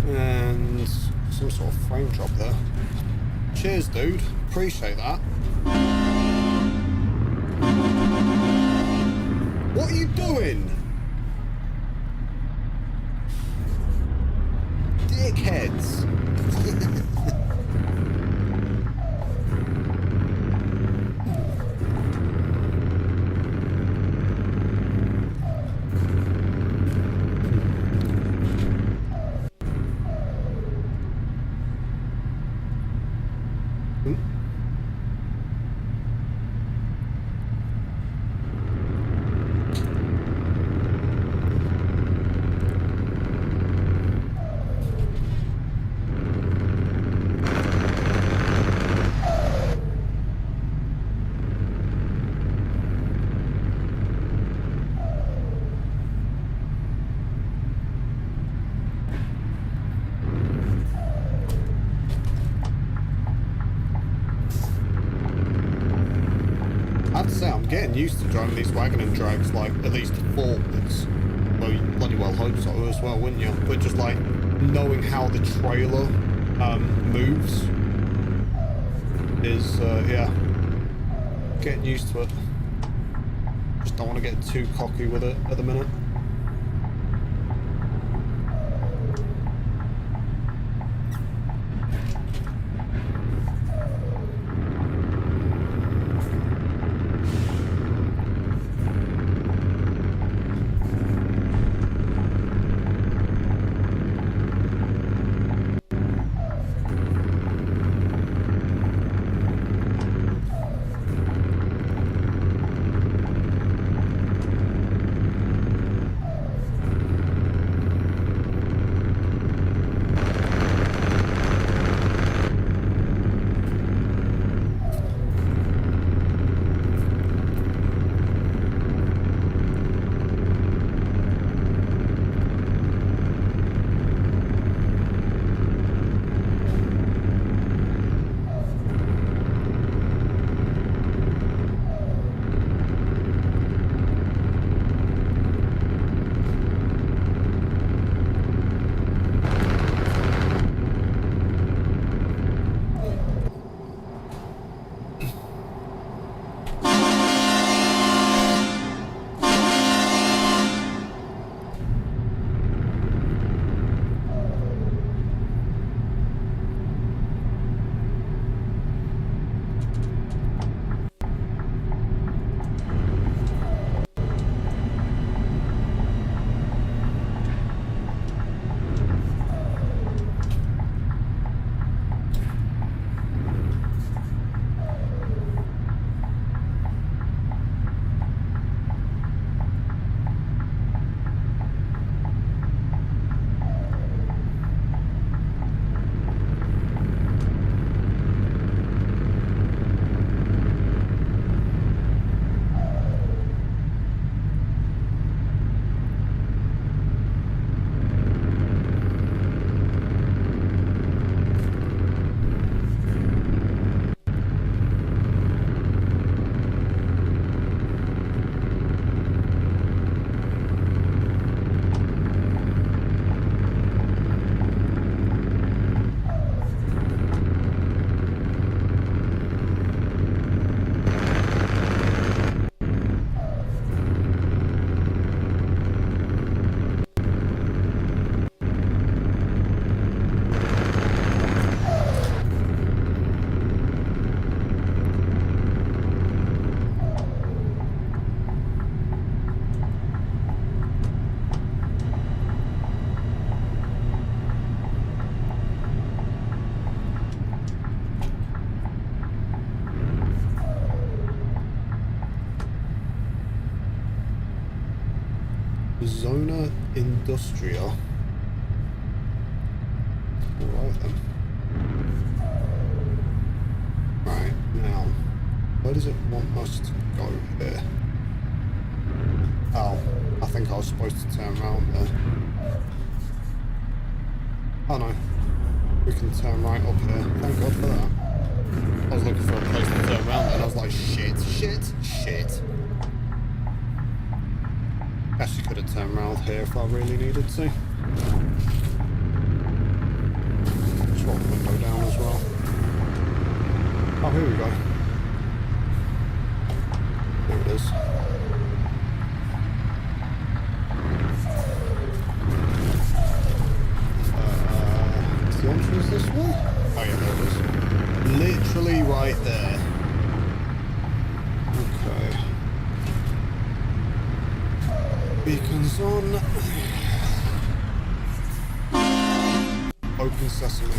And some sort of frame drop there. Cheers, dude. Appreciate that. What are you doing? Dickheads. I'd say I'm getting used to driving these wagon and drags, like, at least forwards. Well, you bloody well hope so as well, wouldn't you? But just, like, knowing how the trailer moves is, yeah, getting used to it. Just don't want to get too cocky with it at the minute. Zona Industria. Alright then. Right, now, where does it want us to go here? Oh, I think I was supposed to turn around there. Oh no. We can turn right up here. Thank God for that. I was looking for a place to turn around and I was like, shit. Actually could have turned around here if I really needed to. Just roll the window down as well. Oh, here we go. There it is. Is the entrance this way? Oh yeah, there it is. Literally right there. Okay. Beacons on. Open sesame.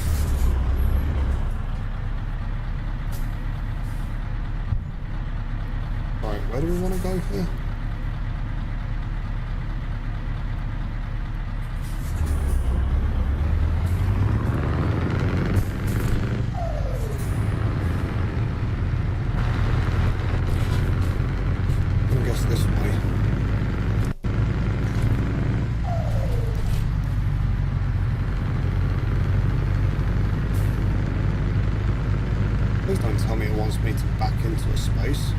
Right, where do we want to go here? I guess this way. Please don't tell me it wants me to back into a space.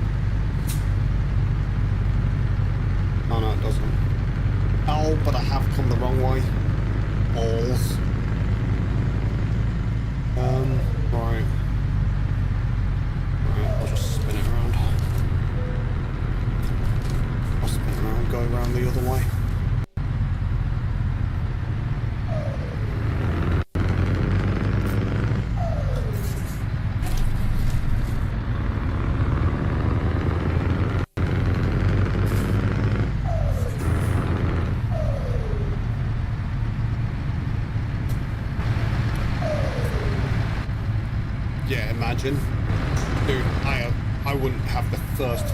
Oh no, it doesn't. Oh, but I have come the wrong way. Balls. Right. Right, I'll just spin it around. I'll spin it around, go around the other way. Yeah, imagine. Dude, I wouldn't have the first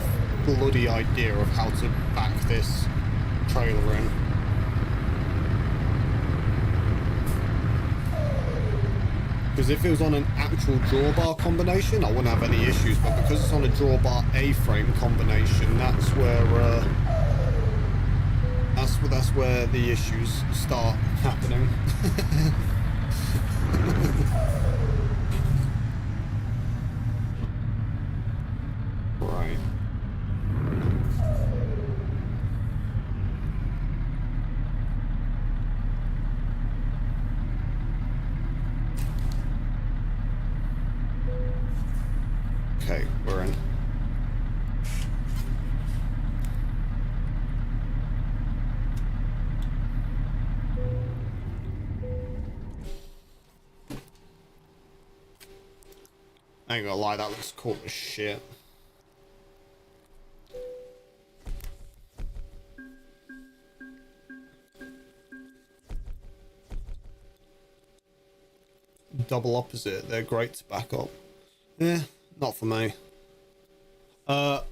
bloody idea of how to back this trailer in. Because if it was on an actual drawbar combination, I wouldn't have any issues, but because it's on a drawbar A-frame combination, that's where the issues start happening. Right. Okay, we're in. I ain't gonna lie, that looks cool as shit. Double opposite, they're great to back up. Yeah, not for me. Are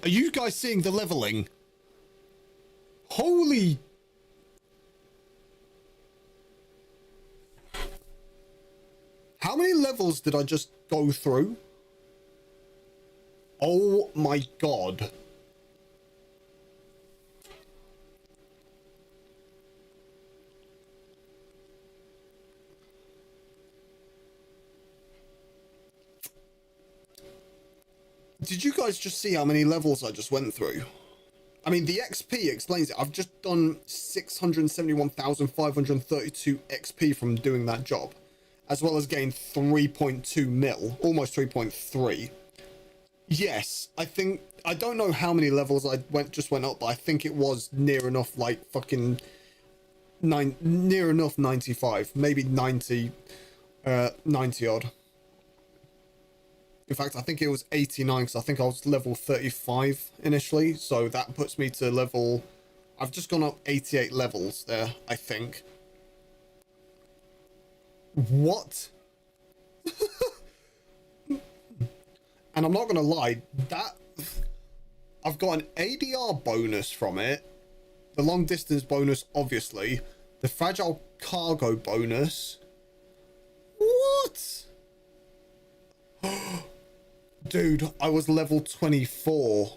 you guys seeing the leveling? Holy... How many levels did I just go through? Oh my god. Did you guys just see how many levels I just went through? I mean, the XP explains it. I've just done 671,532 XP from doing that job, as well as gained 3.2 mil, almost 3.3. Yes, I think, I don't know how many levels I just went up, but I think it was near enough, like, fucking, near enough 95, maybe 90 odd. In fact, I think it was 89, because I think I was level 35 initially, so that puts me to level... I've just gone up 88 levels there, I think. What? And I'm not going to lie, that... I've got an ADR bonus from it, the long distance bonus, obviously, the fragile cargo bonus. What? Dude, I was level 24.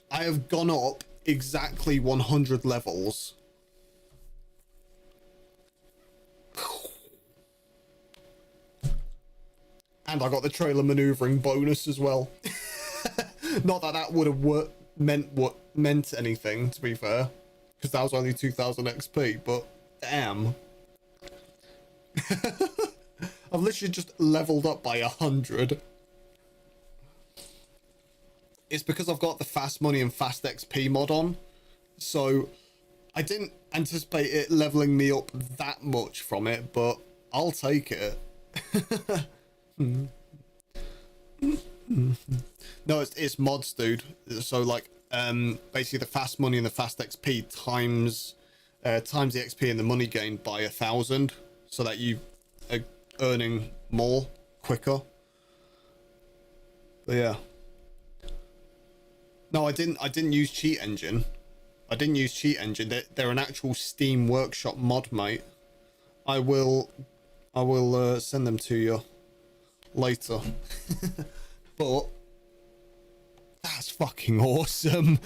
I have gone up exactly 100 levels. And I got the trailer maneuvering bonus as well. Not that that would have meant anything, to be fair, because that was only 2000 XP, but damn. I've literally just leveled up by 100. It's because I've got the fast money and fast XP mod on, so I didn't anticipate it leveling me up that much from it, but I'll take it. No, it's mods, dude. So like, basically the fast money and the fast XP times the XP and the money gained by 1,000, so that you are earning more quicker. But yeah. No, I didn't use cheat engine. They're an actual Steam Workshop mod, mate. I will send them to you later. But that's fucking awesome.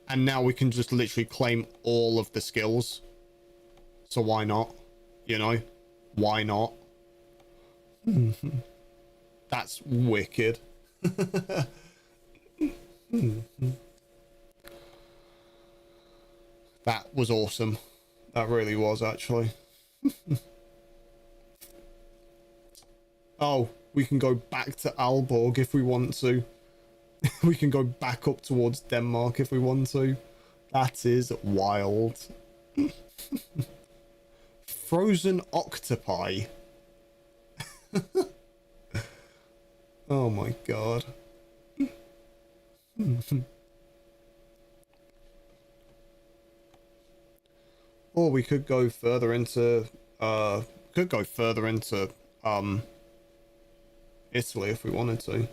And now we can just literally claim all of the skills. So why not? You know? Why not? That's wicked. That was awesome. That really was, actually. Oh, we can go back to Aalborg if we want to. We can go back up towards Denmark if we want to. That is wild. Frozen octopi. Oh my god. Or we could go further into Italy if we wanted to.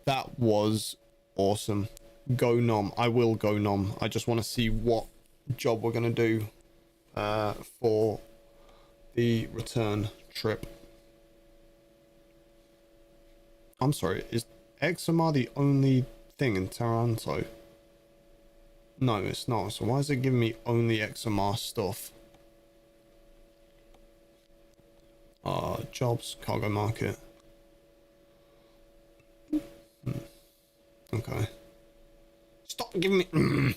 That was awesome. Go nom. I will go nom. I just want to see what job we're gonna do for the return trip. I'm sorry, is XMR the only thing in Taranto? No, it's not. So why is it giving me only XMR stuff? Jobs, cargo market. Okay. Stop giving me...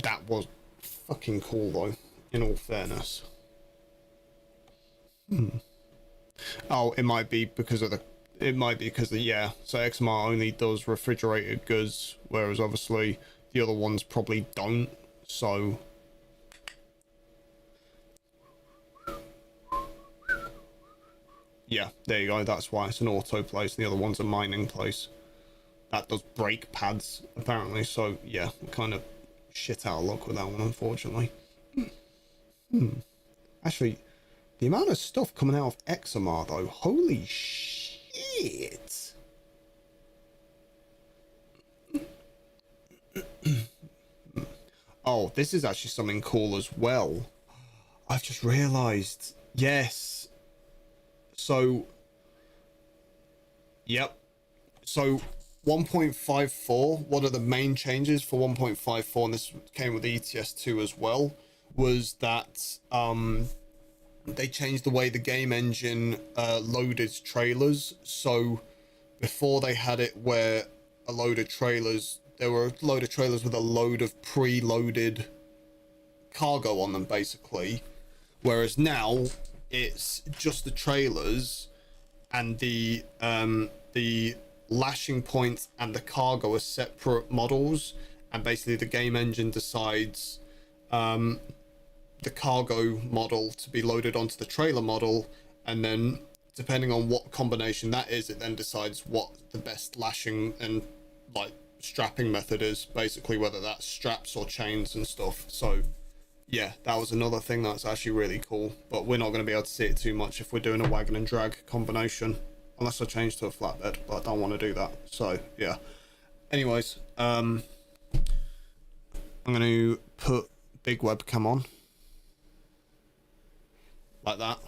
That was fucking cool though, in all fairness. Oh, it might be because of yeah, so XMR only does refrigerated goods, whereas obviously the other ones probably don't, so yeah, there you go, that's why it's an auto place, and the other one's a mining place. That does brake pads, apparently, so yeah, kind of shit out of luck with that one, unfortunately. Actually, the amount of stuff coming out of XMR, though, holy shit! Oh, this is actually something cool as well. I've just realised. Yes. So, yep. So, 1.54, one of the main changes for 1.54, and this came with ETS2 as well, was that they changed the way the game engine loaded trailers. So before they had it where a load of trailers, there were a load of trailers with a load of pre-loaded cargo on them, basically. Whereas now it's just the trailers, and the lashing points and the cargo are separate models, and basically the game engine decides the cargo model to be loaded onto the trailer model, and then depending on what combination that is, it then decides what the best lashing and like strapping method is, basically, whether that's straps or chains and stuff. So yeah, that was another thing that's actually really cool, but we're not going to be able to see it too much if we're doing a wagon and drag combination, unless I change to a flatbed, but I don't want to do that. So yeah, anyways, I'm going to put big webcam on. Like that.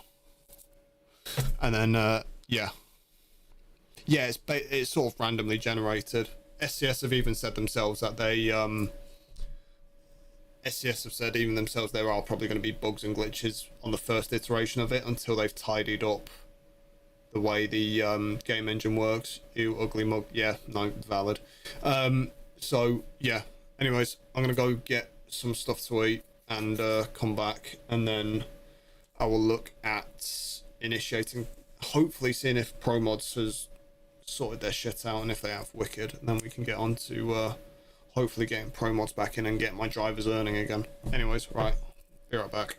And then, yeah. Yeah, it's sort of randomly generated. SCS have even said themselves that they, SCS have said even themselves there are probably going to be bugs and glitches on the first iteration of it until they've tidied up the way the game engine works. You ugly mug. Yeah, no, valid. So, yeah. Anyways, I'm going to go get some stuff to eat and come back, and then I will look at initiating, hopefully seeing if ProMods has sorted their shit out, and if they have, wicked, and then we can get on to hopefully getting ProMods back in and get my drivers earning again. Anyways, right, be right back.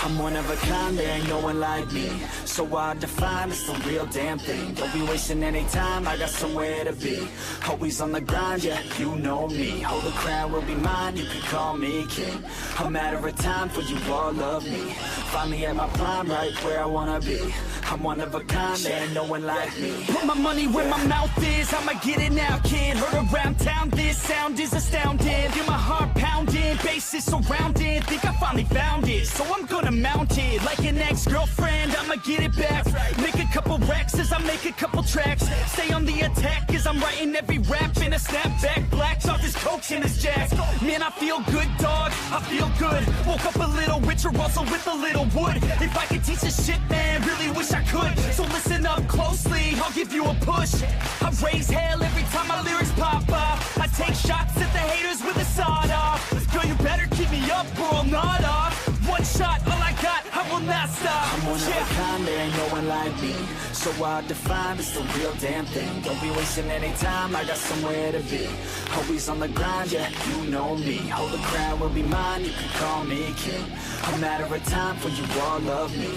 I'm one of a kind, there ain't no one like me. So hard to find, it's the real damn thing. Don't be wasting any time, I got somewhere to be. Always on the grind, yeah, you know me. Hold the crown will be mine, you can call me king. A matter of time for you all love me. Finally at my prime, right where I wanna be. I'm one of a kind, there ain't no one like me. Put my money where my mouth is, I'ma get it now, kid. Heard around town, this sound is astounding. Feel my heart pounding, bass is surrounding. Think I finally found it, so I'm gonna mount it. Like an ex-girlfriend, I'ma get it back. Make a couple racks as I make a couple tracks. Stay on the attack as I'm writing every rap in a snapback. Blacks off his cokes and his jacks. Man, I feel good, dog, I feel good. Woke up a little richer, also with a little wood. If I could teach this shit, man, really wish I could. So listen up closely, I'll give you a push. I raise hell every time my lyrics pop off. I take shots at the haters with a sawed off. Girl, you better keep me up or I'll nod off. One shot, all I got, I will not stop. I'm one of a kind, there ain't no one like me. So hard to find, it's the real damn thing. Don't be wasting any time, I got somewhere to be. Always on the grind, yeah, you know me. Hold the crown will be mine, you can call me king. A matter of time for you all love me.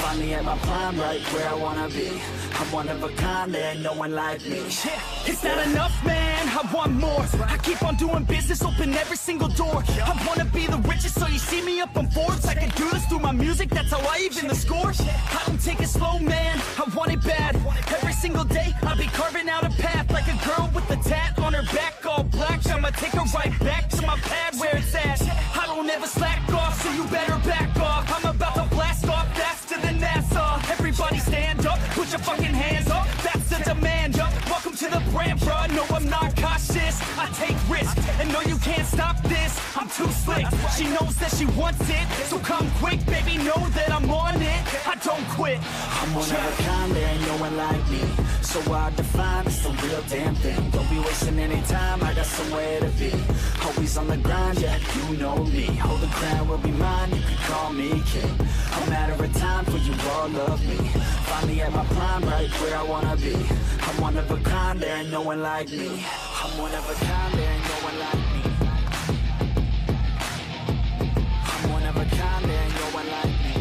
Finally at my prime, right where I wanna be. I'm one of a kind, there ain't no one like me. Yeah, it's not enough, man, I want more. I keep on doing business, open every single door. I wanna be the richest, so you see me up on Forbes. I can do this through my music, that's how I even the score. I don't take it slow, man, I want it bad. Every single day, I'll be carving out a path. Like a girl with a tat on her back, all black. I'ma take her right back to my pad where it's at. I don't ever slack off, so you better back off. I'm about to blast off faster than NASA. Everybody stand up, put your fucking hands up. That's the demand, up. Welcome to the brand, bruh. No, I'm not cautious. I take risks, and no, you can't stop this. I'm too slick. She knows that she wants it, so come quick, baby. Know that I'm on it. I don't quit. I'm one of a kind, there ain't no one like me. So hard to find, it's the real damn thing. Don't be wasting any time, I got somewhere to be. Always on the grind, yeah, you know me. Hold the crown will be mine, you can call me king. A matter of time for you all love me. Finally at my prime, right where I wanna be. I'm one of a kind, there ain't no one like me. I'm one of a kind, there ain't no one like me. I'm one of a kind, there ain't no one like me.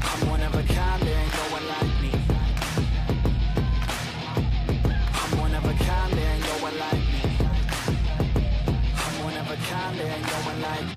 I'm one of a kind, there ain't no one like me. I'm one of a kind, there ain't no one like me. I'm one of a kind, there ain't no one like me.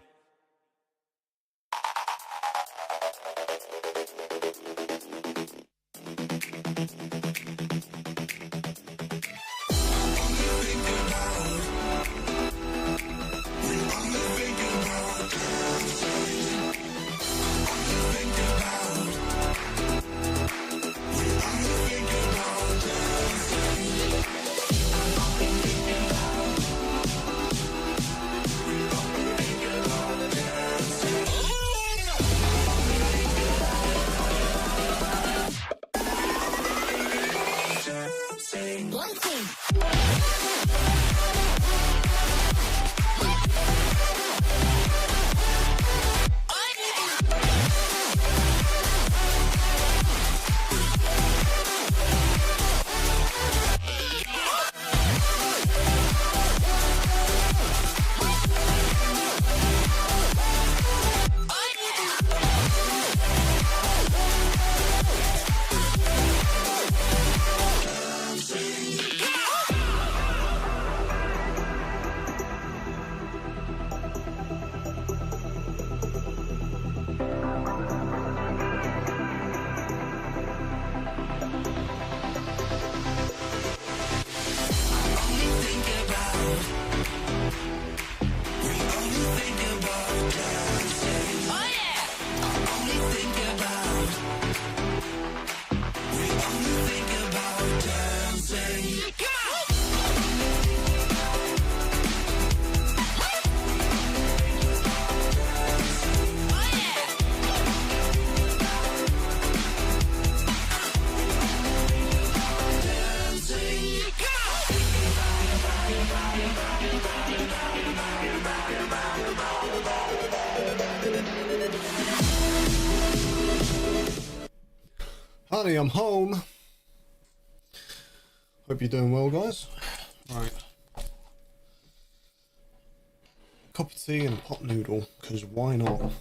Honey, I'm home. Hope you're doing well, guys. Right. cup of tea and pot noodle, because why not?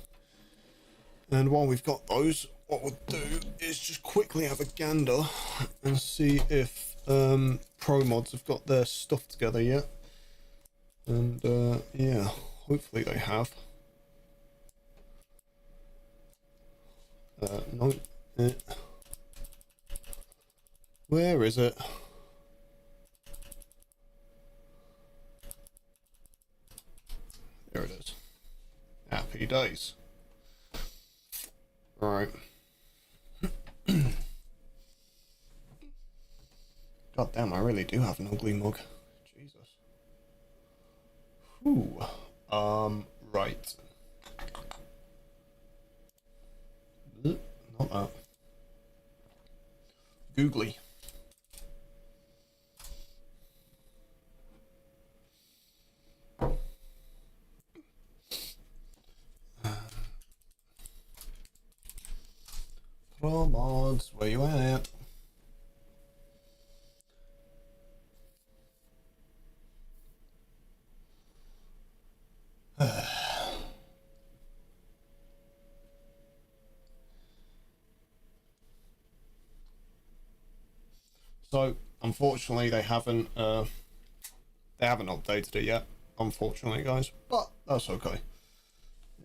And while we've got those, what we'll do is just quickly have a gander and see if Pro Mods have got their stuff together yet. And yeah, hopefully they have. No. Where is it? There it is. Happy days. Right. God damn, I really do have an ugly mug. Jesus. Whew. Right. Not that. Googly. Pro Mods, where you at? So, unfortunately, they haven't updated it yet. Unfortunately, guys, but that's okay.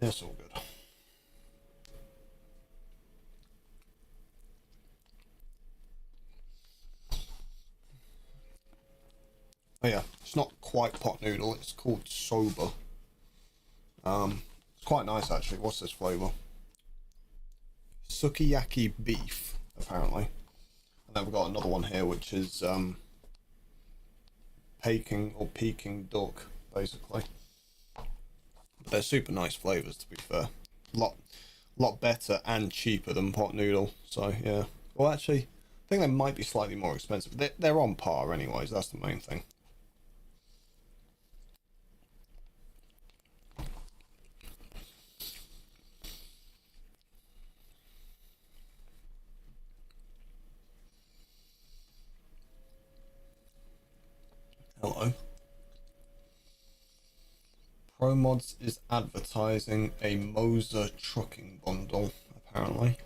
It's all good. Oh yeah, it's not quite pot noodle. It's called soba. It's quite nice actually. What's this flavor? Sukiyaki beef, apparently. And then we've got another one here, which is Peking duck, basically. But they're super nice flavors, to be fair. Lot better and cheaper than pot noodle. So yeah. Well, actually, I think they might be slightly more expensive. They're on par, anyways. That's the main thing. Hello. Pro Mods is advertising a Moser trucking bundle, apparently.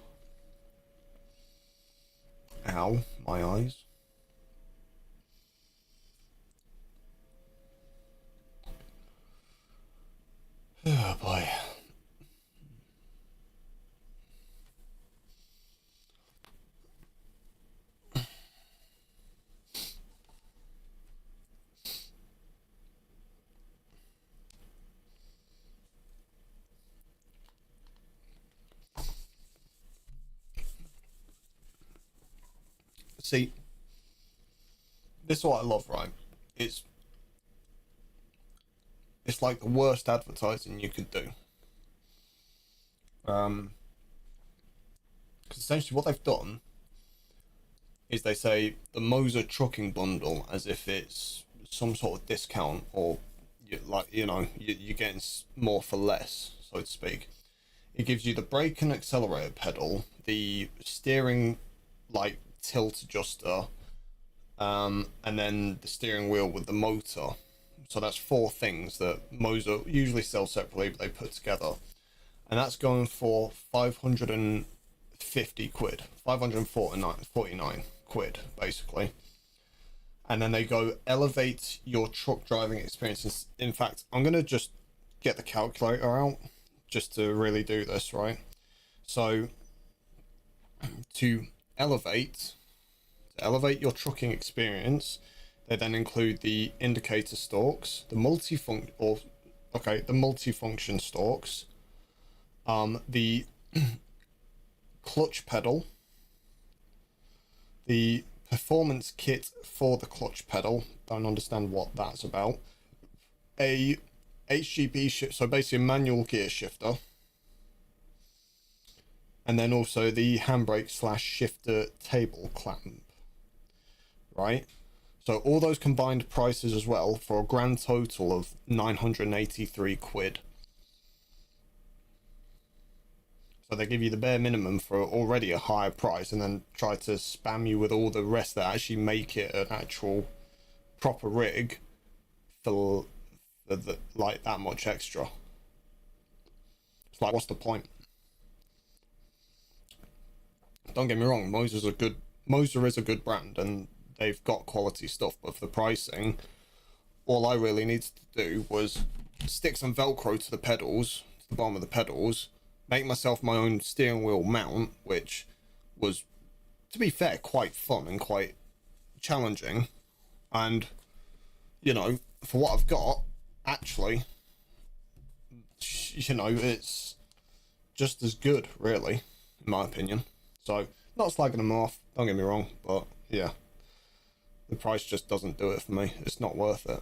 Ow, my eyes. Oh boy. See, this is what I love, right? It's like the worst advertising you could do. Because essentially what they've done is they say the Moser trucking bundle as if it's some sort of discount, or you're getting more for less, so to speak. It gives you the brake and accelerator pedal, the steering like tilt adjuster, and then the steering wheel with the motor. So that's 4 things that Moser usually sells separately, but they put together. And that's going for 550 quid, 549 quid, basically. And then they go, elevate your truck driving experience. In fact, I'm going to just get the calculator out just to really do this, right? So to elevate your trucking experience, they then include the indicator stalks, the multifunction stalks, the clutch pedal, the performance kit for the clutch pedal, don't understand what that's about, a HGB shift, so basically a manual gear shifter, and then also the handbrake / shifter table clamp, right? So all those combined prices as well for a grand total of 983 quid. So they give you the bare minimum for already a higher price, and then try to spam you with all the rest that actually make it an actual proper rig for for like that much extra. It's like, what's the point? Don't get me wrong, Moser is a good brand and they've got quality stuff, but for the pricing, all I really needed to do was stick some Velcro to the pedals, to the bottom of the pedals, make myself my own steering wheel mount, which was, to be fair, quite fun and quite challenging. And, you know, for what I've got, actually, you know, it's just as good, really, in my opinion. So, not slagging them off, don't get me wrong, but yeah, the price just doesn't do it for me. It's not worth it.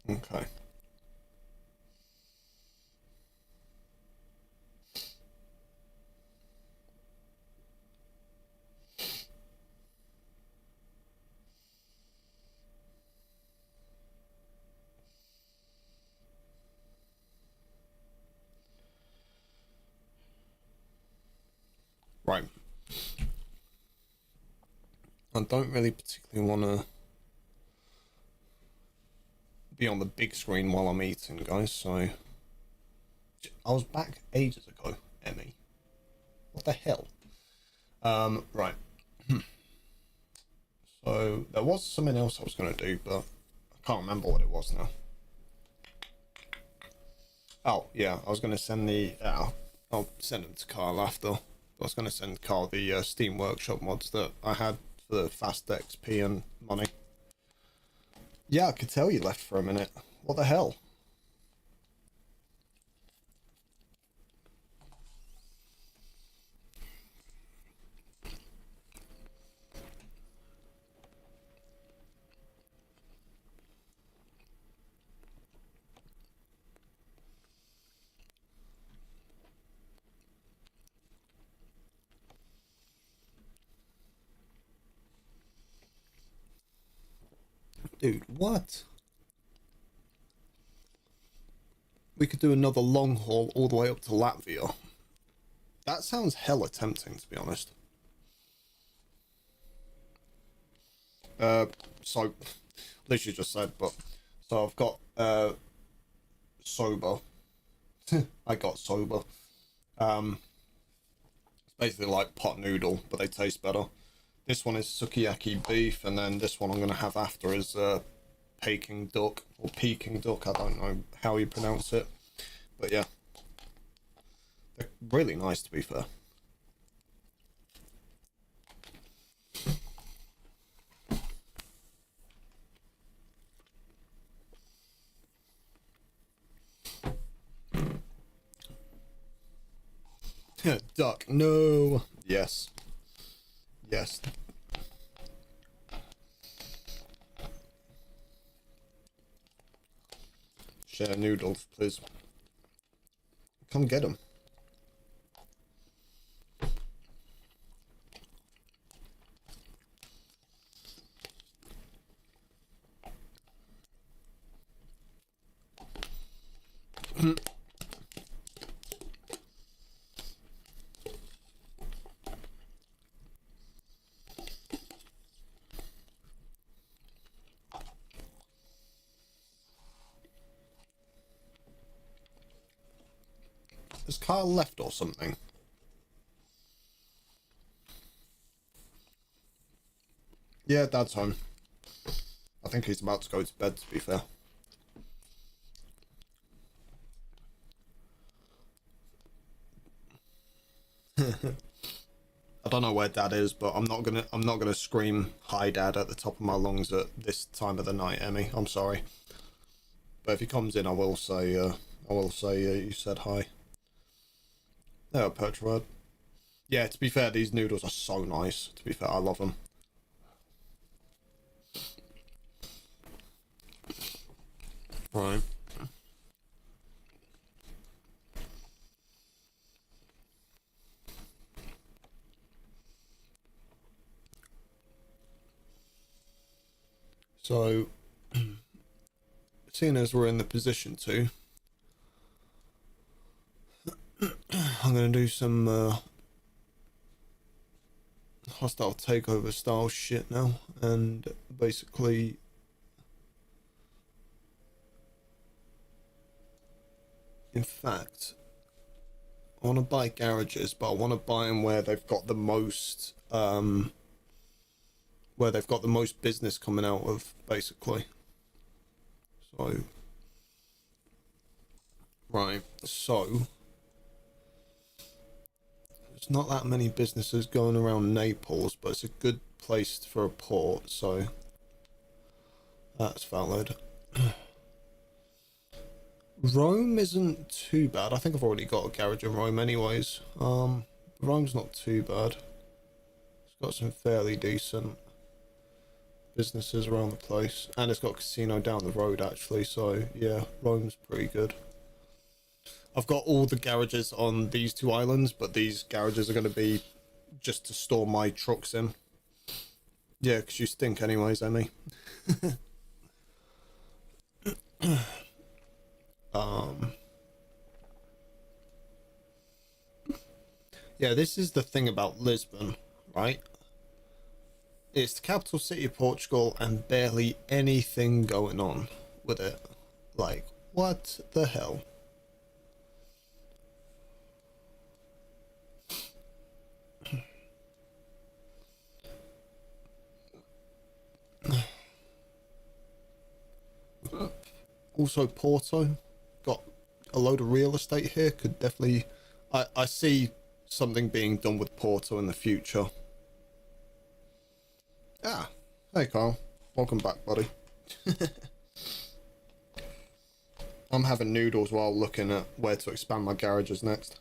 Okay. Right. I don't really particularly want to be on the big screen while I'm eating, guys, so I was back ages ago, Emmy. What the hell? Right. So there was something else I was going to do, but I can't remember what it was now. Oh, yeah, I was going to send I'll send them to Carl after. I was going to send Carl the Steam Workshop mods that I had for the fast XP and money. Yeah, I could tell you left for a minute. What the hell? Dude, what? We could do another long haul all the way up to Latvia. That sounds hella tempting, to be honest. So, literally just said, but, so I've got, soba. I got soba. It's basically like pot noodle, but they taste better. This one is sukiyaki beef, and then this one I'm going to have after is Peking duck, or Peking duck, I don't know how you pronounce it. But yeah, they're really nice, to be fair. Duck, no. Yes. Yes. Share noodles, please. Come get them. Has Kyle left or something? Yeah, Dad's home. I think he's about to go to bed, to be fair. I don't know where Dad is, but I'm not gonna scream hi Dad at the top of my lungs at this time of the night, Emmy. I'm sorry. But if he comes in, I will say you said hi. Yeah, Petrod. Yeah, to be fair, these noodles are so nice. To be fair, I love them. Right. So, seeing as we're in the position to, I'm going to do some hostile takeover style shit now, and basically in fact I want to buy garages, but I want to buy them where they've got the most business coming out of, basically. So right, so there's not that many businesses going around Naples, but it's a good place for a port, so that's valid. Rome isn't too bad. I think I've already got a garage in Rome anyways. Rome's not too bad. It's got some fairly decent businesses around the place, and it's got a casino down the road actually, so yeah, Rome's pretty good. I've got all the garages on these two islands, but these garages are going to be just to store my trucks in. Yeah, because you stink anyways, Emmy. Yeah, this is the thing about Lisbon, right? It's the capital city of Portugal and barely anything going on with it. Like, what the hell? Also, Porto got a load of real estate here. Could definitely, I see something being done with Porto in the future. Ah, hey Carl, welcome back, buddy. I'm having noodles while looking at where to expand my garages next.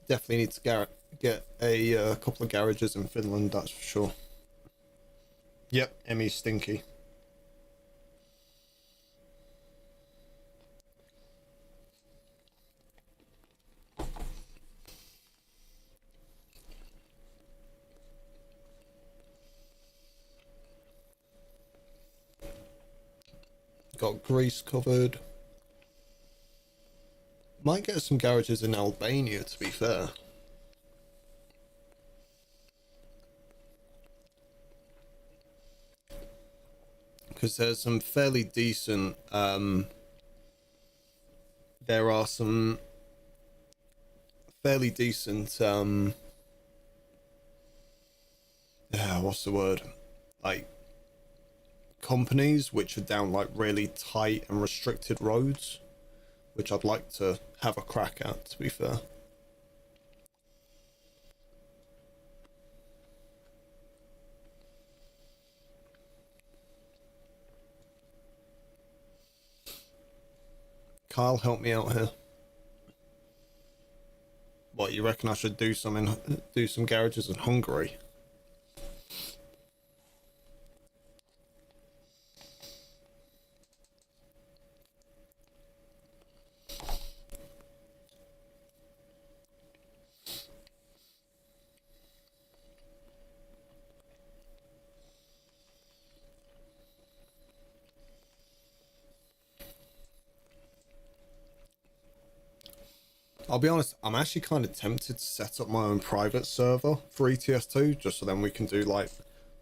Definitely need to get a couple of garages in Finland, that's for sure. Yep, Emmy's stinky. Got grease covered. Might get some garages in Albania, to be fair. Because there's some fairly decent, there are some fairly decent, what's the word? Like, companies which are down like really tight and restricted roads, which I'd like to have a crack at, to be fair. Kyle, help me out here. What, you reckon I should do some garages in Hungary? I'll be honest, I'm actually kind of tempted to set up my own private server for ETS2, just so then we can do like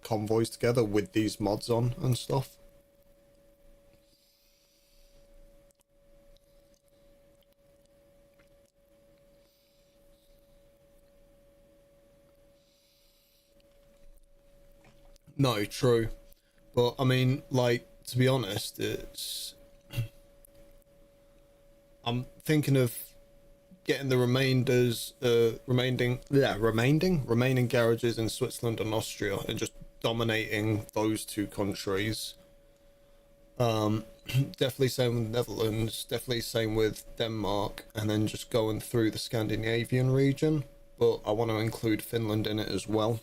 convoys together with these mods on and stuff. No, true. But I mean, like, to be honest, I'm thinking of getting the remaining garages in Switzerland and Austria and just dominating those two countries. definitely same with Netherlands, definitely same with Denmark, and then just going through the Scandinavian region. But I want to include Finland in it as well.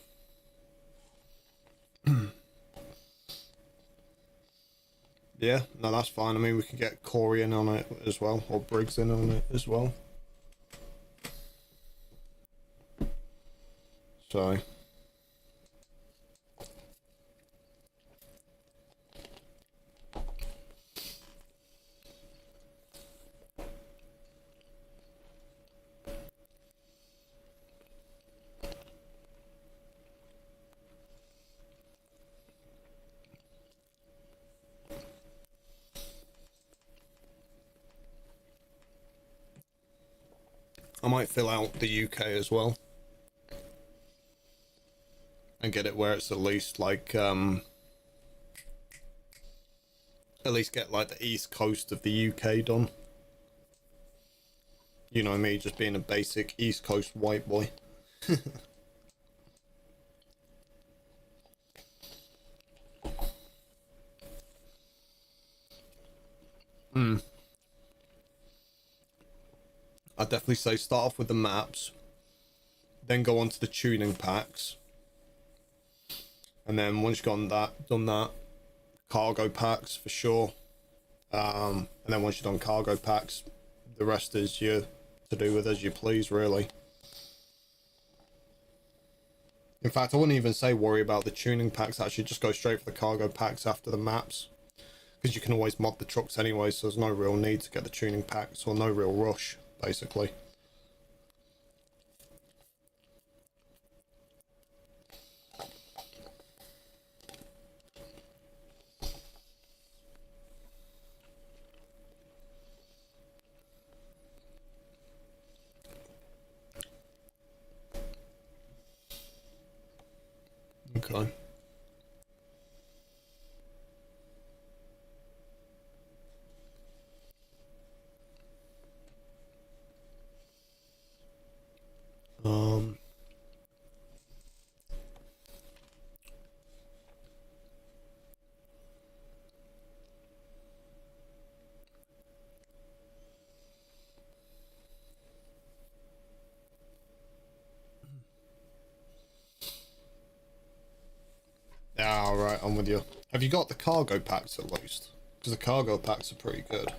Yeah, no, that's fine. I mean, we can get Corey in on it as well, or Briggs in on it as well. So I might fill out the UK as well and get it where it's at least like at least get like the east coast of the UK done. You know me, just being a basic east coast white boy. I'd definitely say start off with the maps, then go on to the tuning packs, and then once you've done that, cargo packs for sure. And then once you've done cargo packs, the rest is you to do with as you please, really. In fact, I wouldn't even say worry about the tuning packs. Actually, just go straight for the cargo packs after the maps, because you can always mod the trucks anyway, so there's no real need to get the tuning packs, or no real rush, basically. Okay. Um. Yeah, alright, I'm with you. Have you got the cargo packs at least? Because the cargo packs are pretty good.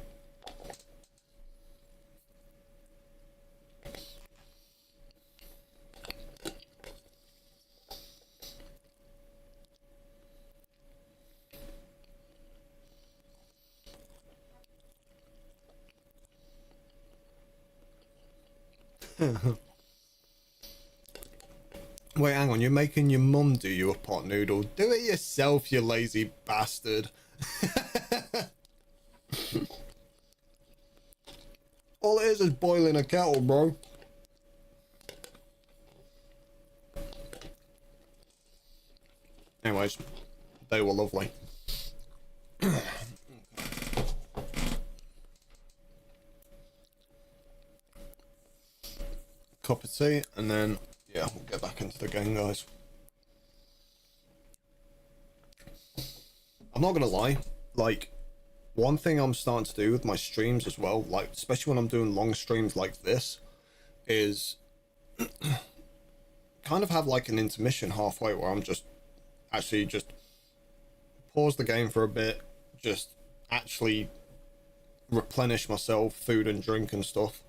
Wait, hang on, you're making your mum do you a pot noodle? Do it yourself, you lazy bastard. All it is boiling a kettle, bro. Anyways, they were lovely. Cup of tea, and then, yeah, we'll get back into the game, guys. I'm not gonna lie, like, one thing I'm starting to do with my streams as well, like, especially when I'm doing long streams like this, is kind of have like an intermission halfway where I'm just actually just pause the game for a bit, just actually replenish myself, food and drink and stuff,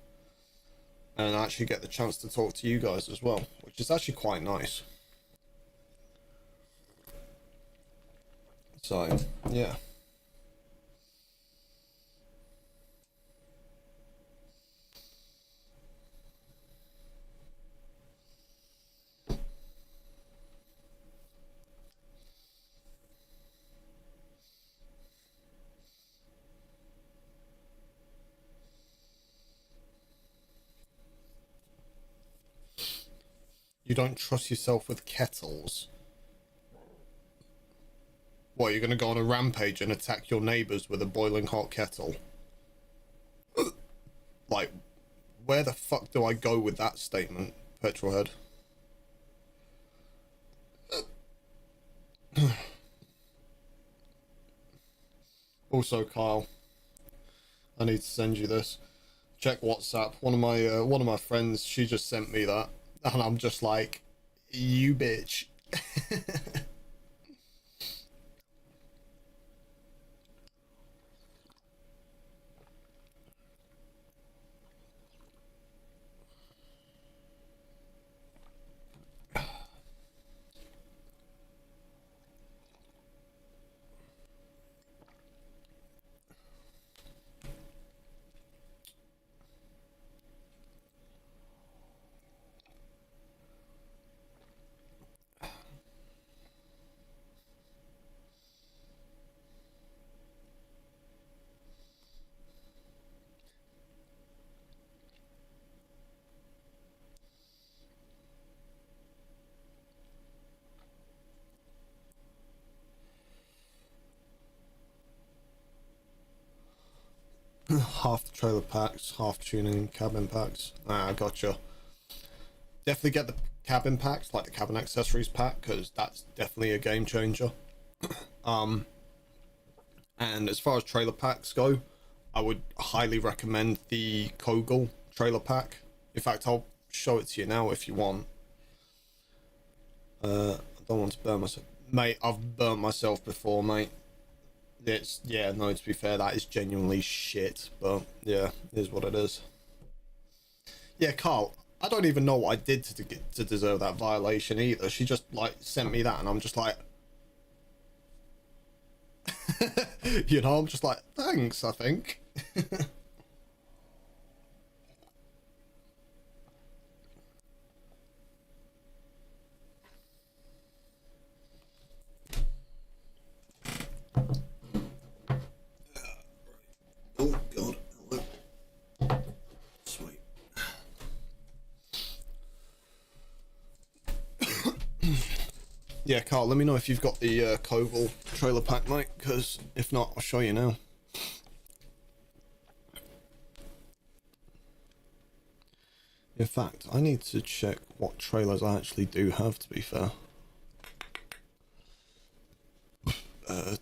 and actually get the chance to talk to you guys as well, which is actually quite nice. So, yeah. You don't trust yourself with kettles. What, you're gonna go on a rampage and attack your neighbors with a boiling hot kettle? Like, where the fuck do I go with that statement, Petrolhead? Also, Kyle, I need to send you this. Check WhatsApp. One of my friends, she just sent me that, and I'm just like, you bitch. Half the trailer packs, half tuning cabin packs. Ah, gotcha. Definitely get the cabin packs, like the cabin accessories pack, because that's definitely a game changer. And as far as trailer packs go, I would highly recommend the Kogel trailer pack. In fact, I'll show it to you now if you want. I don't want to burn myself. Mate, I've burnt myself before, mate. It's, yeah, no, to be fair, that is genuinely shit, but yeah, it is what it is. Yeah, Carl, I don't even know what I did to deserve that violation either. She just, like, sent me that, and I'm just like... you know, I'm just like, thanks, I think. Oh, God. Sweet. Yeah, Carl, let me know if you've got the Kogel trailer pack, mate, because if not, I'll show you now. In fact, I need to check what trailers I actually do have, to be fair.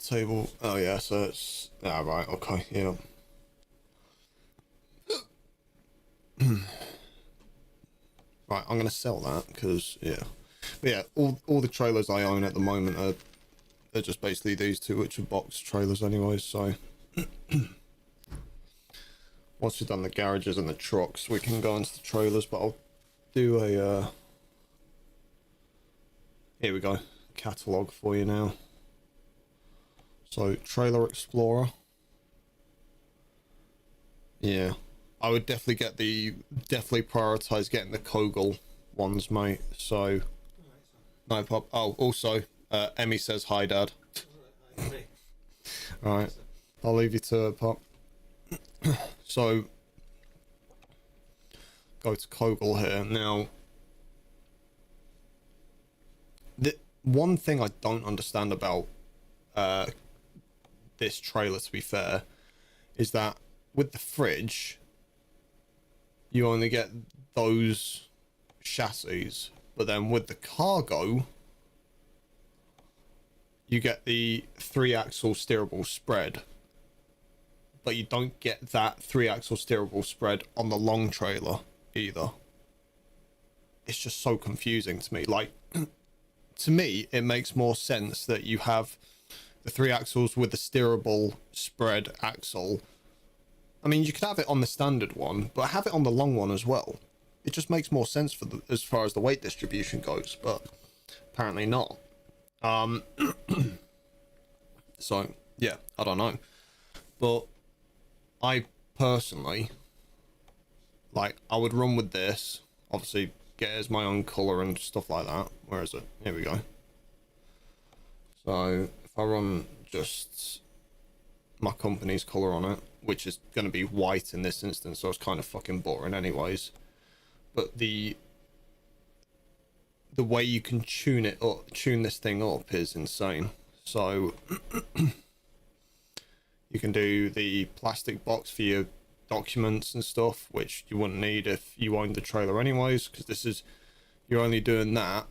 Table, oh yeah, so it's, ah, right, okay, yeah. Right, I'm gonna sell that, because, yeah. But yeah, all the trailers I own at the moment are just basically these two, which are box trailers anyways, so... Once we've done the garages and the trucks, we can go into the trailers, but I'll do a, here we go, catalogue for you now. So, Trailer Explorer. Yeah. I would definitely prioritise getting the Kogel ones, mate, so... No pop. Oh, also, Emmy says hi, Dad. Alright, I'll leave you to it, Pop. So, go to Kogel here. Now, the one thing I don't understand about this trailer, to be fair, is that with the fridge, you only get those chassis, but then with the cargo, you get the 3-axle steerable spread, but you don't get that 3-axle steerable spread on the long trailer either. It's just so confusing to me. Like, to me, it makes more sense that you have the 3 axles with the steerable spread axle. I mean, you could have it on the standard one, but have it on the long one as well. It just makes more sense for the, as far as the weight distribution goes, but apparently not. So, yeah, I don't know. But I personally, like, I would run with this. Obviously, get it as my own colour and stuff like that. Where is it? Here we go. So, if I run just my company's colour on it, which is going to be white in this instance, so it's kind of fucking boring anyways. But the way you can tune it up, tune this thing up is insane. So you can do the plastic box for your documents and stuff, which you wouldn't need if you owned the trailer anyways, because this is, you're only doing that.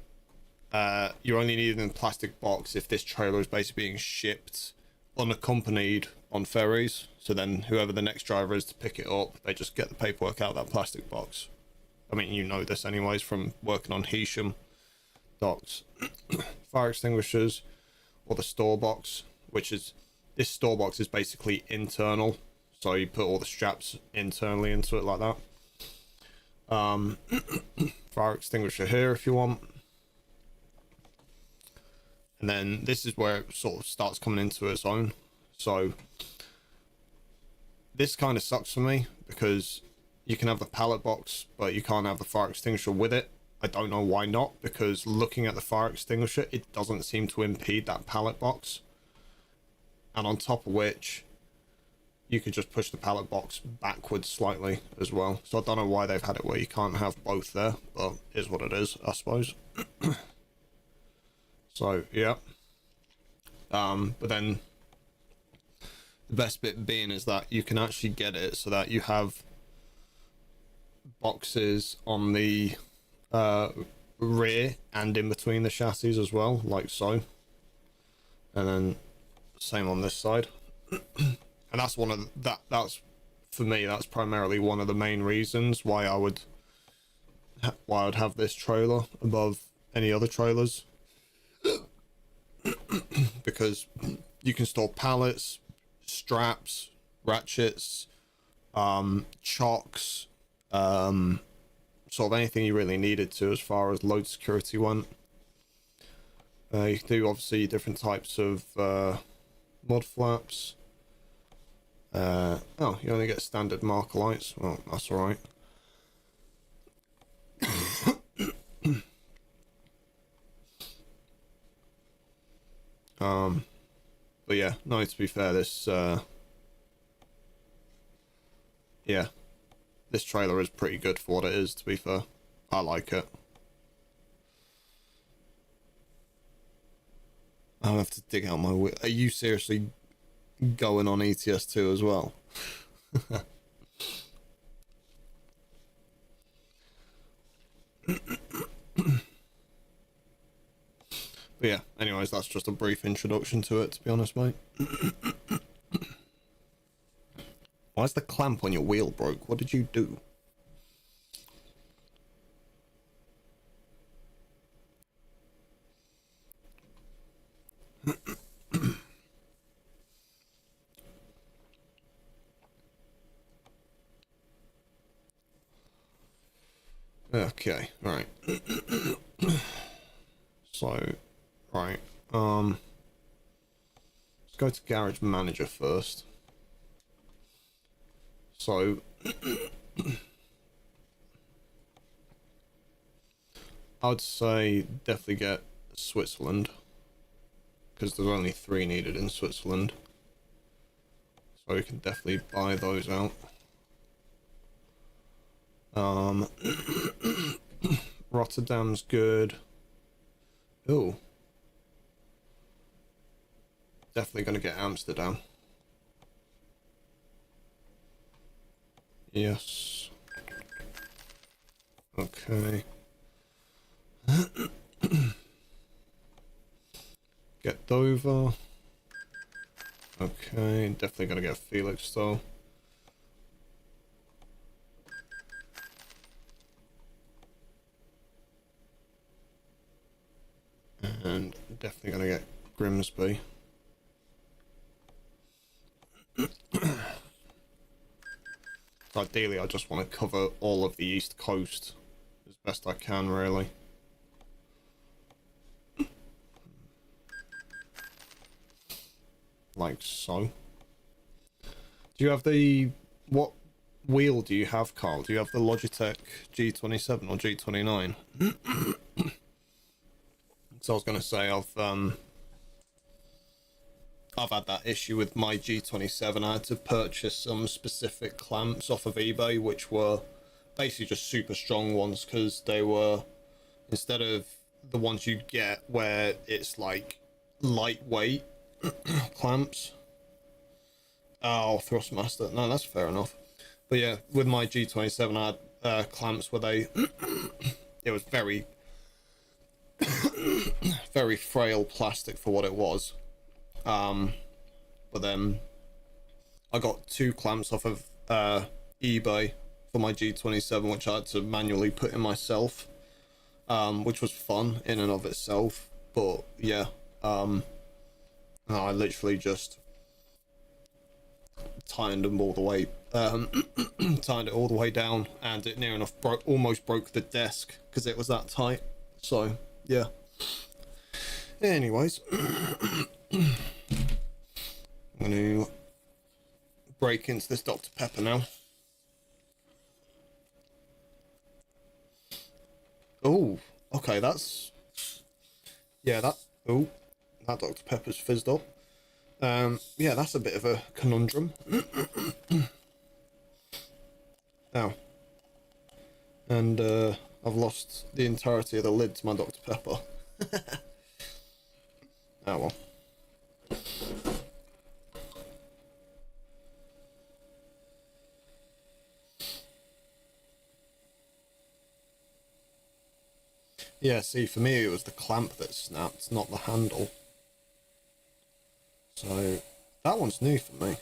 You're only needing a plastic box if this trailer is basically being shipped unaccompanied on ferries. So then whoever the next driver is to pick it up, they just get the paperwork out of that plastic box. I mean, you know this anyways from working on Heysham docks. Fire extinguishers, or the store box, which is, this store box is basically internal. So you put all the straps internally into it like that. Fire extinguisher here if you want. And then this is where it sort of starts coming into its own. So this kind of sucks for me because you can have the pallet box, but you can't have the fire extinguisher with it. I don't know why not, because looking at the fire extinguisher, it doesn't seem to impede that pallet box. And on top of which, you could just push the pallet box backwards slightly as well. So I don't know why they've had it where you can't have both there, but it is what it is, I suppose. So, yeah. But then the best bit being is that you can actually get it so that you have boxes on the rear and in between the chassis as well, like so. And then same on this side. And that's one of that's for me, that's primarily one of the main reasons why I would have this trailer above any other trailers. Because you can store pallets, straps, ratchets, chocks, sort of anything you really needed to as far as load security went. You can do obviously different types of mud flaps. Oh, you only get standard marker lights. Well, that's alright. But yeah, no, to be fair, this yeah, this trailer is pretty good for what it is, to be fair. I like it. I'll have to dig out my wheel. Are you seriously going on ETS2 as well? But yeah, anyways, that's just a brief introduction to it, to be honest, mate. Why is the clamp on your wheel broke? What did you do? Okay, right. So, right, let's go to Garage Manager first. So, I would say definitely get Switzerland, because there's only 3 needed in Switzerland. So you can definitely buy those out. Rotterdam's good. Ooh. Definitely gonna get Amsterdam. Yes. Okay. Get Dover. Okay, definitely gonna get Felix though. And definitely gonna get Grimsby. So ideally, I just want to cover all of the East Coast as best I can, really. Like so. Do you have the... What wheel do you have, Carl? Do you have the Logitech G27 or G29? So I was going to say, I've had that issue with my G27. I had to purchase some specific clamps off of eBay, which were basically just super strong ones, because they were, instead of the ones you get where it's like lightweight clamps. Oh, Thrustmaster. No, that's fair enough. But yeah, with my G27, I had clamps where they, it was very, very frail plastic for what it was. but then I got 2 clamps off of eBay for my G27, which I had to manually put in myself, which was fun in and of itself. But yeah, I literally just tightened them all the way, tightened it all the way down, and it near enough almost broke the desk because it was that tight. So yeah. Anyways, I'm going to break into this Dr. Pepper now. Oh, okay, that's... Yeah, that... Oh, that Dr. Pepper's fizzed up. Yeah, that's a bit of a conundrum. Ow. And, I've lost the entirety of the lid to my Dr. Pepper. Oh well. Yeah, see, for me it was the clamp that snapped, not the handle. So, that one's new for me.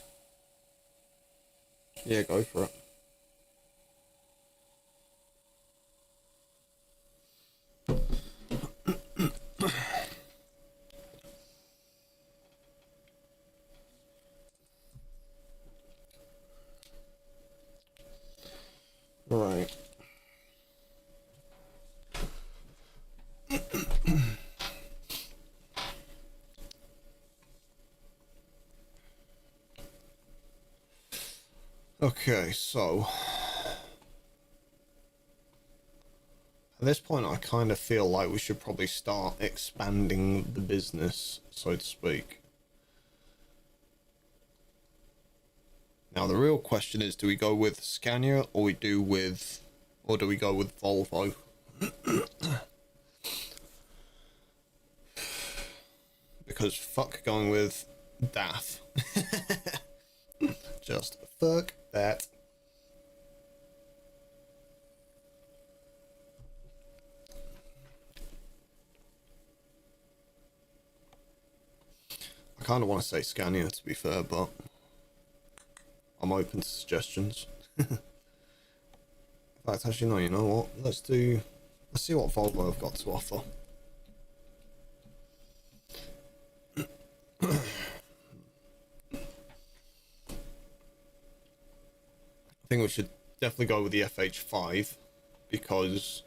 Yeah, go for it. Right. Okay, so at this point I kind of feel like we should probably start expanding the business, so to speak. Now the real question is, do we go with Scania or do we go with Volvo? Because fuck going with DAF. Just fuck that. I kind of want to say Scania, to be fair, but I'm open to suggestions. In fact, actually, no, you know what? Let's see what Volvo have got to offer. I think we should definitely go with the FH5 because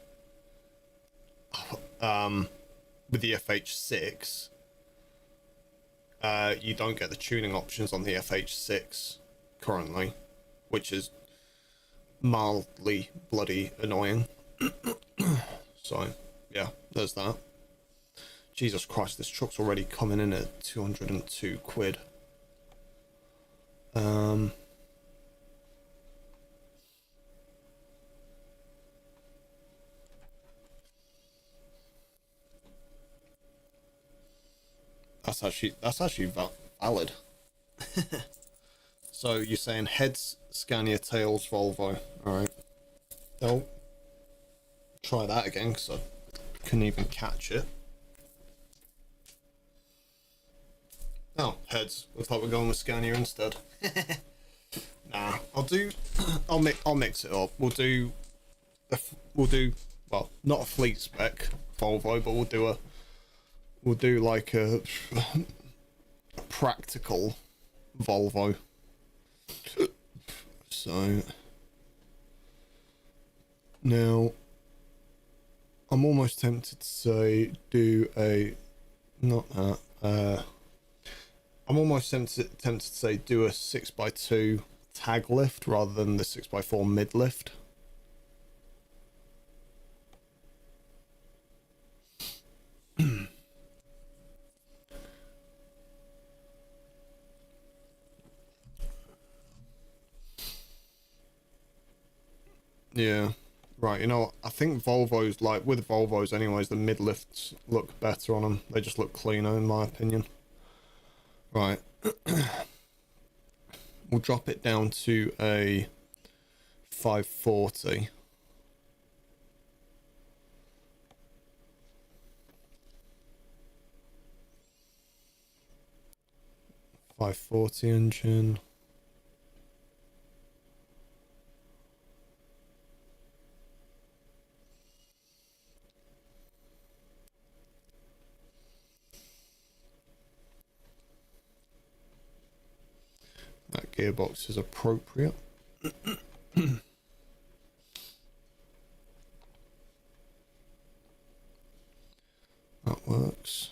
with the FH6 you don't get the tuning options on the FH6 currently, which is mildly bloody annoying. So yeah, there's that. Jesus Christ, this truck's already coming in at 202 quid. That's actually valid. So you're saying heads Scania, tails Volvo. Alright. Oh. Try that again because I couldn't even catch it. Oh, heads. Looks like we're going with Scania instead. Nah, I'll mix it up. We'll do well, not a fleet spec Volvo, but we'll do like a practical Volvo. So now I'm almost tempted to say I'm almost tempted to say do a 6x2 tag lift rather than the 6x4 mid lift. Yeah, right. You know, I think Volvos, like with Volvos anyways, the mid lifts look better on them. They just look cleaner in my opinion. Right. We'll drop it down to a 540. 540 engine. That gearbox is appropriate. That works.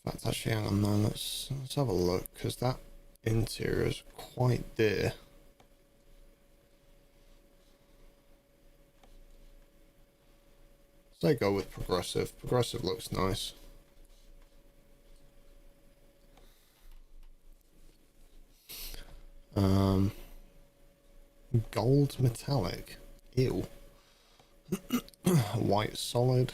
In fact, actually, hang on, no, let's have a look, because that interior is quite dear. So they go with progressive. Progressive looks nice. Gold metallic. Ew. White solid.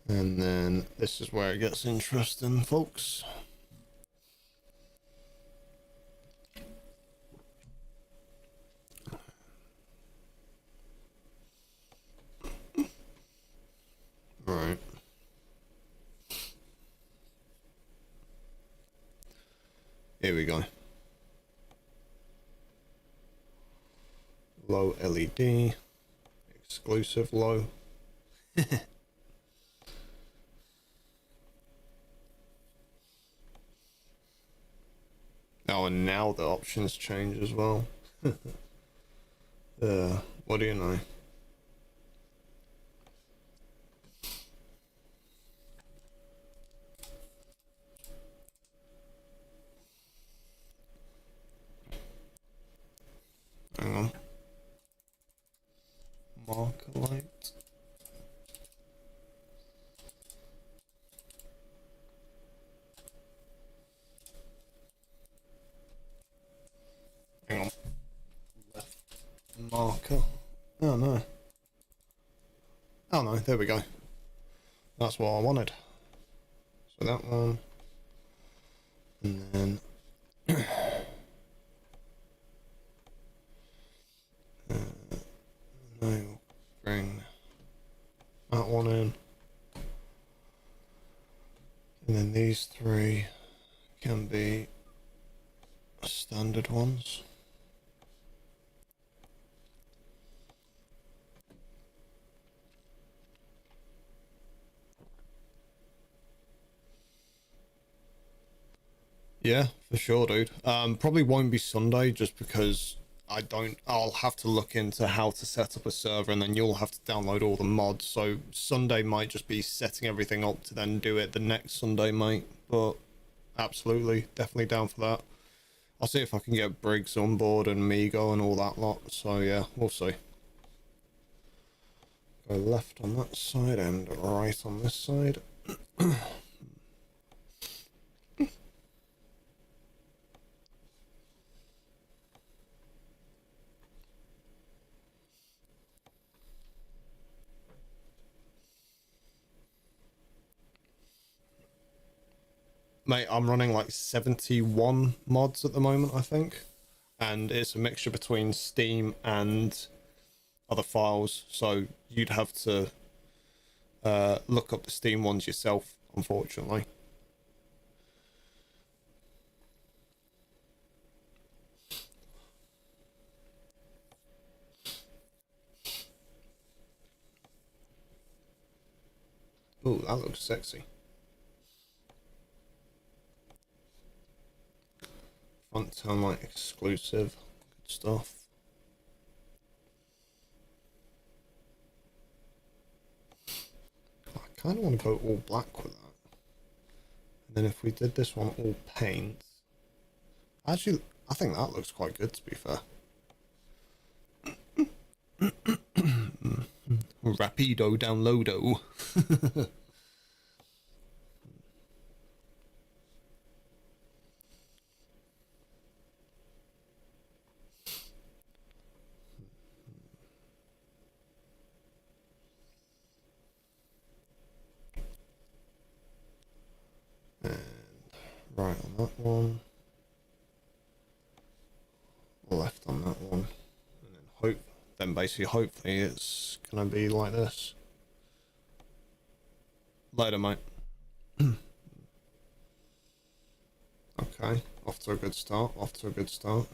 And then this is where it gets interesting, folks. Right. Here we go. Low LED. Exclusive low. Oh, and now the options change as well. What do you know? Hang on. Marker light. Hang on. Left marker. Oh no. Oh no, there we go. That's what I wanted. So that one. And then no, bring that one in. And then these three can be standard ones. Yeah, for sure, dude. Probably won't be Sunday just because I'll have to look into how to set up a server and then you'll have to download all the mods. So Sunday might just be setting everything up to then do it the next Sunday, mate. But absolutely, definitely down for that. I'll see if I can get Briggs on board and Migo and all that lot. So yeah, we'll see. Go left on that side and right on this side. Mate, I'm running like 71 mods at the moment, I think. And it's a mixture between Steam and other files. So you'd have to look up the Steam ones yourself, unfortunately. Ooh, that looks sexy. Front tail light exclusive. Good stuff. I kind of want to go all black with that. And then if we did this one all paint. Actually, I think that looks quite good, to be fair. Rapido downloado. And right on that one. Left on that one. And then hope, then basically hopefully it's gonna be like this. Later, mate. Okay, off to a good start, off to a good start.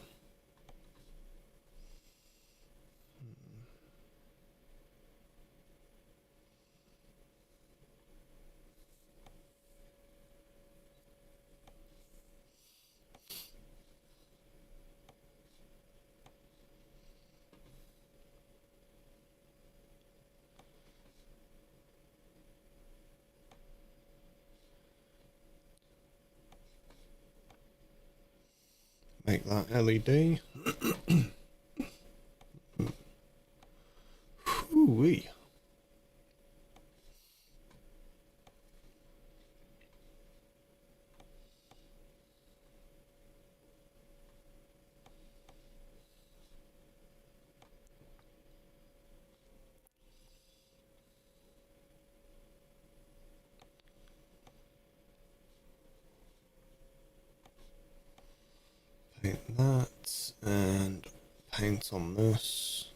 Make that LED. Ooh-wee. Paint that and paint on this.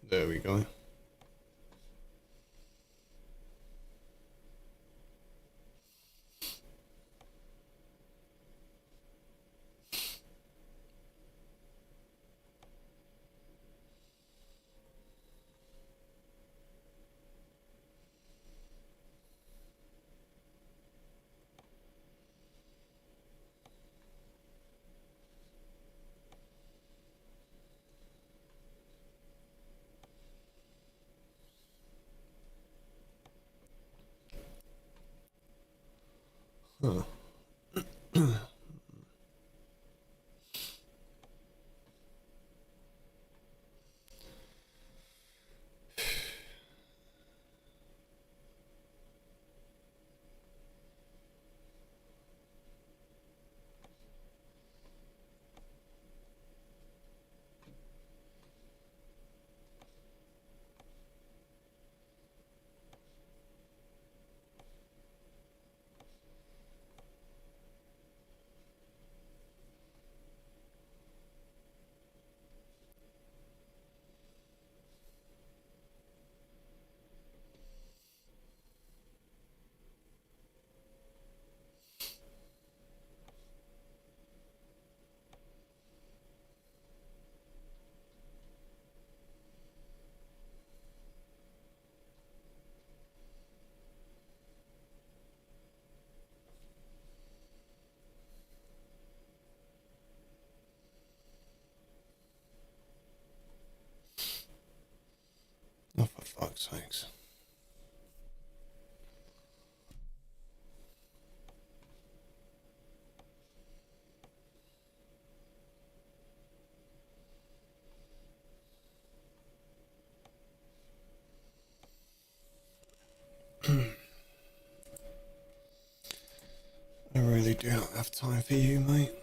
There we go. Huh. Oh, for fuck's sakes. I really do not have time for you, mate.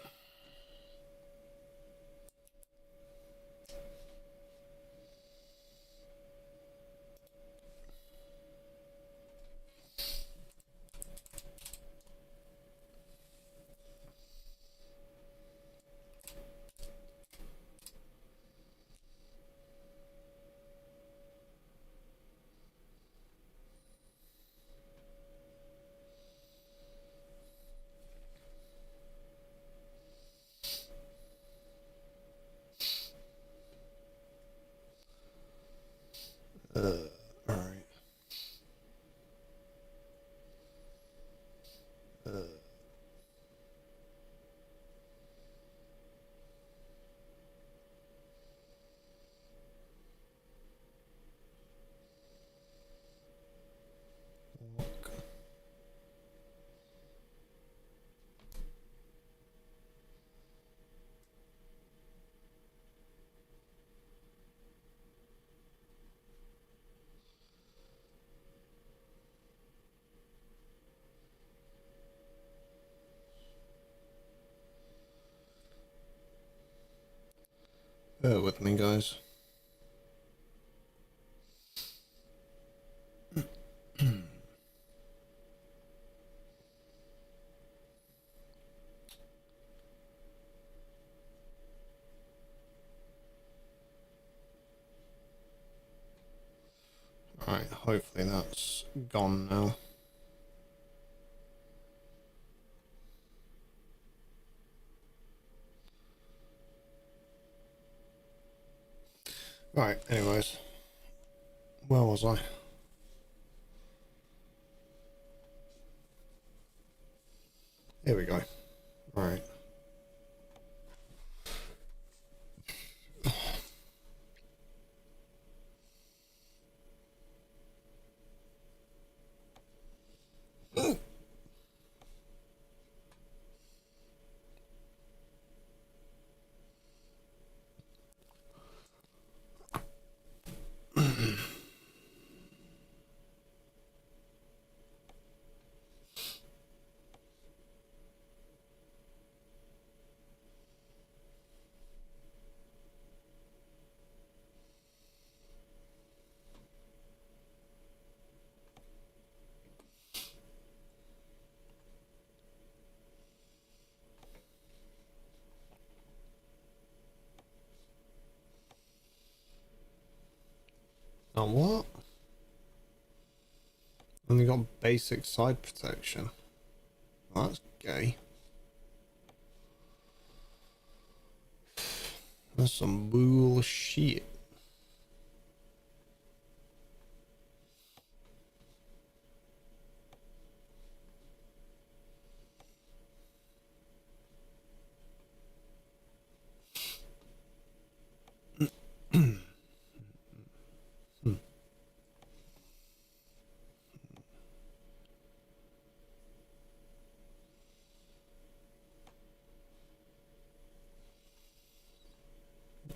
Alright. Bear with me, guys. Alright, hopefully that's gone now. Right, anyways. Where was I? Here we go. Right. Now what? Only got basic side protection. Well, that's gay. That's some bullshit.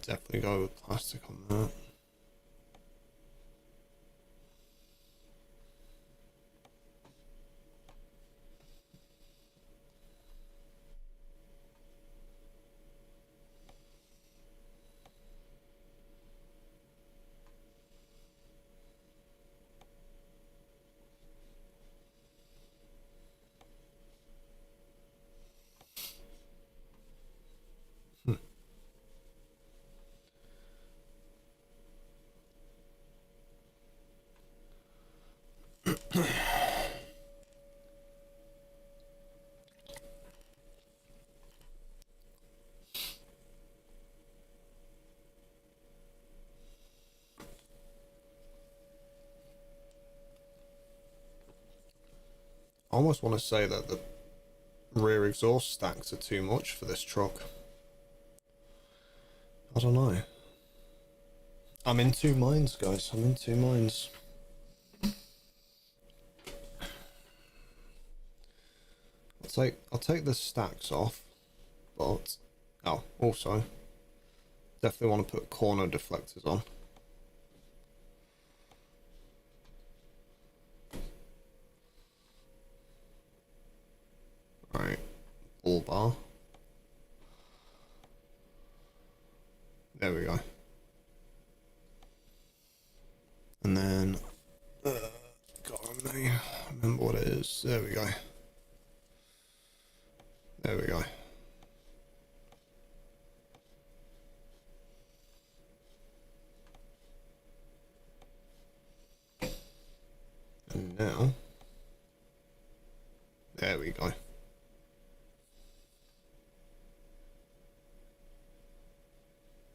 Definitely go with plastic on that. I almost want to say that the rear exhaust stacks are too much for this truck. I don't know. I'm in two minds, guys. I'm in two minds. I'll take the stacks off, but also definitely want to put corner deflectors on. Right, bull bar. There we go. And then, God, remember what it is. There we go. There we go. And now, there we go.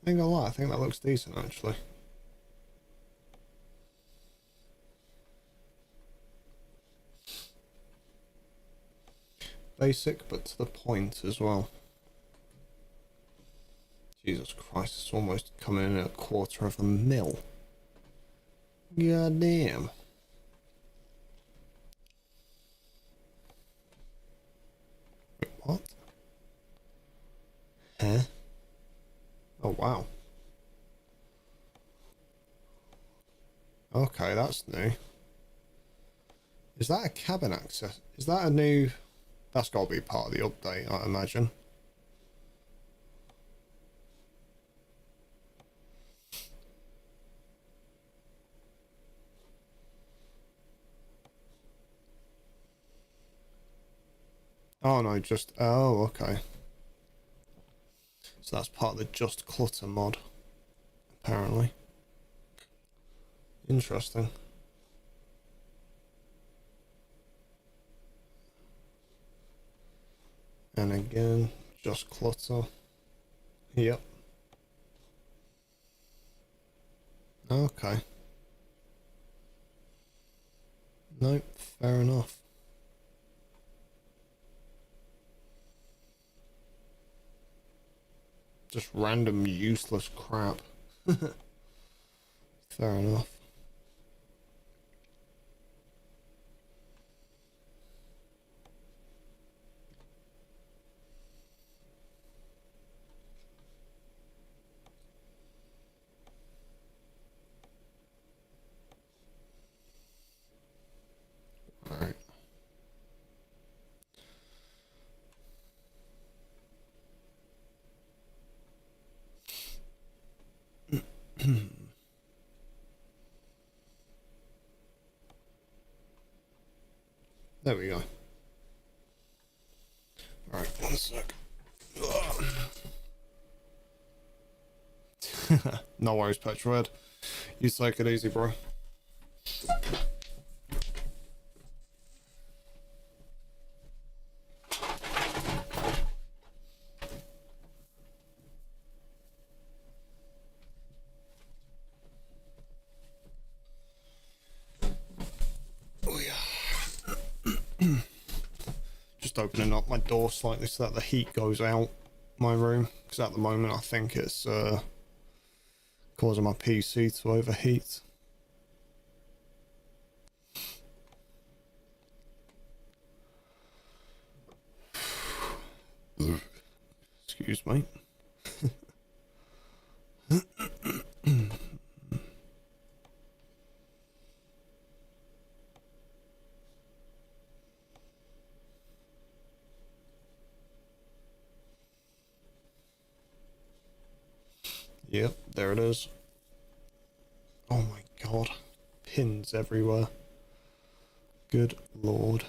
Ain't gonna lie, I think that looks decent actually. Basic, but to the point as well. Jesus Christ, it's almost coming in at $250,000. God damn. Wait, what? Huh? Oh, wow. Okay, that's new. Is that a cabin access? Is that a new... That's got to be part of the update, I imagine. Oh no, just, oh, okay. So that's part of the Just Clutter mod, apparently. Interesting. And again, Just Clutter. Yep. Okay. Nope, fair enough. Just random useless crap. Fair enough. Alright. There we go. Alright, one sec. No worries, Petrohead. You take it easy, bro. Oh yeah. Just opening up my door slightly so that the heat goes out my room, because at the moment I think it's causing my PC to overheat. Excuse me. Yep, there it is. Oh my god. Pins everywhere. Good lord.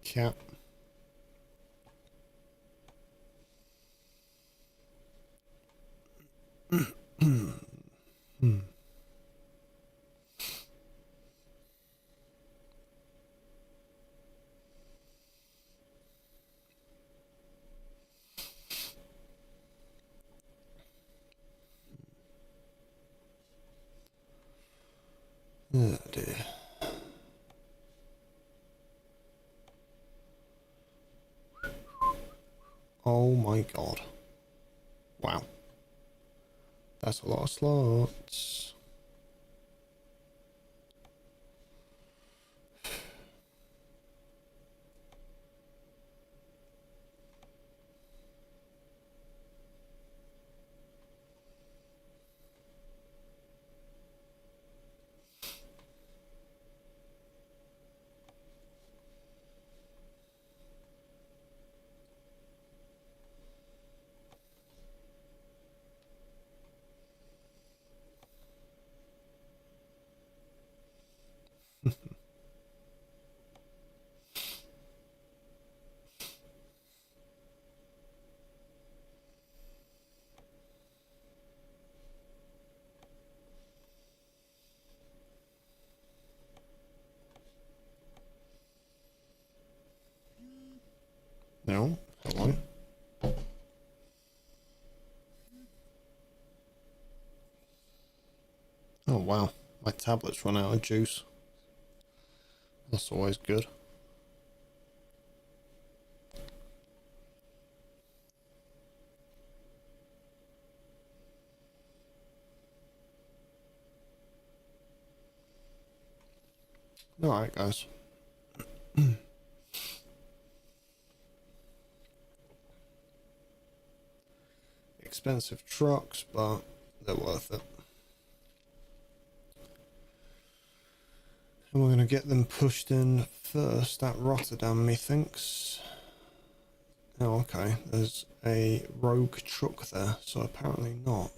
Cat. Oh dear. Oh my god. Wow. That's a lot of slots. No, hello. Oh wow, my tablet's run out of juice. That's always good. Alright guys. Expensive trucks, but they're worth it. And we're going to get them pushed in first at Rotterdam, methinks. Oh, okay. There's a rogue truck there, so apparently not.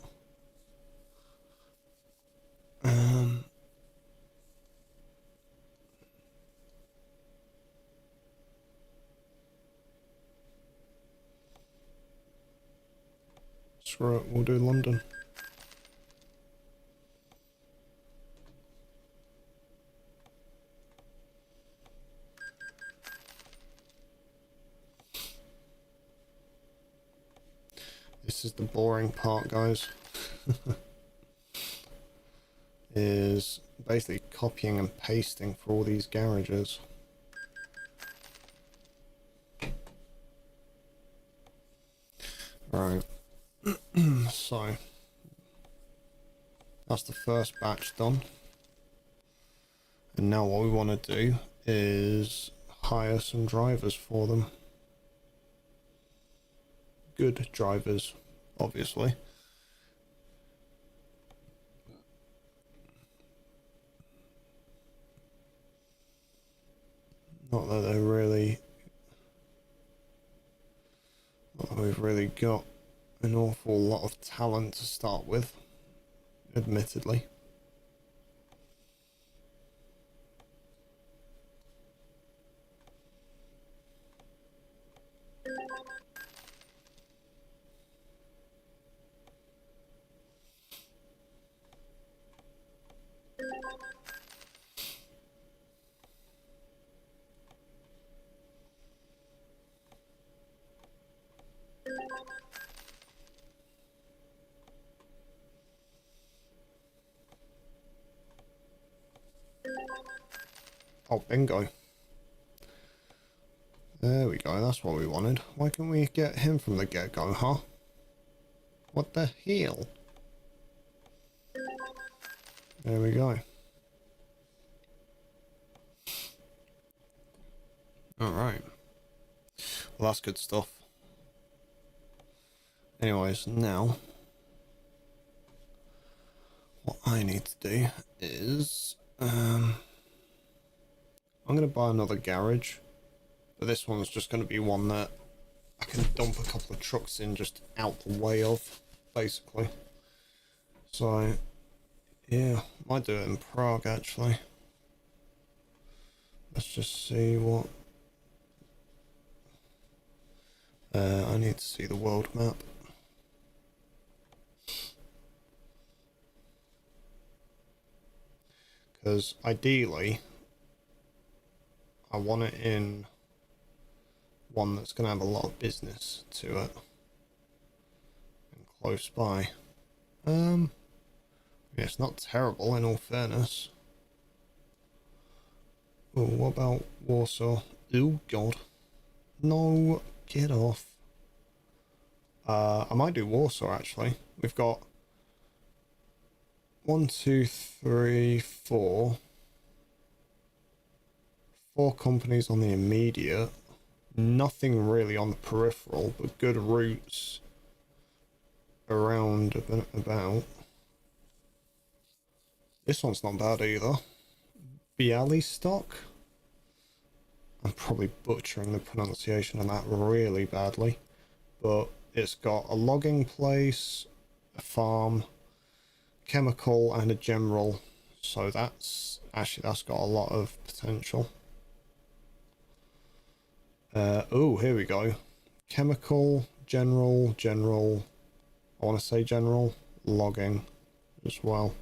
Screw it, we'll do London. This is the boring part, guys. Is basically copying and pasting for all these garages. Right. So that's the first batch done. And now what we want to do is hire some drivers for them. Good drivers, obviously. Not that they're really... Not that we've really got an awful lot of talent to start with, admittedly. Oh, bingo. There we go, that's what we wanted. Why can't we get him from the get-go, huh? What the hell? There we go. Alright. Well, that's good stuff. Anyways, now... what I need to do is... I'm going to buy another garage. But this one's just going to be one that I can dump a couple of trucks in just out the way of, basically. So, yeah, might do it in Prague, actually. Let's just see what... I need to see the world map. Because ideally, I want it in one that's going to have a lot of business to it and close by. Yeah, it's not terrible in all fairness. Oh, what about Warsaw? Oh god, no, get off. I might do Warsaw actually. We've got 1, 2, 3, 4 companies on the immediate. Nothing really on the peripheral, but good routes around about. This one's not bad either. Bialystok? I'm probably butchering the pronunciation of that really badly, but it's got a logging place, a farm, chemical, and a general, so that's got a lot of potential. Oh, here we go. Chemical, general, I want to say general, logging as well.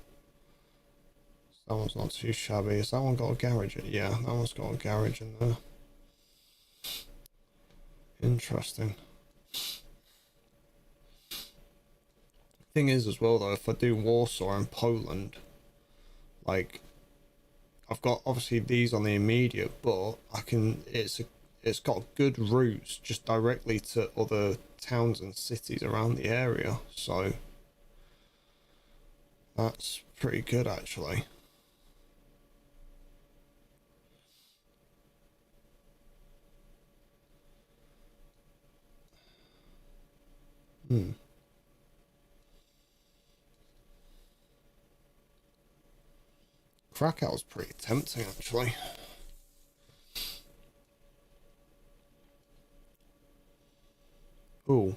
That one's not too shabby. Has that one got a garage? Yeah, that one's got a garage in there. Interesting. Thing is as well though, if I do Warsaw and Poland, like I've got obviously these on the immediate, but I can it's got good routes just directly to other towns and cities around the area, so that's pretty good actually. Krakow's pretty tempting actually. Ooh.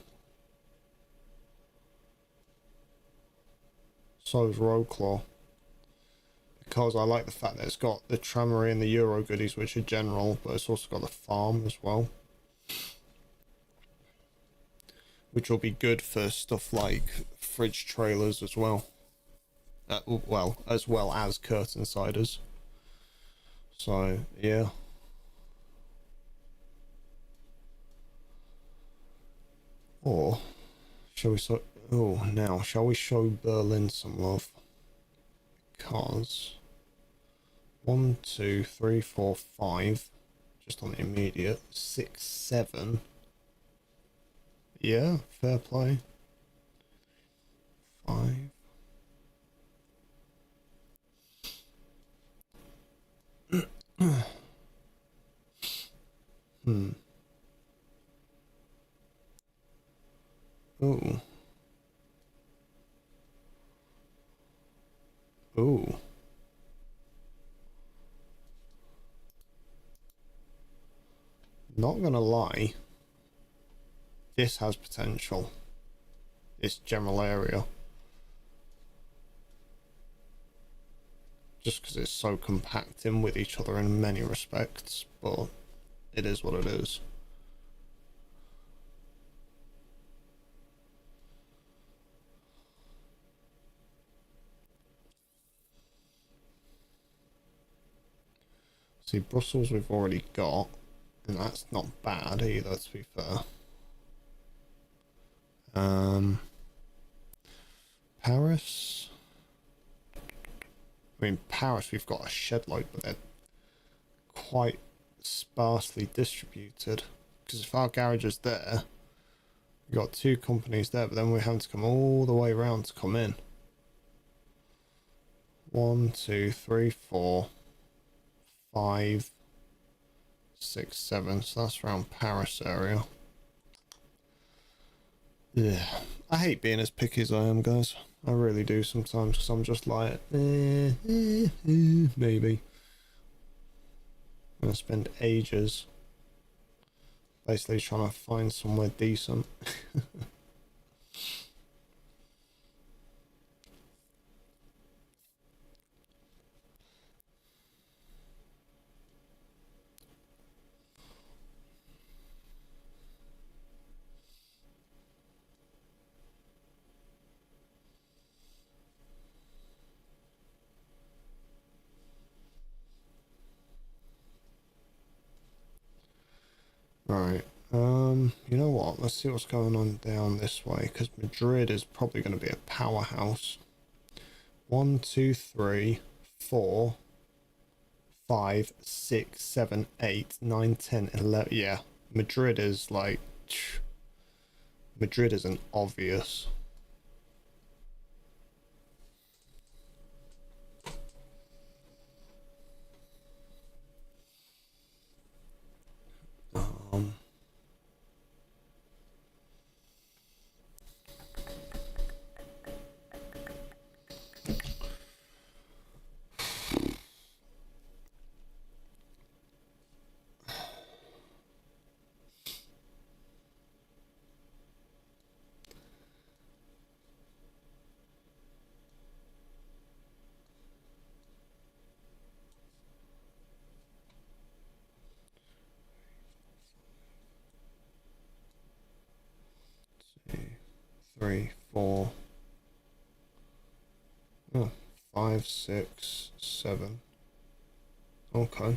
So is Roadclaw. Because I like the fact that it's got the Trammery and the Euro goodies, which are general, but it's also got the farm as well. Which will be good for stuff like fridge trailers as well. Well, as well as curtain siders. So, yeah. Or, shall we shall we show Berlin some love? Because 1, 2, 3, 4, 5, just on the immediate. 6, 7. Yeah, fair play. 5. Ooh. Ooh. Not gonna lie, this has potential. This general area. Just because it's so compact in with each other in many respects, but it is what it is. See, Brussels we've already got, and that's not bad either, to be fair. Paris. I mean, Paris we've got a shed load, but they're quite sparsely distributed. Because if our garage is there, we've got 2 companies there, but then we're having to come all the way around to come in. 1, 2, 3, 4, 5, 6, 7. So that's around Paris area. Yeah, I hate being as picky as I am, guys. I really do sometimes, because I'm just like, maybe. I'm gonna spend ages basically trying to find somewhere decent. Right, you know what? Let's see what's going on down this way, because Madrid is probably going to be a powerhouse. 1, 2, 3, 4, 5, 6, 7, 8, 9, 10, 11. Yeah, Madrid is like... Madrid is an obvious. Three, 4, 5, 6, 7. Okay.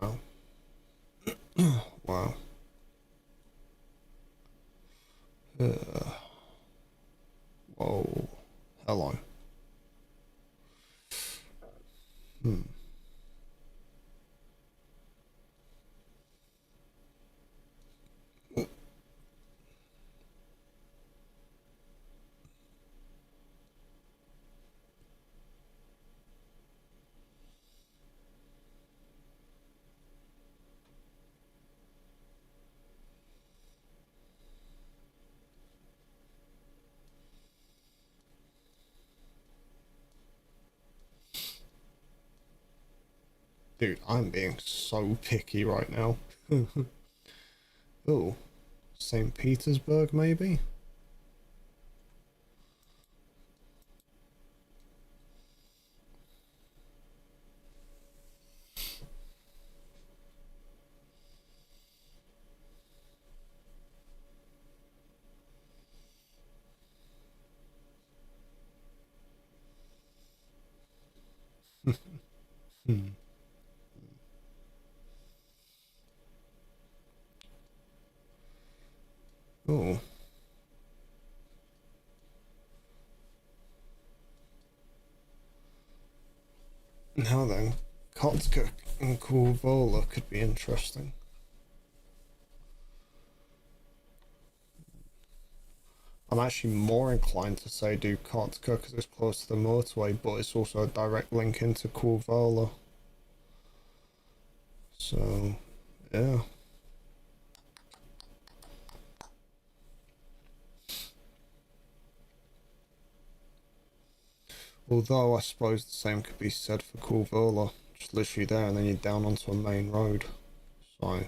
Wow. Wow. Whoa. Hello. Hmm. Dude, I'm being so picky right now. Oh, St. Petersburg, maybe? Hmm. Oh. Now then, Kotka and Korvola could be interesting. I'm actually more inclined to say do Kotka because it's close to the motorway, but it's also a direct link into Korvola. So, yeah. Although I suppose the same could be said for Korvola. Just literally there and then you're down onto a main road. So...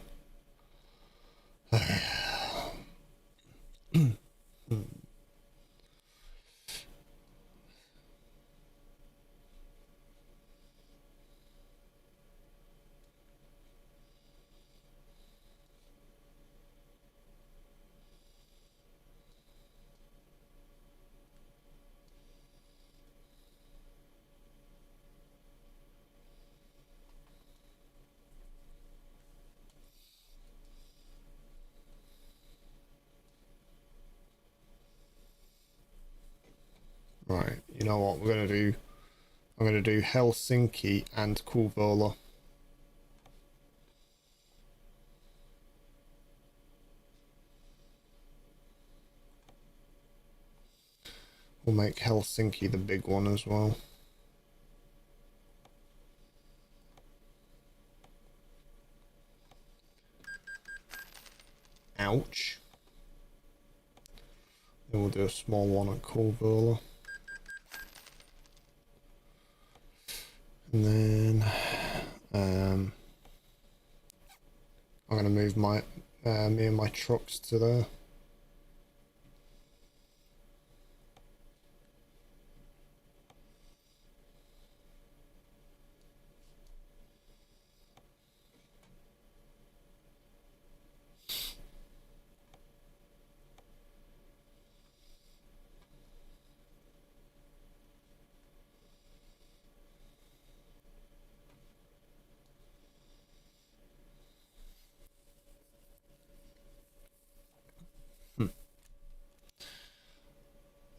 Right, you know what we're gonna do? I'm gonna do Helsinki and Korvola. We'll make Helsinki the big one as well. Ouch. Then we'll do a small one at Korvola. And then I'm gonna move my me and my trucks to there.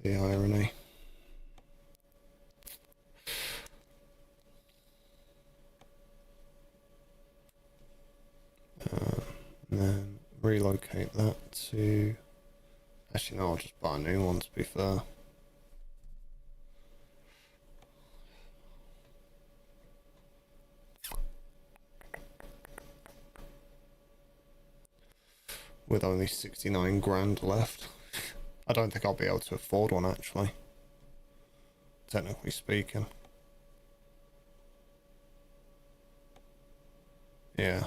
The irony. And then relocate that to... Actually, no, I'll just buy a new one to be fair. With only 69 grand left. I don't think I'll be able to afford one actually. Technically speaking. Yeah.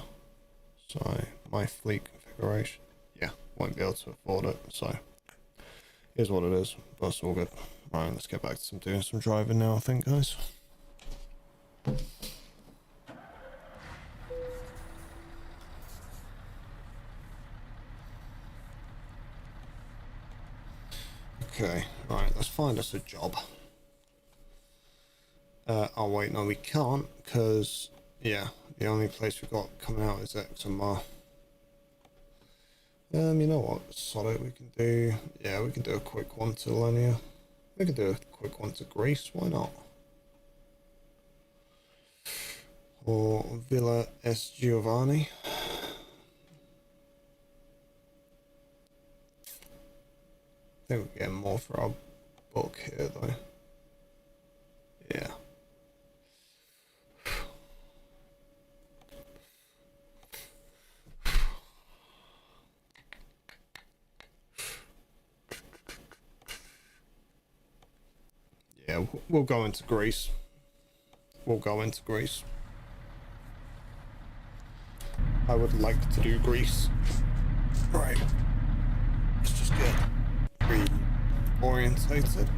So, my fleet configuration. Yeah, won't be able to afford it, so... Here's what it is, but it's all good. Right, let's get back to doing some driving now, I think, guys. Okay, right, let's find us a job. Oh wait, no we can't, because, yeah, the only place we've got coming out is Exeter. You know what? Solid. We can do. Yeah, we can do a quick one to Linear. We can do a quick one to Greece. Why not? Or Villa S. Giovanni. I think we're getting more for our book here, though. Yeah. Yeah, we'll go into Greece. We'll go into Greece. I would like to do Greece. Right. Let's just get reorientated.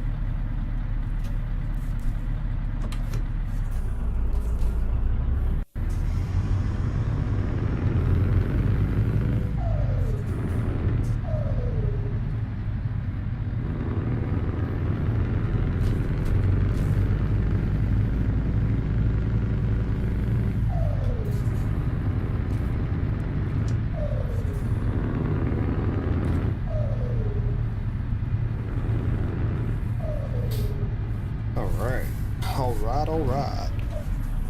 Alright.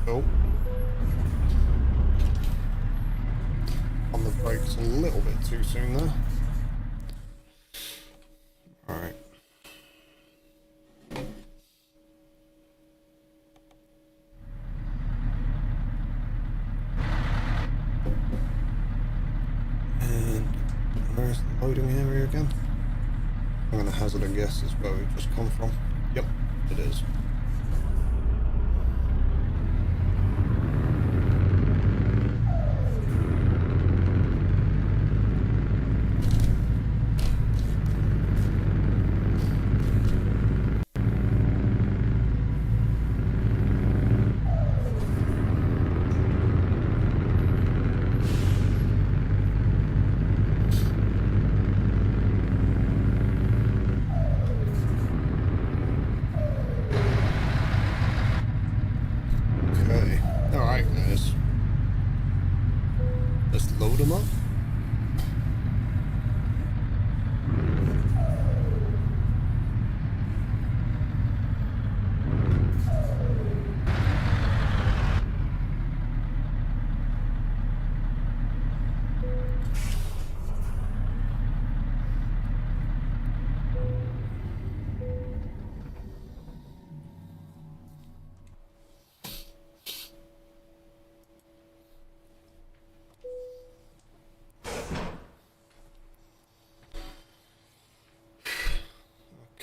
Oh. On the brakes a little bit too soon there. Alright. And where's the loading area again? I'm gonna hazard a guess is where we've just come from. Yep, it is. Load them up.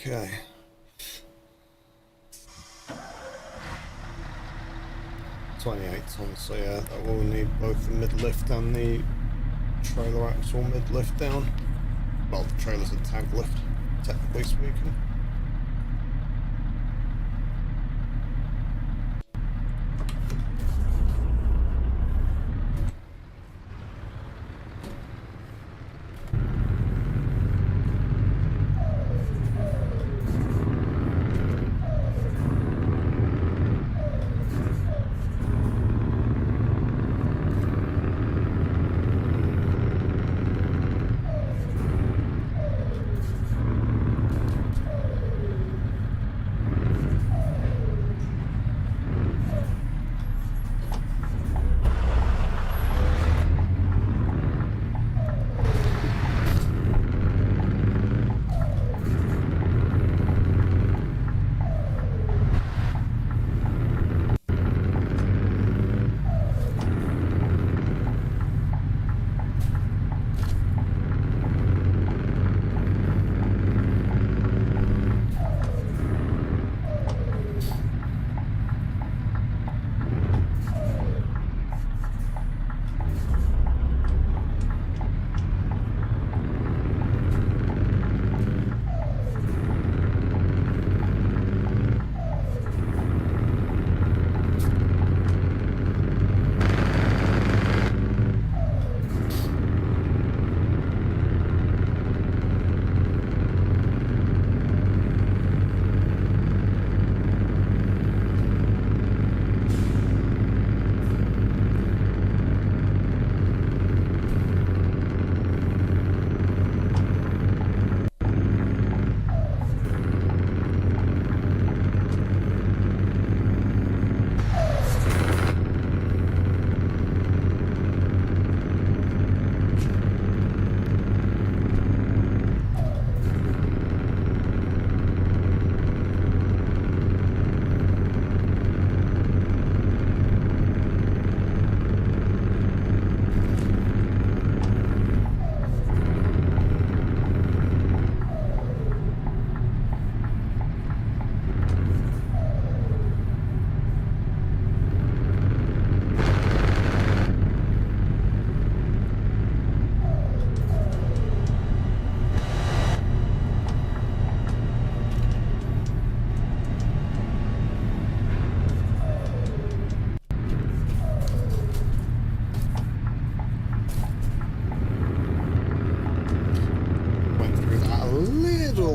Okay. $28 tons, so yeah, that will need both the mid-lift and the trailer axle mid-lift down. Well, the trailer's a tag lift, technically speaking.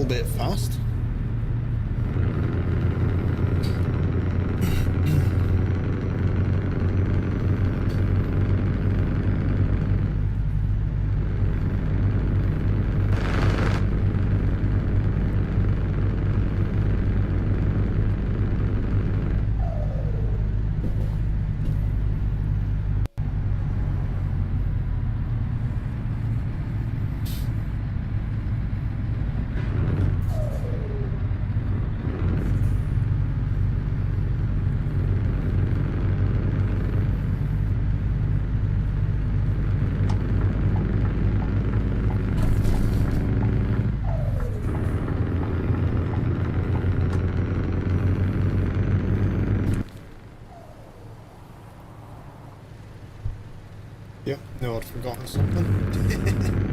bit fast. Yep, no, I'd forgotten something.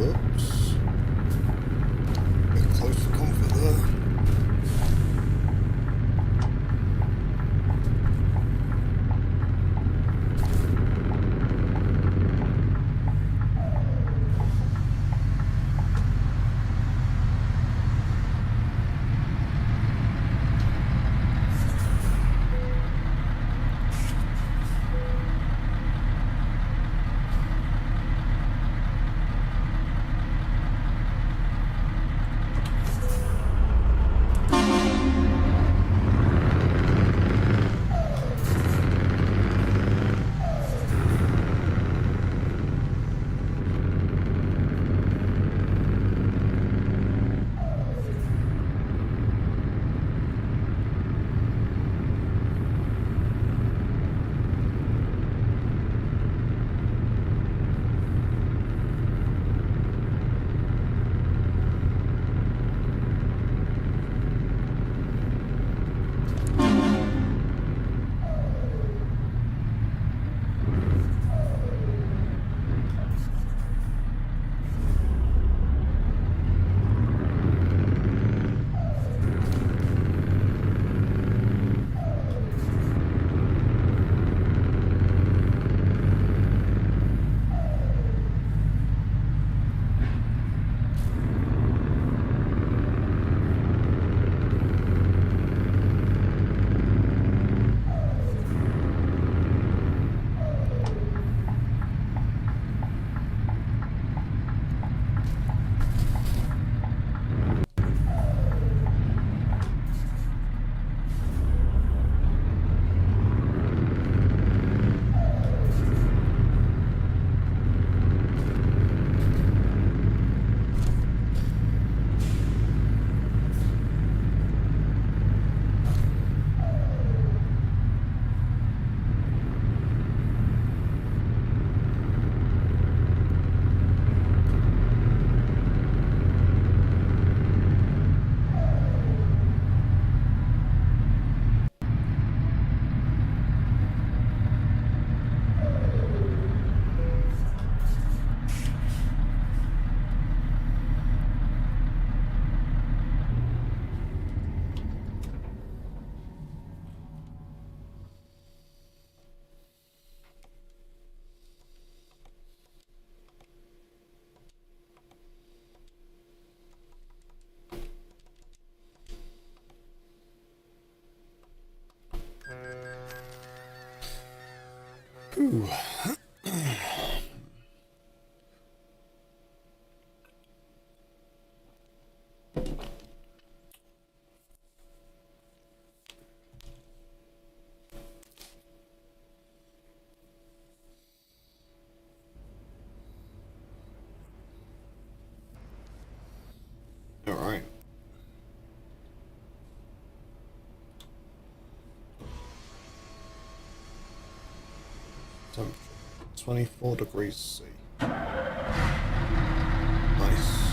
Whoops. Bit close for comfort there. Ooh. All right. Temperature 24 degrees C. Nice.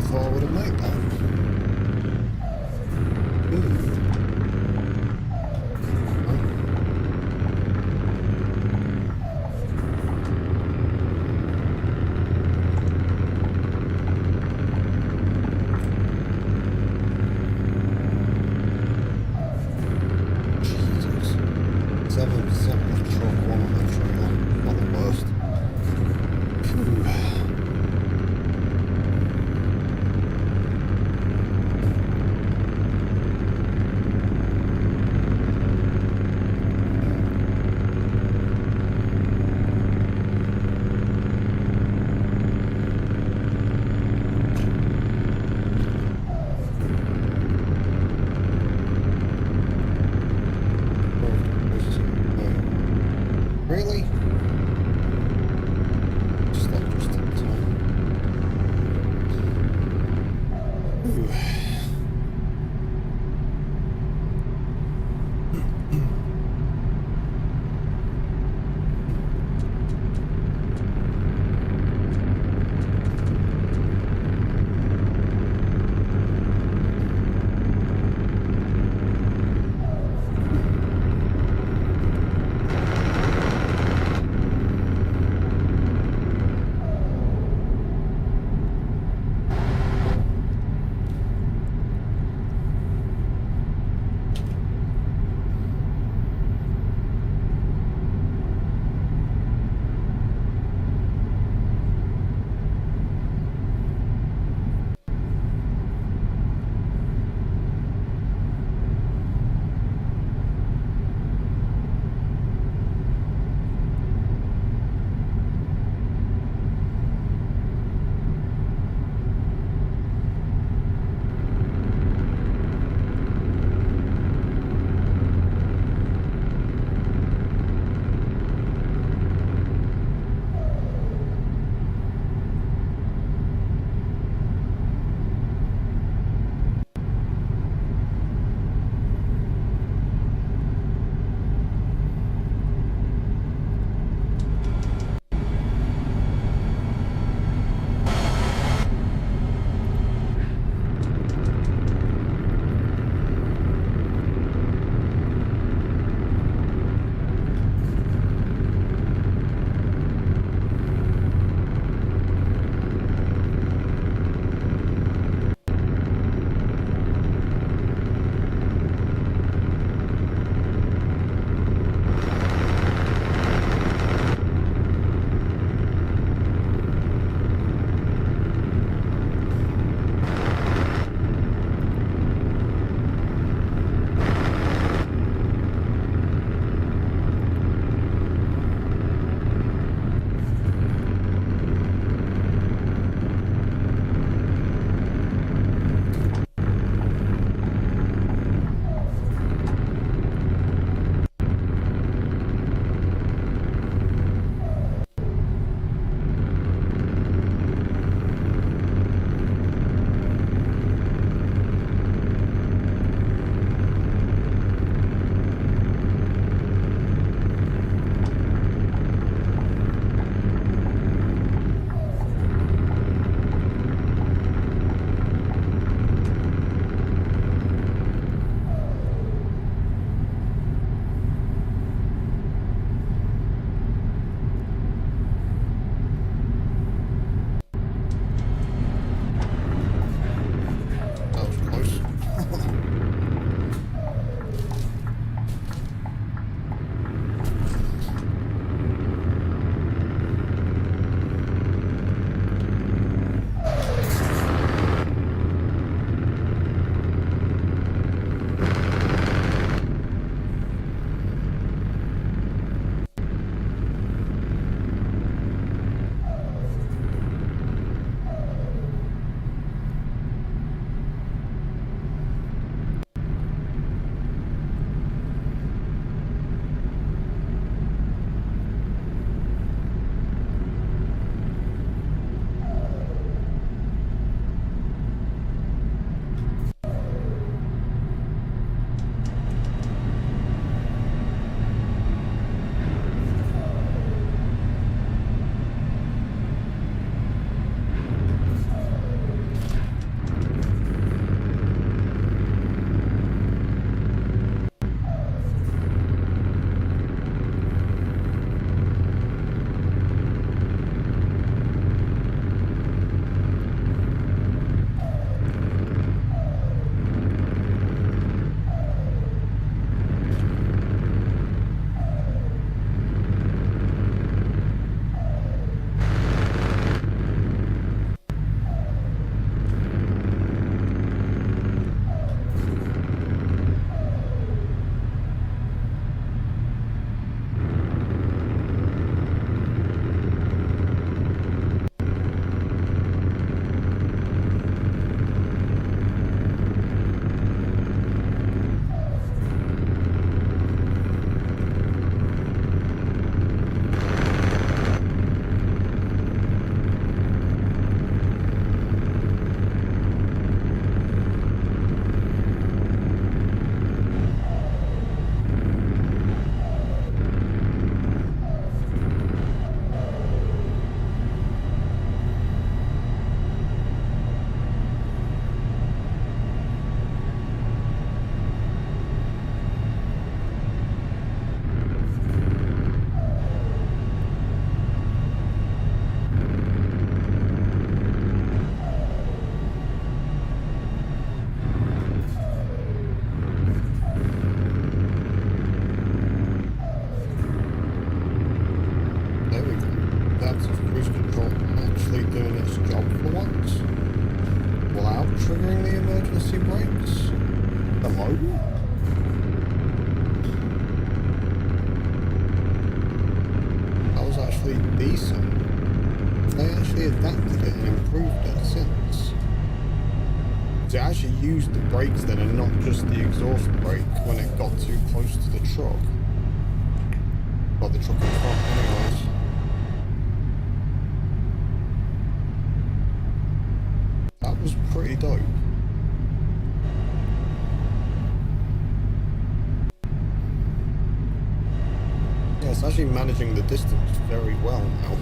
have thought I would have made that. Ooh. Jesus. 7% left truck, 1 on the trailer. Not the worst. Phew. emergency brakes alone? That was actually decent. They actually adapted it and improved it since. It actually used the brakes then and not just the exhaust brake when it got too close to the truck. Well, the truck in front anyways. That was pretty dope. Yeah, it's actually managing the distance very well now.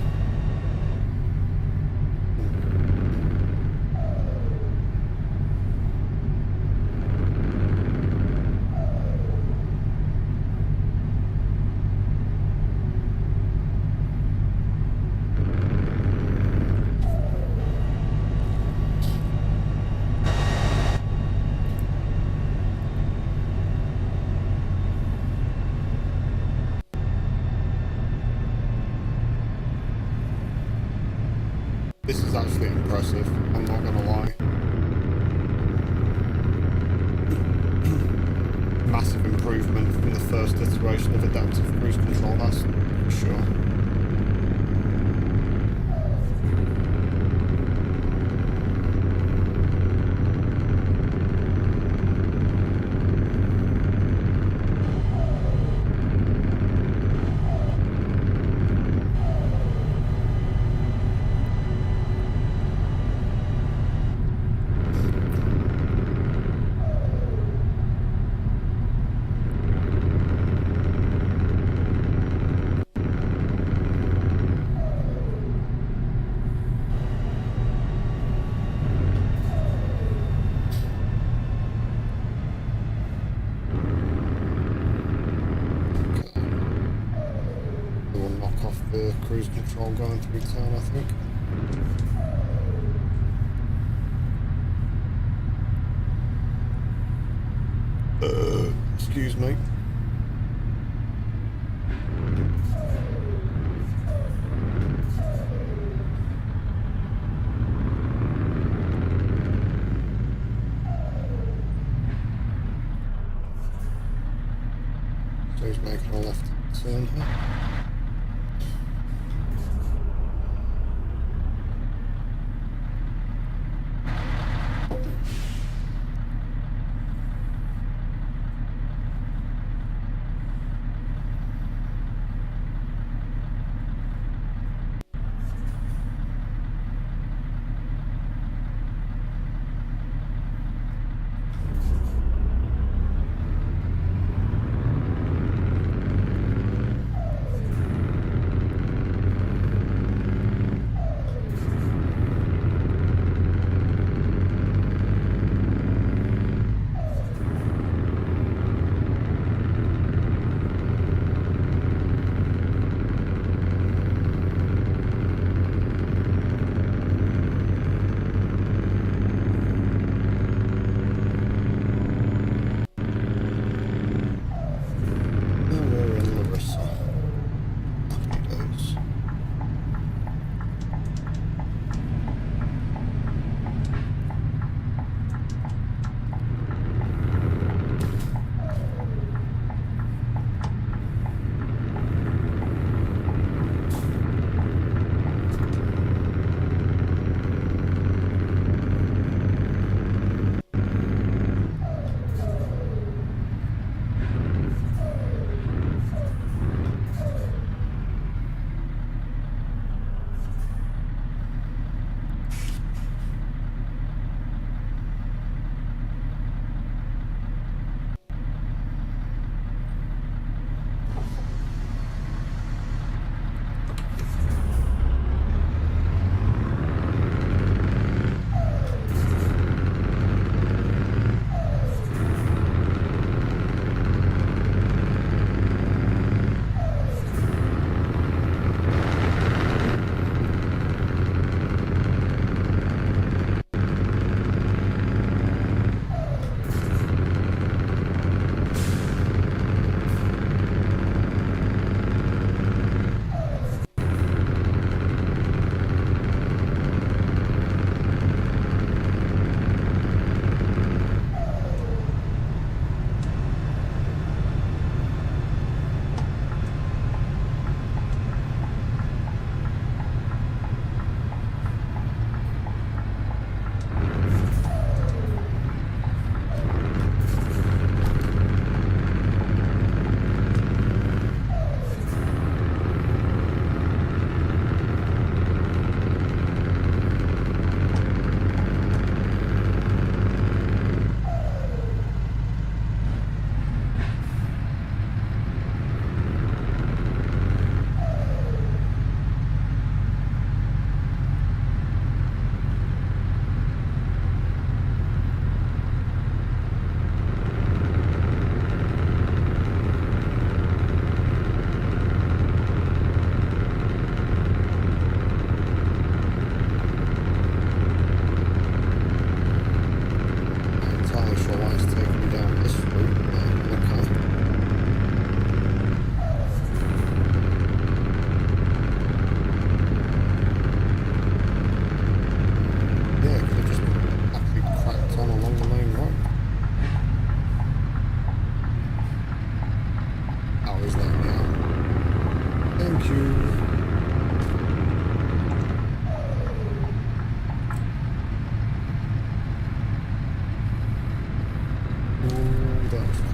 This is actually impressive, I'm not gonna lie. Massive improvement from the first iteration of adaptive cruise control, that's for sure. The cruise control going through town, I think. Excuse me. So he's making a left turn here.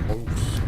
close.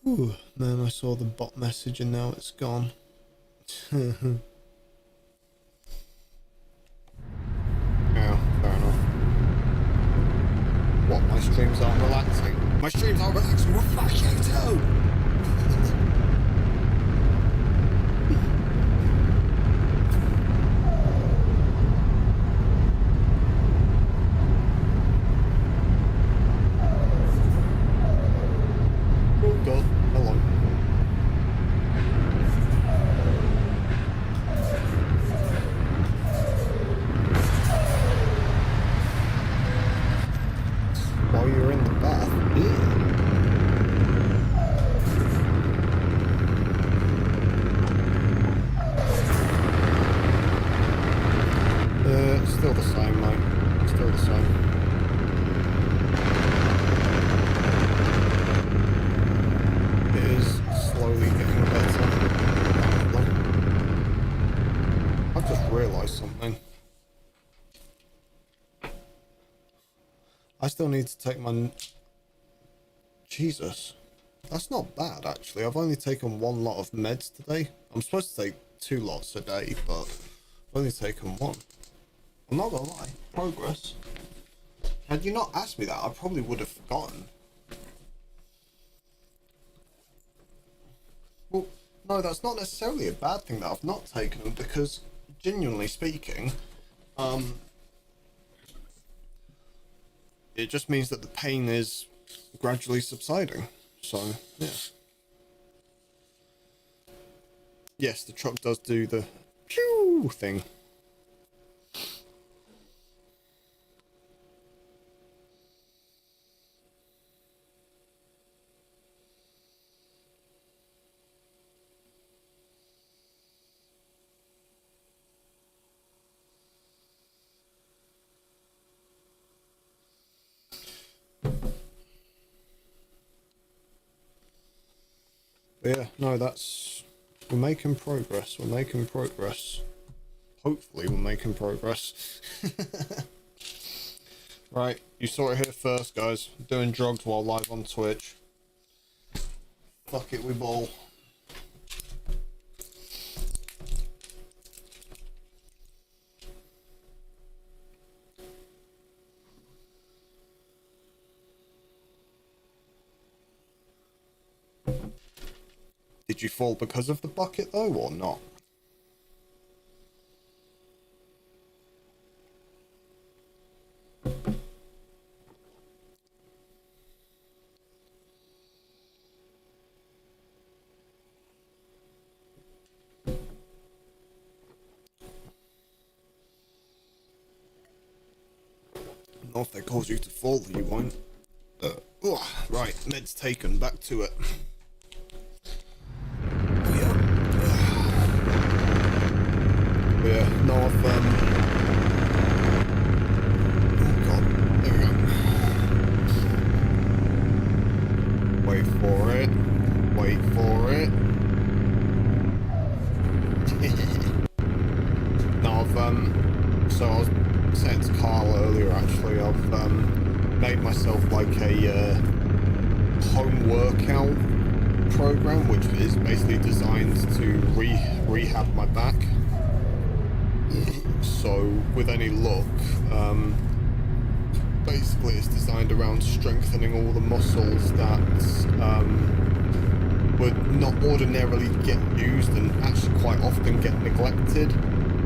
Ooh, man, I saw the bot message and now it's gone. Yeah, fair enough. What, my streams aren't relaxing? My streams aren't relaxing? Well, fuck you too! I still need to take my... Jesus. That's not bad, actually. I've only taken one lot of meds today. I'm supposed to take 2 lots a day, but I've only taken 1. I'm not gonna lie. Progress. Had you not asked me that, I probably would have forgotten. Well, no, that's not necessarily a bad thing that I've not taken them, because genuinely speaking, it just means that the pain is gradually subsiding. So, yeah. Yes, the truck does do the pew thing. But yeah, no, we're making progress. We're making progress. Hopefully we're making progress. Right, you saw it here first, guys. Doing drugs while live on Twitch. Fuck it, we ball. Did you fall because of the bucket though, or not? Not if they cause you to fall, you won't. Right, meds taken, back to it. Yeah, no, I've, oh god, there we go. Wait for it. Wait for it. No, I've, so I was saying to Carl earlier, actually, I've, made myself like a, home workout program, which is basically designed to rehab my back. So with any luck, basically it's designed around strengthening all the muscles that would not ordinarily get used and actually quite often get neglected.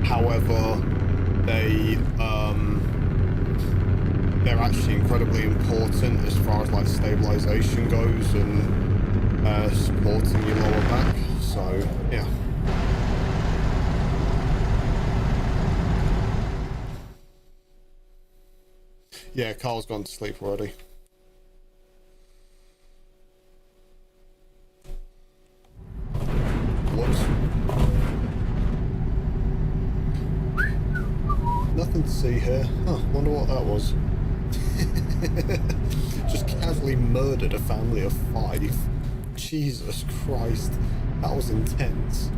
However, they're actually incredibly important as far as like stabilization goes and supporting your lower back. So yeah. Yeah, Carl's gone to sleep already. Whoops. Nothing to see here. Huh, wonder what that was. Just casually murdered a family of 5. Jesus Christ. That was intense.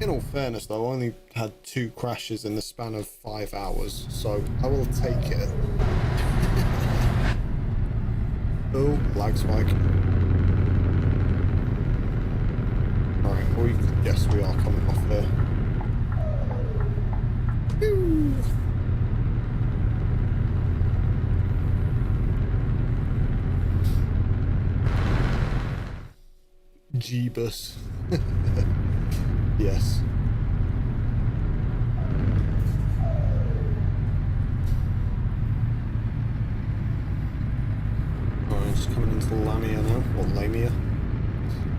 In all fairness though, I only had 2 crashes in the span of 5 hours, so I will take it. Oh, lag spike. Alright, yes, we are coming off there. Woo. Jeebus. Yes. Alright, just coming into Lamia now, or Lamia.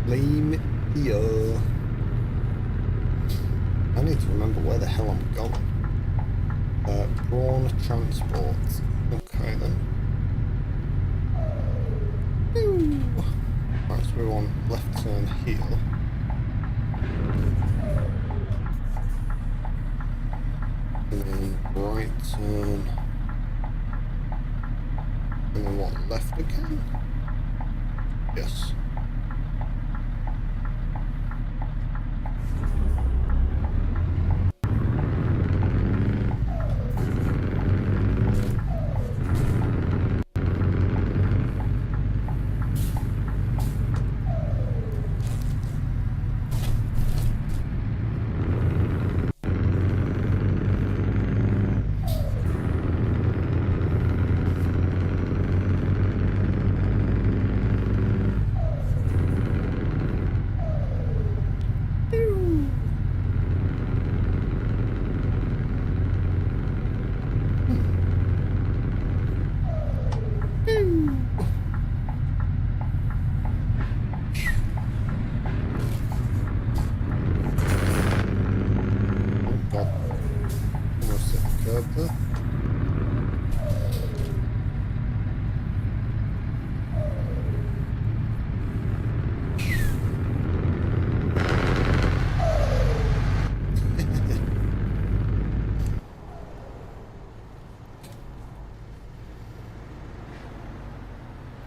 Lamia. I need to remember where the hell I'm going. Brawn transport. Okay then. Woo. Right, so we're on left turn here. And then right turn. And then what, left again? Yes.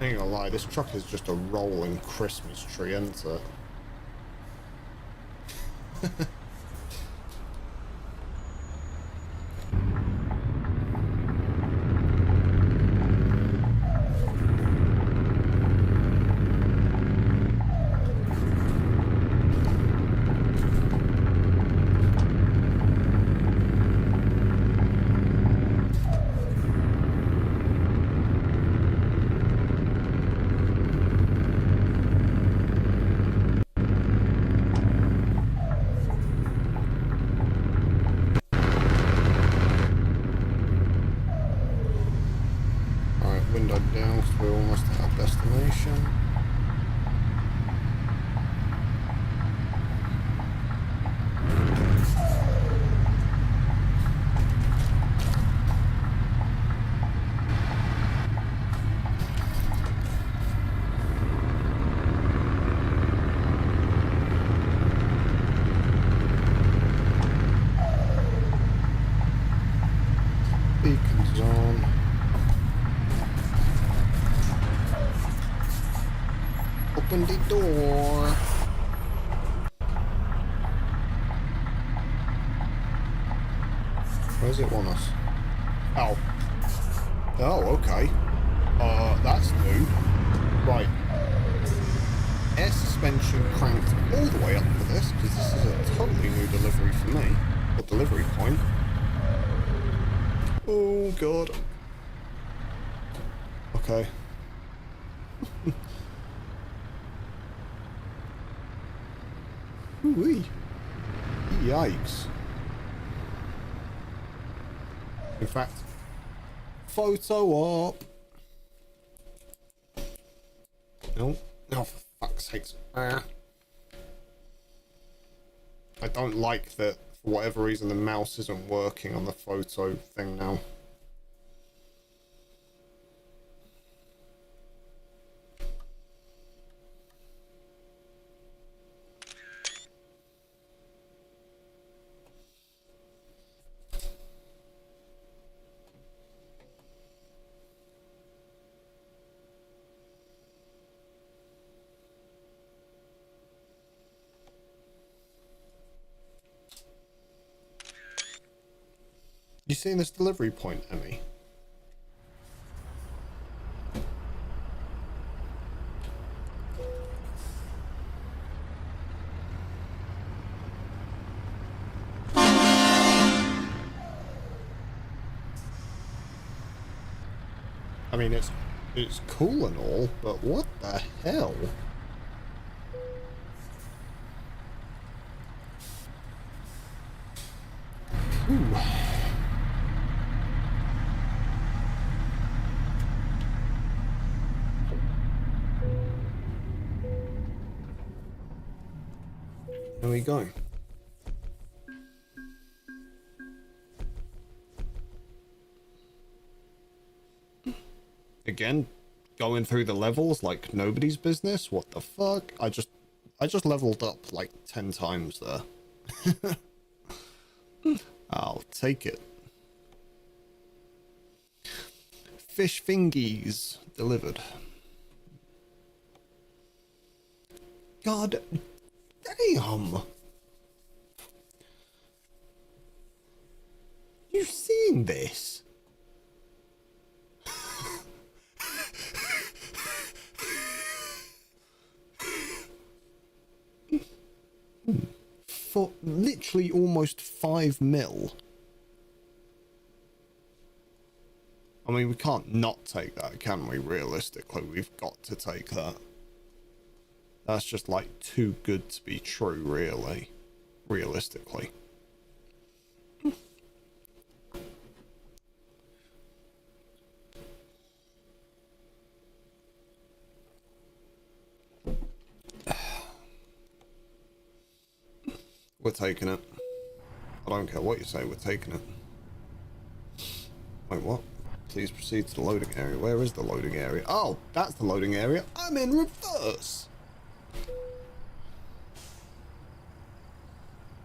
I ain't gonna lie, this truck is just a rolling Christmas tree, isn't it? Window down, so we're almost at our destination. Beacons on. Open the door. Where does it want us? Oh. Oh, okay. That's new. Right. Air suspension cranked all the way up for this, because this is a totally new delivery for me. Or delivery point. Oh, God. Okay. Ooh-wee. Yikes. In fact, photo op. No. Oh, for fuck's sakes. I don't like that, for whatever reason, the mouse isn't working on the photo thing now. You seen this delivery point, Emmy? I mean, it's cool and all, but what the hell? Ooh. There we go. Again, going through the levels like nobody's business. What the fuck? I just leveled up like 10 times there. I'll take it. Fish fingies delivered. God damn. You've seen this? For literally almost 5 mil. I mean, we can't not take that, can we? Realistically, we've got to take that. That's just like too good to be true, really. Realistically. We're taking it. I don't care what you say, we're taking it. Wait, what? Please proceed to the loading area. Where is the loading area? Oh, that's the loading area. I'm in reverse.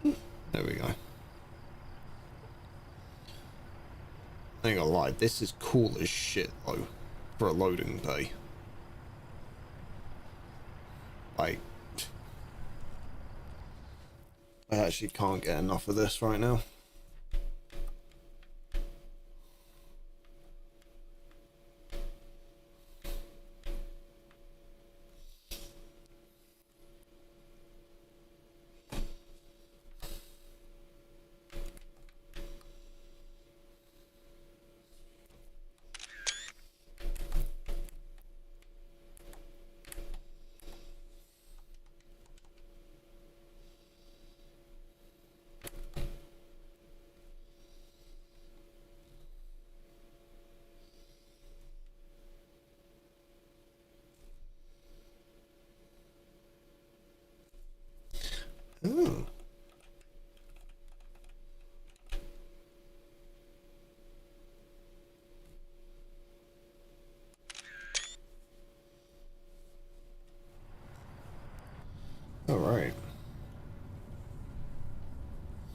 There we go. I ain't gonna lie, this is cool as shit, though, for a loading bay. Like, I actually can't get enough of this right now. Oh. All right.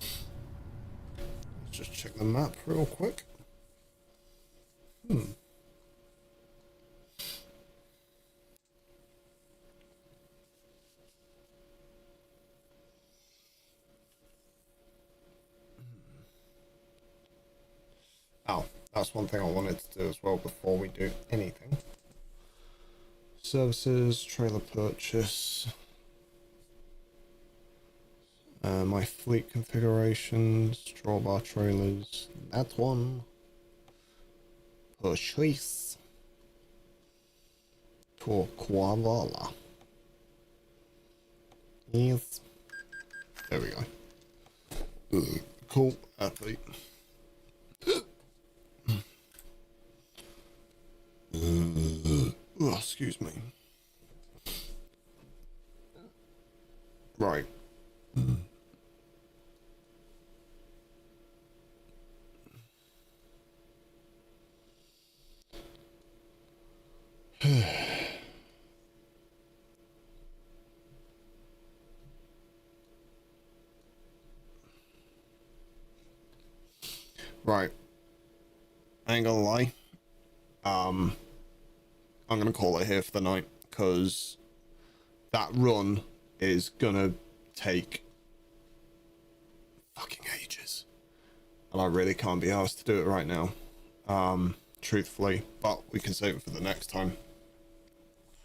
Let's just check the map real quick. Oh, that's one thing I wanted to do as well before we do anything. Services, trailer purchase, my fleet configurations, drawbar trailers, that one. Purchase. For Koala. Yes. There we go. Cool. Athlete. Oh, excuse me. Right. Right. I ain't gonna lie. I'm gonna call it here for the night, because that run is gonna take fucking ages. And I really can't be asked to do it right now. Truthfully, but we can save it for the next time.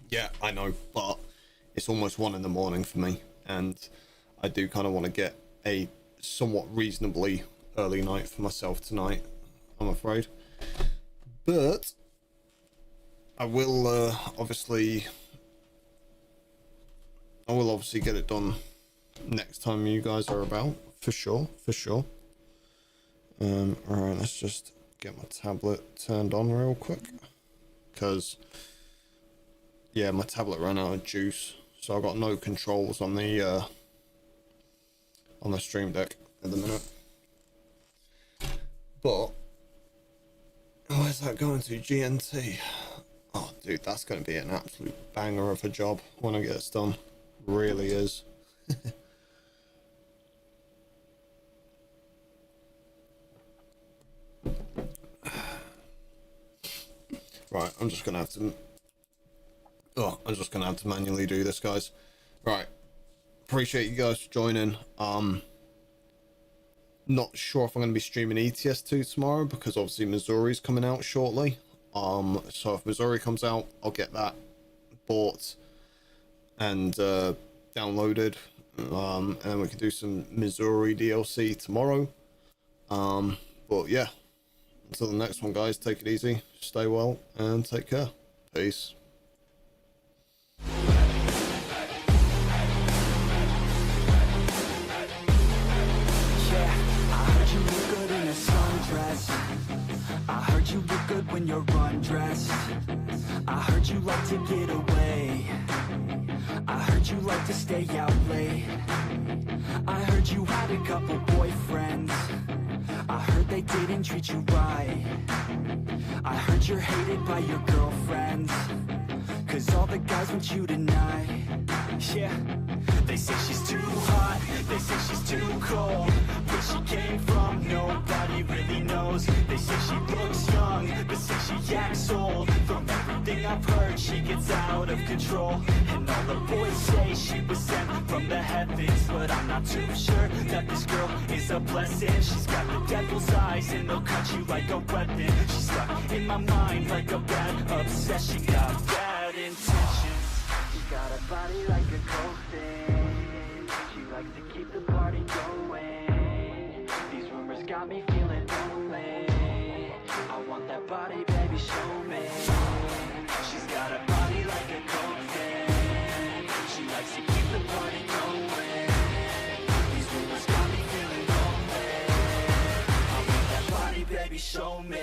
Yeah, I know, but it's almost 1 in the morning for me, and I do kind of want to get a somewhat reasonably early night for myself tonight, I'm afraid. But I will obviously get it done next time you guys are about, for sure. Alright, let's just get my tablet turned on real quick, because yeah, my tablet ran out of juice, so I've got no controls on the Stream Deck at the minute. But where's that going to? GNT. Oh, dude, that's going to be an absolute banger of a job when I get it done. Really is. Right, I'm just gonna have to manually do this, guys. Right, appreciate you guys for joining. Not sure if I'm going to be streaming ETS2 tomorrow, because obviously Missouri's coming out shortly. So if Missouri comes out, I'll get that bought and downloaded, and then we can do some Missouri DLC tomorrow. But yeah, until the next one, guys, take it easy, stay well, and take care. Peace. I heard you look good when you're undressed. I heard you like to get away. I heard you like to stay out late. I heard you had a couple boyfriends. I heard they didn't treat you right. I heard you're hated by your girlfriends, 'cause all the guys want you tonight. Yeah, they say she's too hot, they say she's too cold. Where she came from, nobody really knows. They say she looks young, but say she acts old. From everything everything I've heard, she gets out of control. And all the boys say she was sent from the heavens, but I'm not too sure that this girl is a blessing. She's got the devil's eyes and they'll cut you like a weapon. She's stuck in my mind like a bad obsession. Got bad intentions. She's got a body like a coffin. She likes to keep the party going. These rumors got me feeling lonely. I want that body, baby, show me. She's got a body like a coffin. She likes to keep the party going. These rumors got me feeling lonely. I want that body, baby, show me.